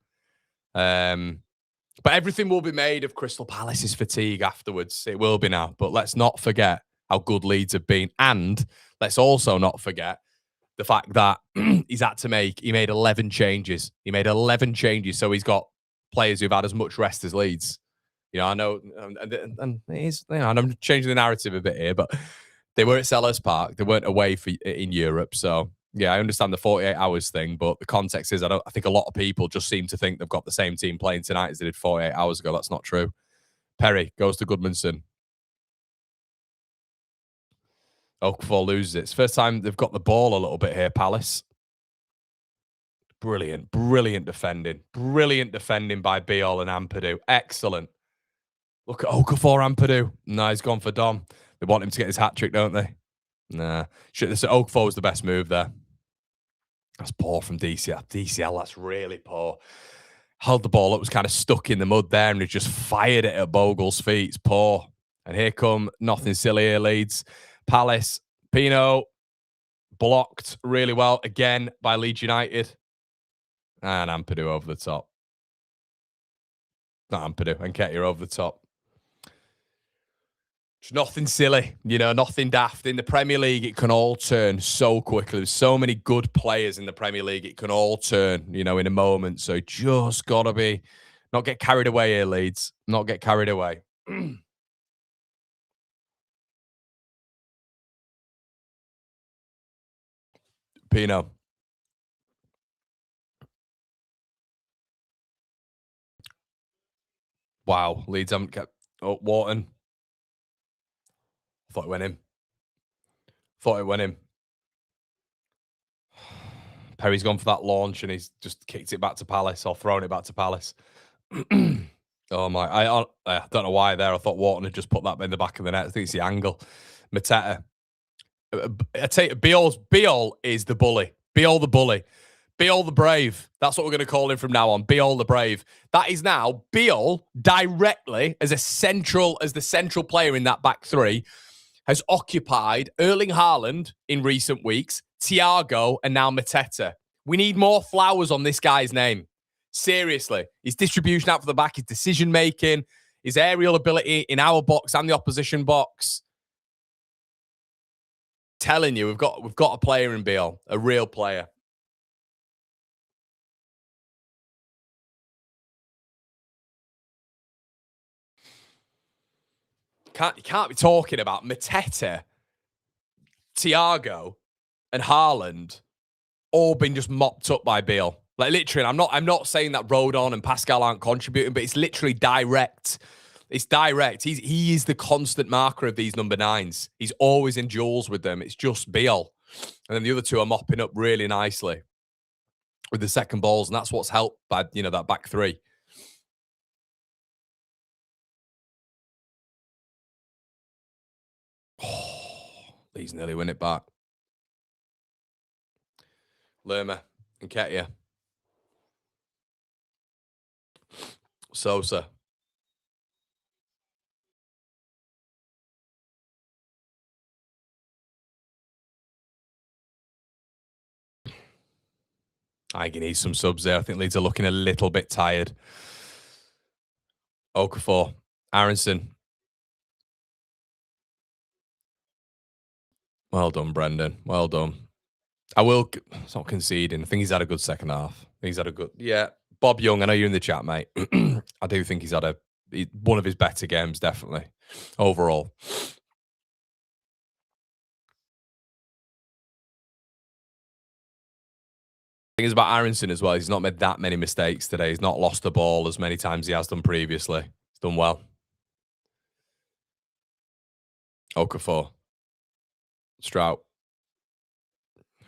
But everything will be made of Crystal Palace's fatigue afterwards. It will be now. But let's not forget how good Leeds have been. And let's also not forget the fact that he made 11 changes. He made 11 changes, so he's got players who've had as much rest as Leeds. You know, I know, and it is, you know, and I'm changing the narrative a bit here, but they were at Selhurst Park. They weren't away in Europe. So, yeah, I understand the 48 hours thing, but the context is I think a lot of people just seem to think they've got the same team playing tonight as they did 48 hours ago. That's not true. Perry goes to Goodmanson. Okafor loses it. It's the first time they've got the ball a little bit here, Palace. Brilliant, brilliant defending. Brilliant defending by Biol and Ampadu. Excellent. Look at Okafor, Ampadu. No, he's gone for Dom. They want him to get his hat trick, don't they? Nah. Okafor was the best move there. That's poor from DCL. DCL, that's really poor. Held the ball up, was kind of stuck in the mud there, and he just fired it at Bogle's feet. It's poor. And here come nothing silly here, Leeds. Palace, Pino, blocked really well again by Leeds United. And Ampadu over the top. Not Ampadu, Nketiah over the top. It's nothing silly, you know, nothing daft. In the Premier League, it can all turn so quickly. There's so many good players in the Premier League. It can all turn, you know, in a moment. So just got to not get carried away here, Leeds. Not get carried away. Pino. Wow, Leeds haven't kept... Oh, Wharton. Thought it went in. Thought it went in. Perry's gone for that launch and he's just kicked it back to Palace or thrown it back to Palace. Oh my! I don't know why there. I thought Wharton had just put that in the back of the net. I think it's the angle. Mateta. I tell you, Biol is the bully. Biol the bully. Biol the brave. That's what we're going to call him from now on. Biol the brave. That is now Biol directly as the central player in that back three has occupied Erling Haaland in recent weeks, Thiago, and now Mateta. We need more flowers on this guy's name. Seriously. His distribution out for the back, his decision-making, his aerial ability in our box and the opposition box. Telling you, we've got a player in Biol, a real player. You can't be talking about Mateta, Thiago, and Haaland all being just mopped up by Biol. Like literally, I'm not saying that Rodon and Pascal aren't contributing, but it's literally direct. It's direct. He is the constant marker of these number nines. He's always in duels with them. It's just Biol. And then the other two are mopping up really nicely with the second balls, and that's what's helped by, you know, that back three. Leeds nearly win it back. Lerma, Nketiah. Sosa. I think he needs some subs there. I think Leeds are looking a little bit tired. Okafor. Aronson. Well done, Brendan. Well done. It's not conceding. I think he's had a good second half. He's had a good... Yeah. Bob Young, I know you're in the chat, mate. I do think he's had one of his better games, definitely, overall. The thing is about Aronson as well, he's not made that many mistakes today. He's not lost the ball as many times as he has done previously. He's done well. Okafor. Strout.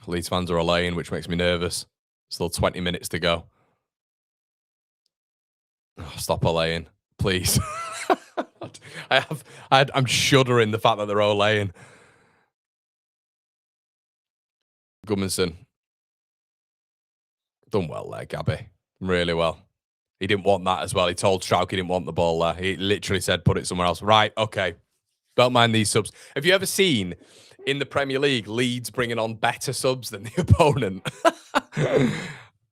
Leeds fans are allaying, which makes me nervous. Still 20 minutes to go. Oh, stop allaying, please. I'm shuddering the fact that they're allaying. Goodmanson. Done well there, Gabby. Really well. He didn't want that as well. He told Strauch he didn't want the ball there. He literally said, put it somewhere else. Right, okay. Don't mind these subs. Have you ever seen in the Premier League Leeds bringing on better subs than the opponent?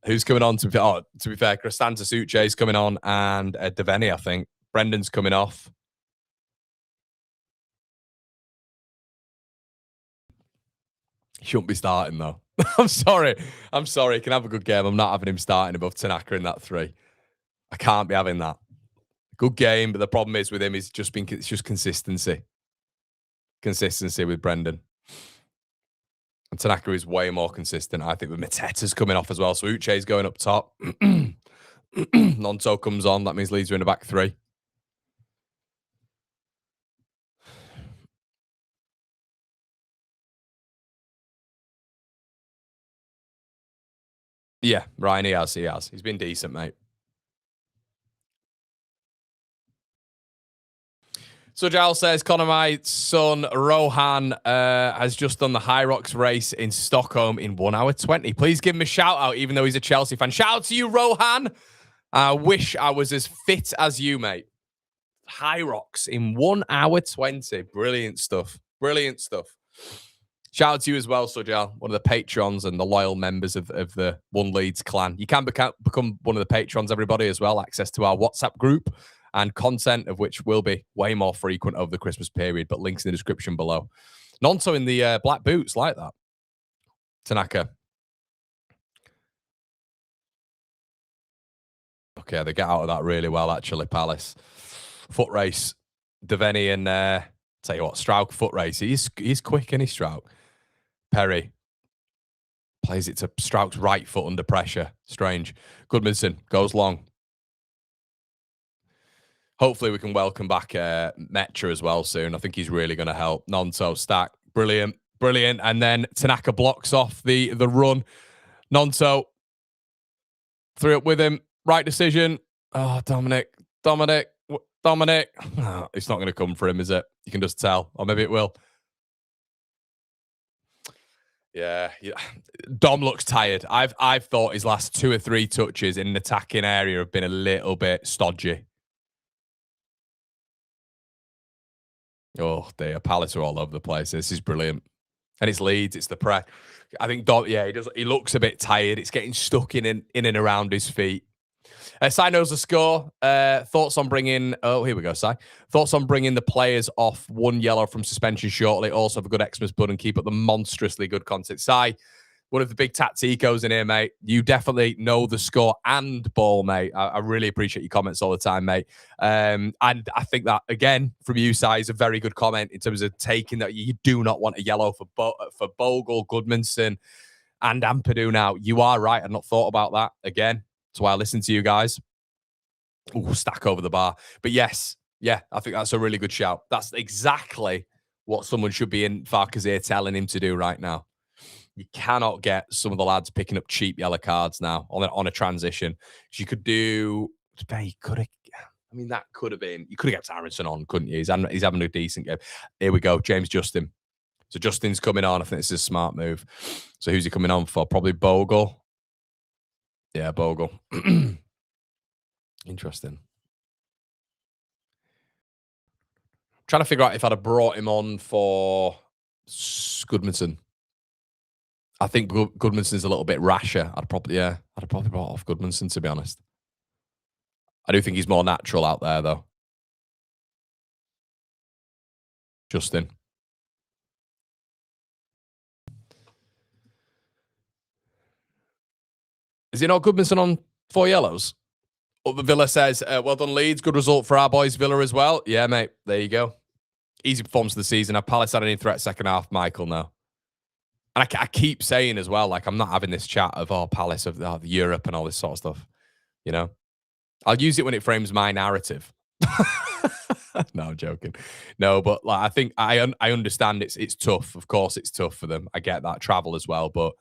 Who's coming on? To be fair, Cristante Suche is coming on, and Devaney, I think. Brendan's coming off. He shouldn't be starting, though. I'm sorry. He can have a good game. I'm not having him starting above Tanaka in that three. I can't be having that. Good game, but the problem is with him is it's just consistency. Consistency with Brendan. And Tanaka is way more consistent, I think, with Mateta's coming off as well. So Uche's going up top. Nonto comes on. That means Leeds are in the back three. Yeah, Ryan, he has. He's been decent, mate. So Giles says, Connor, my son Rohan has just done the High Rocks race in Stockholm in 1 hour 20. Please give him a shout out, even though he's a Chelsea fan. Shout out to you, Rohan. I wish I was as fit as you, mate. High Rocks in 1 hour 20. Brilliant stuff. Brilliant stuff. Shout out to you as well, Sujal, one of the patrons and the loyal members of the One Leeds clan. You can become one of the patrons, everybody, as well. Access to our WhatsApp group and content of which will be way more frequent over the Christmas period, but links in the description below. Nonto in the black boots, like that. Tanaka. Okay, they get out of that really well, actually, Palace. Foot race. Devaney and, tell you what, Strauk foot race. He's quick, isn't he, Strauk? Perry plays it to Strauk's right foot under pressure. Strange. Goodmanson goes long. Hopefully we can welcome back Metra as well soon. I think he's really going to help. Nonto stack. Brilliant. Brilliant. And then Tanaka blocks off the run. Nonto threw up with him. Right decision. Oh, Dominic. Oh, it's not going to come for him, is it? You can just tell. Or maybe it will. Yeah. Dom looks tired. I've thought his last 2 or 3 touches in an attacking area have been a little bit stodgy. Oh, dear. Palace are all over the place. This is brilliant. And it's Leeds. It's the press. I think Dom, yeah, he looks a bit tired. It's getting stuck in and around his feet. Sai knows the score. Thoughts on bringing... Oh, here we go, Sai. Thoughts on bringing the players off 1 yellow from suspension shortly. Also have a good Xmas bud and keep up the monstrously good content. Sai, one of the big tacticos in here, mate. You definitely know the score and ball, mate. I really appreciate your comments all the time, mate. And I think that, again, from you, Sai, is a very good comment in terms of taking that you do not want a yellow for Bogle, Goodmanson, and Ampadu now. You are right. I've not thought about that. Again, that's why I listen to you guys. Ooh, stack over the bar. But yes, yeah, I think that's a really good shout. That's exactly what someone should be in Farkas' ear telling him to do right now. You cannot get some of the lads picking up cheap yellow cards now on a transition. You could do... that could have been... You could have kept Aronson on, couldn't you? He's having a decent game. Here we go, James Justin. So Justin's coming on. I think this is a smart move. So who's he coming on for? Probably Bogle. Yeah, Bogle. Interesting. Trying to figure out if I'd have brought him on for Goodmanson. I think Goodmanson's a little bit rasher. I'd have probably brought off Goodmanson, to be honest. I do think he's more natural out there, though. Justin. Is it not Goodmanson on 4 yellows? Villa says, well done, Leeds. Good result for our boys, Villa, as well. Yeah, mate. There you go. Easy performance of the season. Have Palace had any threat second half? Michael, no. And I keep saying as well, like, I'm not having this chat of, Palace, of Europe and all this sort of stuff. You know? I'll use it when it frames my narrative. No, I'm joking. No, but like, I think I understand it's tough. Of course, it's tough for them. I get that. Travel as well, but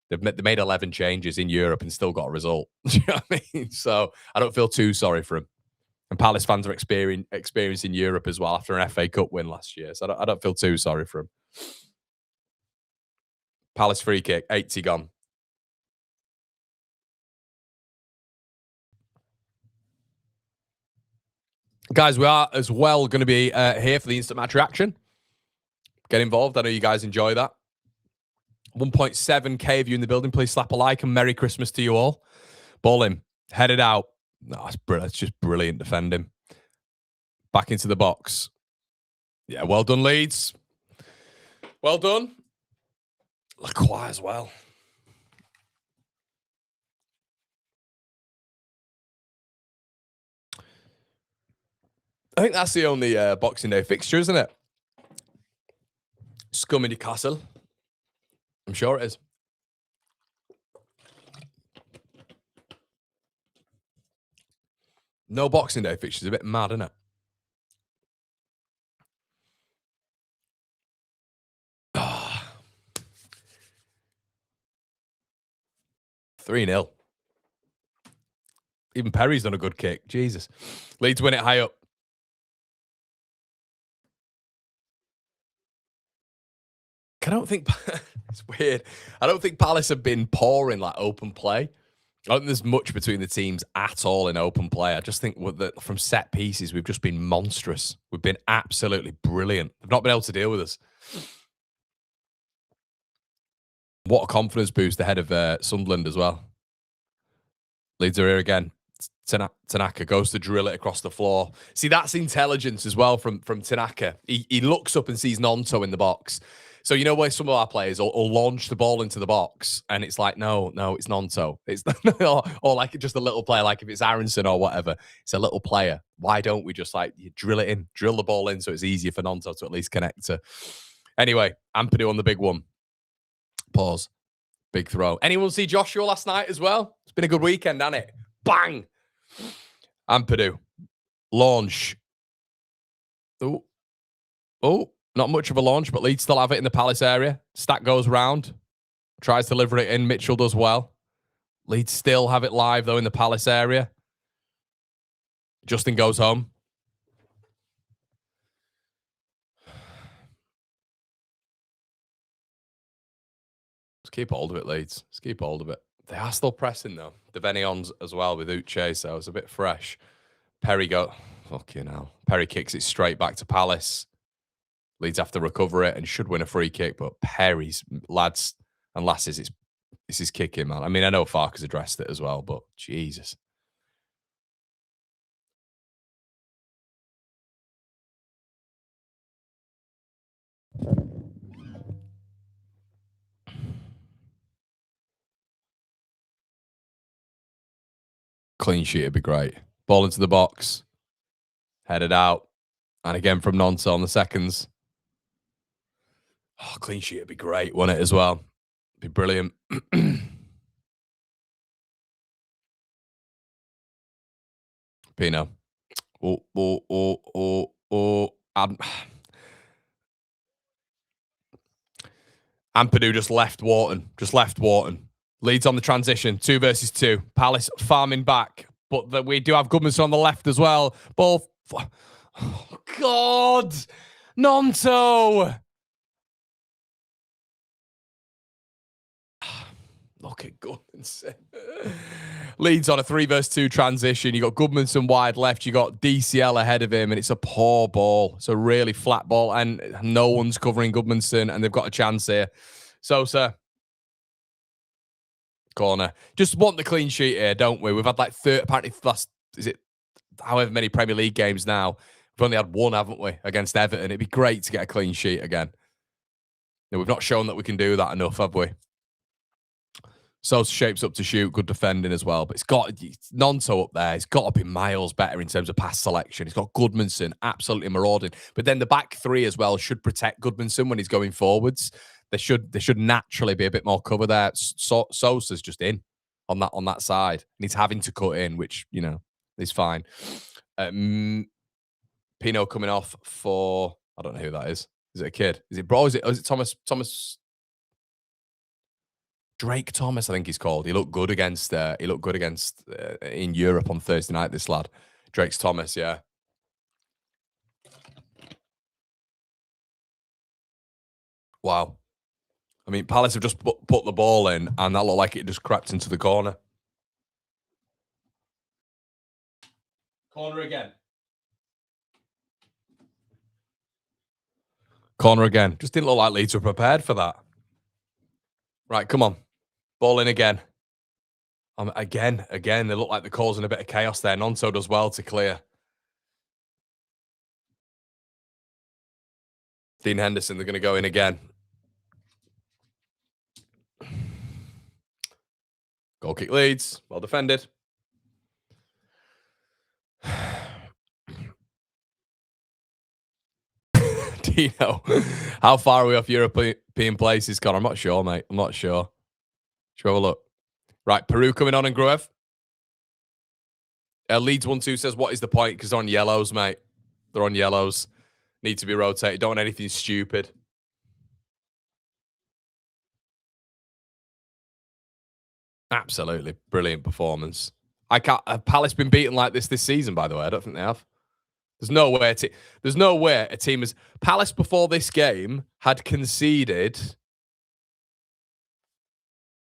they made 11 changes in Europe and still got a result. Do you know what I mean? So I don't feel too sorry for him. And Palace fans are experiencing Europe as well after an FA Cup win last year. So I don't feel too sorry for him. Palace free kick, 80 gone. Guys, we are as well going to be here for the instant match reaction. Get involved. I know you guys enjoy that. 1.7k of you in the building. Please slap a like and Merry Christmas to you all. Ball in. Headed out. No, it's just brilliant defending. Back into the box. Yeah, well done, Leeds. Well done. Lacroix as well. I think that's the only Boxing Day fixture, isn't it? Scum in Newcastle. I'm sure it is. No Boxing Day fixtures. A bit mad, isn't it? Oh. 3-0. Even Perry's done a good kick. Jesus. Leeds win it high up. I don't think it's weird. I don't think Palace have been poor in like open play. I don't think there's much between the teams at all in open play. I just think from set pieces, we've just been monstrous. We've been absolutely brilliant. They've not been able to deal with us. What a confidence boost ahead of Sunderland as well. Leeds are here again. Tanaka goes to drill it across the floor. See, that's intelligence as well from Tanaka. He looks up and sees Nonto in the box. So you know where some of our players will launch the ball into the box, and it's like, no, it's Nonto. It's or like just a little player, like if it's Aronson or whatever, it's a little player. Why don't we just like drill it in, drill the ball in, so it's easier for Nonto to at least connect to. Anyway, Ampadu on the big one. Pause. Big throw. Anyone see Joshua last night as well? It's been a good weekend, hasn't it? Bang! Ampadu. Launch. Oh, not much of a launch, but Leeds still have it in the Palace area. Stack goes round. Tries to deliver it in. Mitchell does well. Leeds still have it live, though, in the Palace area. Justin goes home. Let's keep hold of it, Leeds. Let's keep hold of it. They are still pressing, though. The Venions as well with Uche, so it's a bit fresh. Perry fucking hell. Perry kicks it straight back to Palace. Leeds have to recover it and should win a free kick, but Perry's lads and lasses, it's his kicking, man. I mean, I know Farker's addressed it as well, but Jesus. Clean sheet would be great. Ball into the box. Headed out. And again from Nonto on the seconds. Oh, clean sheet would be great, wouldn't it, as well? Be brilliant. Pino. Ampadu just left Wharton. Leeds on the transition. 2 versus 2. Palace farming back. But we do have Goodmanson on the left as well. Ball. Oh, God. Nonto. Look at Goodmanson. Leeds on a 3 versus 2 transition. You got Goodmanson wide left. You got DCL ahead of him, and it's a poor ball. It's a really flat ball, and no one's covering Goodmanson, and they've got a chance here. Sosa. Corner. Just want the clean sheet here, don't we? We've had like 30, apparently however many Premier League games now. We've only had 1, haven't we, against Everton. It'd be great to get a clean sheet again. No, we've not shown that we can do that enough, have we? Sosa shapes up to shoot. Good defending as well. But it's Nonto up there. It's got to be miles better in terms of pass selection. He's got Goodmanson absolutely marauding. But then the back 3 as well should protect Goodmanson when he's going forwards. There should naturally be a bit more cover there. Sosa's just in on that side. And he's having to cut in, which, is fine. Pino coming off for, I don't know who that is. Is it a kid? Is it bro? Is it Thomas? Drake Thomas, I think he's called. He looked good against in Europe on Thursday night, this lad. Drake's Thomas, yeah. Wow. I mean, Palace have just put the ball in, and that looked like it just crept into the corner. Corner again. Just didn't look like Leeds were prepared for that. Right, come on. Ball in again. Again. They look like they're causing a bit of chaos there. Nonto does well to clear. Dean Henderson, they're going to go in again. Goal kick Leeds. Well defended. You know, how far are we off European places, Connor? I'm not sure, mate. I'm not sure. Should we have a look? Right, Peru coming on and Gruev. Leeds 1-2 says, what is the point? Because they're on yellows, mate. They're on yellows. Need to be rotated. Don't want anything stupid. Absolutely brilliant performance. I can't. Have Palace been beaten like this season? By the way, I don't think they have. There's no way. There's no way a team as Palace before this game had conceded.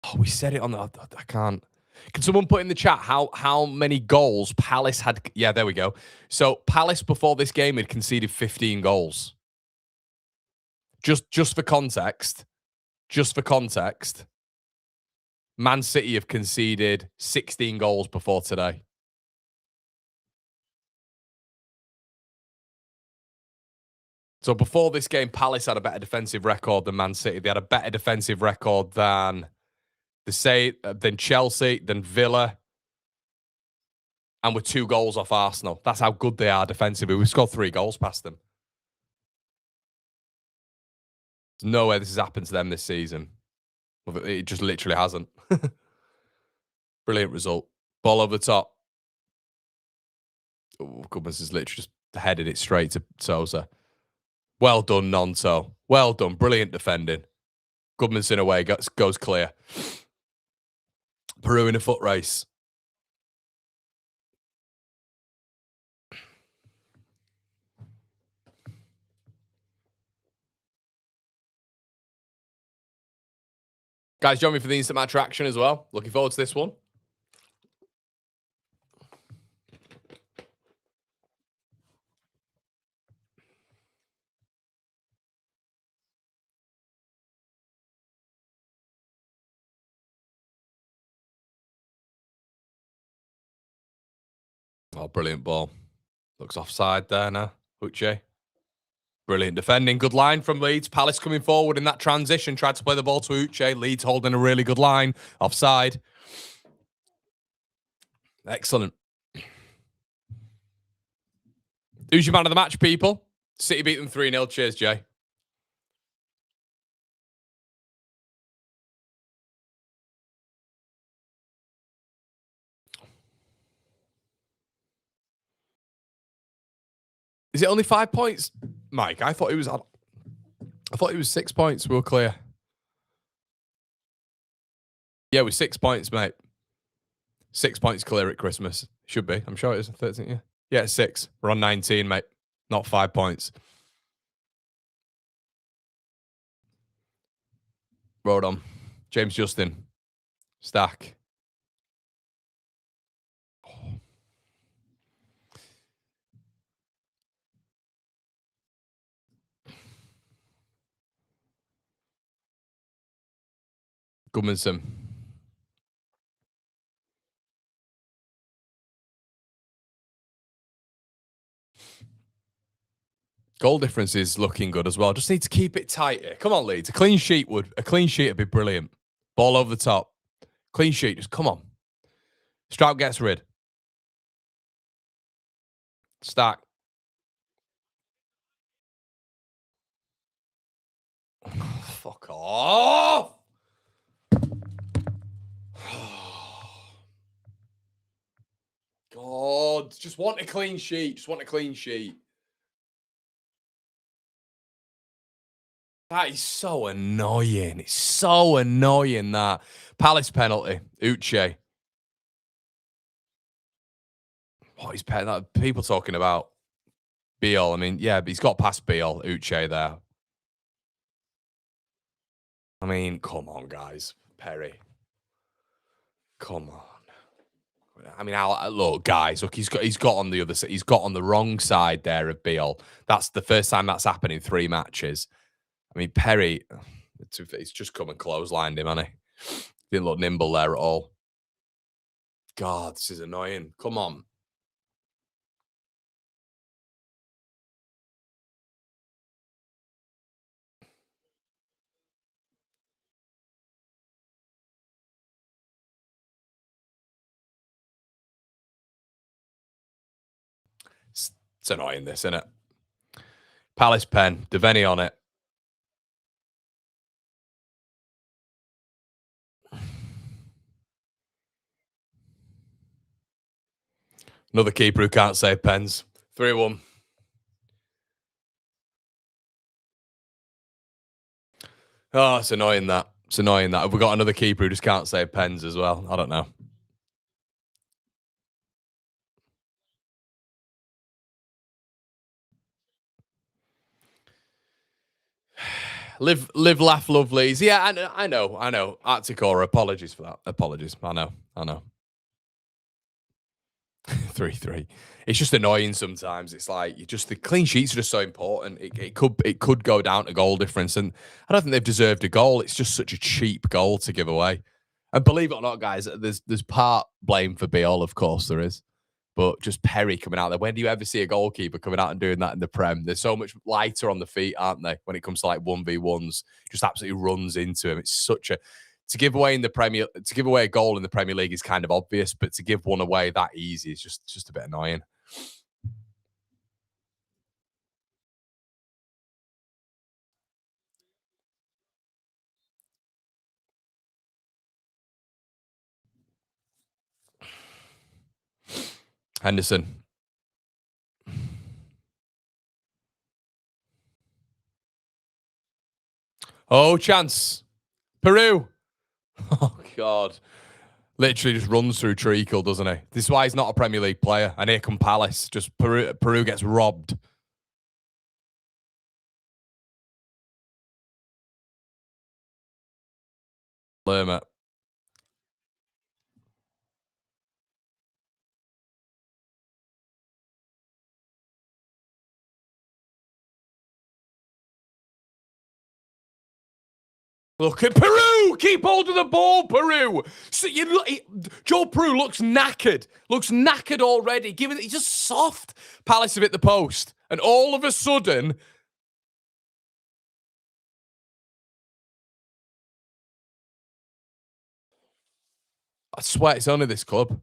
Oh, we said it on the. I can't. Can someone put in the chat how many goals Palace had? Yeah, there we go. So Palace before this game had conceded 15 goals. Just for context. Just for context. Man City have conceded 16 goals before today. So before this game, Palace had a better defensive record than Man City. They had a better defensive record than Chelsea, than Villa, and with 2 goals off Arsenal. That's how good they are defensively. We've scored 3 goals past them. There's no way this has happened to them this season. It just literally hasn't. Brilliant result. Ball over the top. Oh, goodness, has literally just headed it straight to Sosa. Well done, Nonto. Well done. Brilliant defending. Goodmanson away. Goes clear. Peru in a foot race. Guys, join me for the instant match reaction as well. Looking forward to this one. Oh, brilliant ball. Looks offside there now. Uche. Brilliant defending. Good line from Leeds. Palace coming forward in that transition. Tried to play the ball to Uche. Leeds holding a really good line. Offside. Excellent. Who's your man of the match, people? City beat them 3-0. Cheers, Jay. Is it only 5 points, Mike? I thought it was 6 points. We were clear. Yeah, with 6 points, mate. 6 points clear at Christmas. Should be. I'm sure it is. 13, yeah. Yeah, it's 6. We're on 19, mate. Not 5 points. Road on. James Justin. Stack. Goodmanson. Goal difference is looking good as well. Just need to keep it tight here. Come on, Leeds. A clean sheet would be brilliant. Ball over the top. Clean sheet. Just come on. Stroud gets rid. Stack. Fuck off. God, just want a clean sheet. Just want a clean sheet. That is so annoying. It's so annoying, that. Palace penalty. Uche. What is people talking about Beal? I mean, yeah, but he's got past Beal. Uche there. I mean, come on, guys. Perry. Come on. I mean, look, guys. Look, he's got on the other side. He's got on the wrong side there of Beal. That's the first time that's happened in 3 matches. I mean, Perry, he's just come and clotheslined him, hasn't he? Didn't look nimble there at all. God, this is annoying. Come on. It's annoying, this, isn't it? Palace pen. Devaney on it. Another keeper who can't save pens. 3-1. Oh, it's annoying that. It's annoying that. Have we got another keeper who just can't save pens as well? I don't know. Live, laugh, love, Leeds. Yeah, I know. Articora, apologies for that. Apologies. I know. 3-3. It's just annoying sometimes. It's like the clean sheets are just so important. It could go down to goal difference, and I don't think they've deserved a goal. It's just such a cheap goal to give away. And believe it or not, guys, there's part blame for Biol, of course there is. But just Perry coming out there. When do you ever see a goalkeeper coming out and doing that in the Prem? They're so much lighter on the feet, aren't they? When it comes to like 1v1s, just absolutely runs into him. It's such a to give away a goal in the Premier League is kind of obvious, but to give one away that easy is just a bit annoying. Henderson. Oh, chance. Peru. Oh, God. Literally just runs through treacle, doesn't he? This is why he's not a Premier League player. And here come Palace. Just Peru gets robbed. Lerma. Look at Peru! Keep hold of the ball, Peru! So Joe Peru looks knackered. Looks knackered already. He's just soft. Palace have hit the post. And all of a sudden... I swear it's only this club.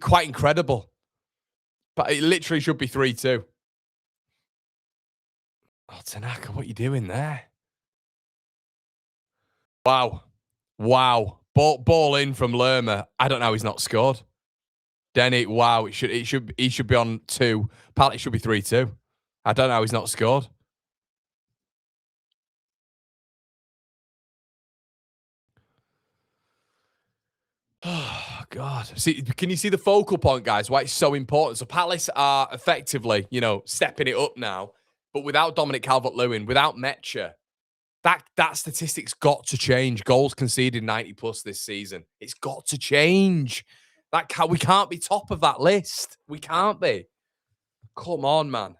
Quite incredible. But it literally should be 3-2. Oh, Tanaka, what are you doing there? Wow. Ball in from Lerma. I don't know how he's not scored. Denny, wow, he should be on 2. Apparently it should be 3-2. I don't know how he's not scored. Oh, God. See, can you see the focal point, guys? Why it's so important? So Palace are effectively, stepping it up now, but without Dominic Calvert-Lewin, without Metcha, that statistic's got to change. Goals conceded 90 plus this season. It's got to change. We can't be top of that list. We can't be. Come on, man.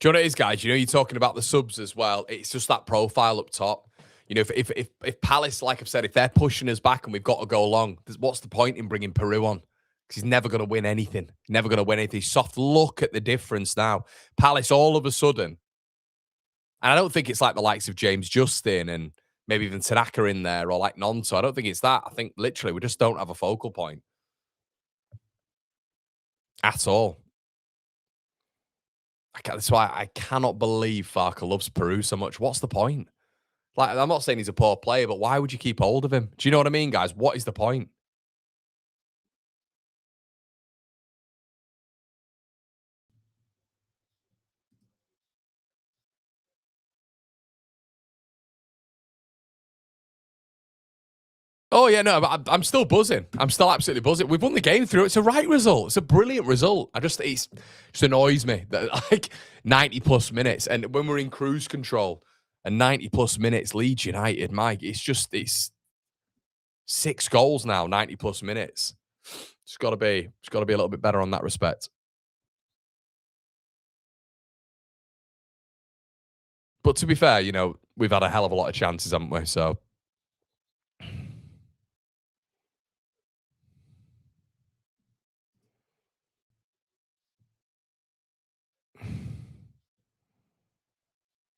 Do you know what it is, guys? You're talking about the subs as well. It's just that profile up top. If Palace, like I've said, if they're pushing us back and we've got to go long, what's the point in bringing Peru on? Because he's never going to win anything. Never going to win anything. Soft look at the difference now. Palace all of a sudden, and I don't think it's like the likes of James Justin and maybe even Tanaka in there or like Nonto. I don't think it's that. I think literally we just don't have a focal point at all. That's why I cannot believe Farker loves Peru so much. What's the point? Like, I'm not saying he's a poor player, but why would you keep hold of him? Do you know what I mean, guys? What is the point? Oh, yeah, no, but I'm still buzzing. I'm still absolutely buzzing. We've won the game through. It's a right result. It's a brilliant result. It just annoys me that, like, 90-plus minutes, and when we're in cruise control, and 90-plus minutes, Leeds United, Mike, it's 6 goals now, 90-plus minutes. It's got to be a little bit better on that respect. But to be fair, you know, we've had a hell of a lot of chances, haven't we? So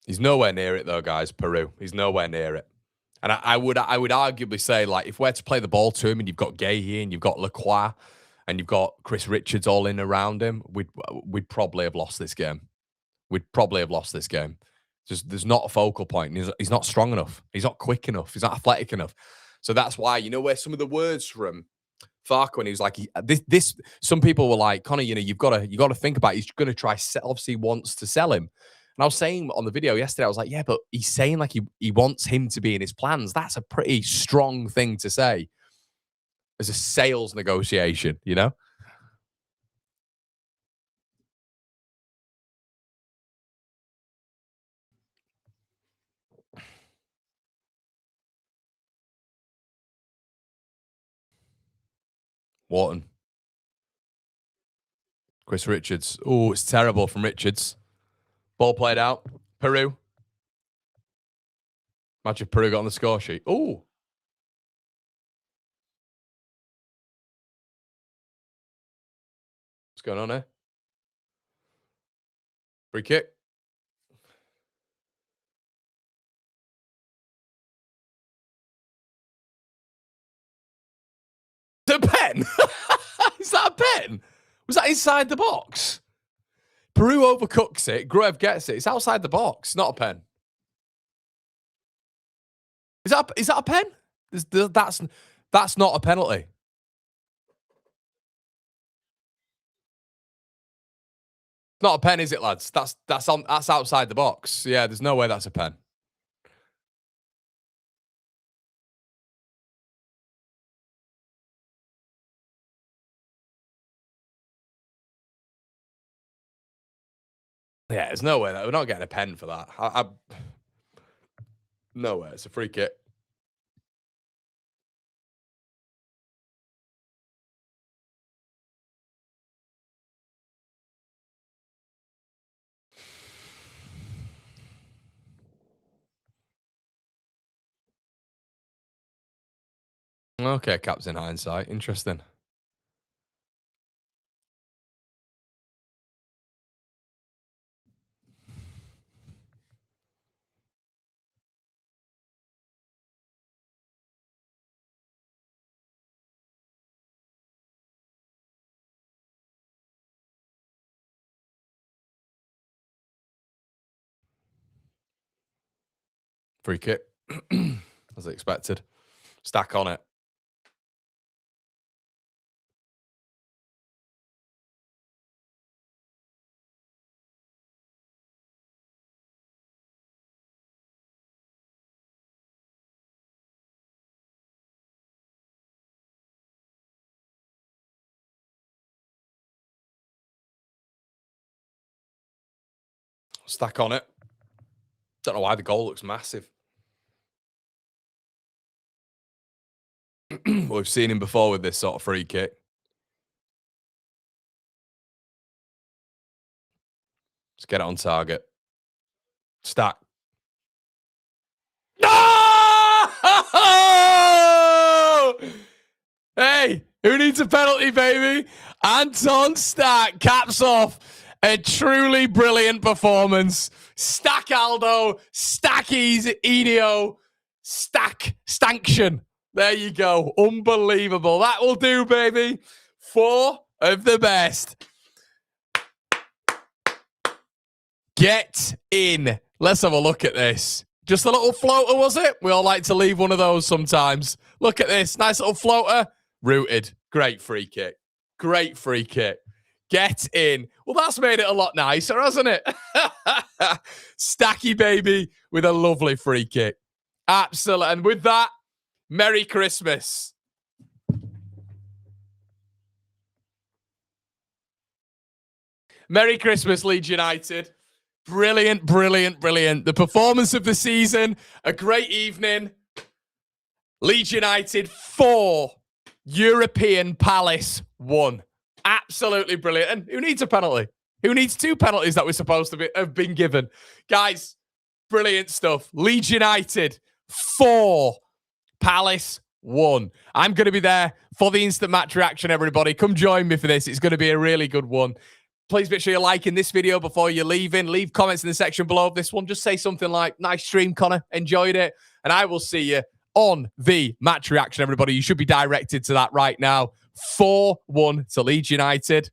he's nowhere near it, though, guys. Peru, he's nowhere near it. And I would arguably say, like, if we're to play the ball to him, and you've got Gay and you've got Lacroix, and you've got Chris Richards all in around him, we'd probably have lost this game. We'd probably have lost this game. There's not a focal point. He's not strong enough. He's not quick enough. He's not athletic enough. So that's why, you know, where some of the words from Farke, when he was like, this. Some people were like, Connor, you know, you've got to think about it. He's going to try. Obviously, he wants to sell him. And I was saying on the video yesterday, I was like, yeah, but he's saying like he wants him to be in his plans. That's a pretty strong thing to say as a sales negotiation, you know? Wharton. Chris Richards. Oh, it's terrible from Richards. Ball played out. Peru. Imagine if Peru got on the score sheet. Oh. What's going on here? Free kick. The pen? Is that a pen? Was that inside the box? Peru overcooks it. Gruev gets it. It's outside the box. Not a pen. Is that a pen? That's not a penalty. Not a pen, is it, lads? That's outside the box. Yeah, there's no way that's a pen. Yeah, there's no way that we're not getting a pen for that. No way. It's a free kick. Okay, captain hindsight. Interesting. Free kick. As expected. Stack on it. Stack on it. Don't know why the goal looks massive. We've seen him before with this sort of free kick. Let's get it on target. Stack. No! Hey, who needs a penalty, baby? Anton Stack caps off a truly brilliant performance. Stack Aldo, Stackies, Enio, Stanction. There you go. Unbelievable. That will do, baby. 4 of the best. Get in. Let's have a look at this. Just a little floater, was it? We all like to leave one of those sometimes. Look at this. Nice little floater. Rooted. Great free kick. Great free kick. Get in. Well, that's made it a lot nicer, hasn't it? Stacky, baby, with a lovely free kick. Absolutely. And with that, Merry Christmas. Merry Christmas, Leeds United. Brilliant, brilliant, brilliant. The performance of the season, a great evening. Leeds United 4, European Palace 1. Absolutely brilliant. And who needs a penalty? Who needs 2 penalties that were supposed to have been given? Guys, brilliant stuff. Leeds United 4, Palace 1. I'm going to be there for the instant match reaction, everybody. Come join me for this. It's going to be a really good one. Please make sure you're liking this video before you're leaving. Leave comments in the section below of this one. Just say something like, nice stream, Connor. Enjoyed it. And I will see you on the match reaction, everybody. You should be directed to that right now. 4-1 to Leeds United.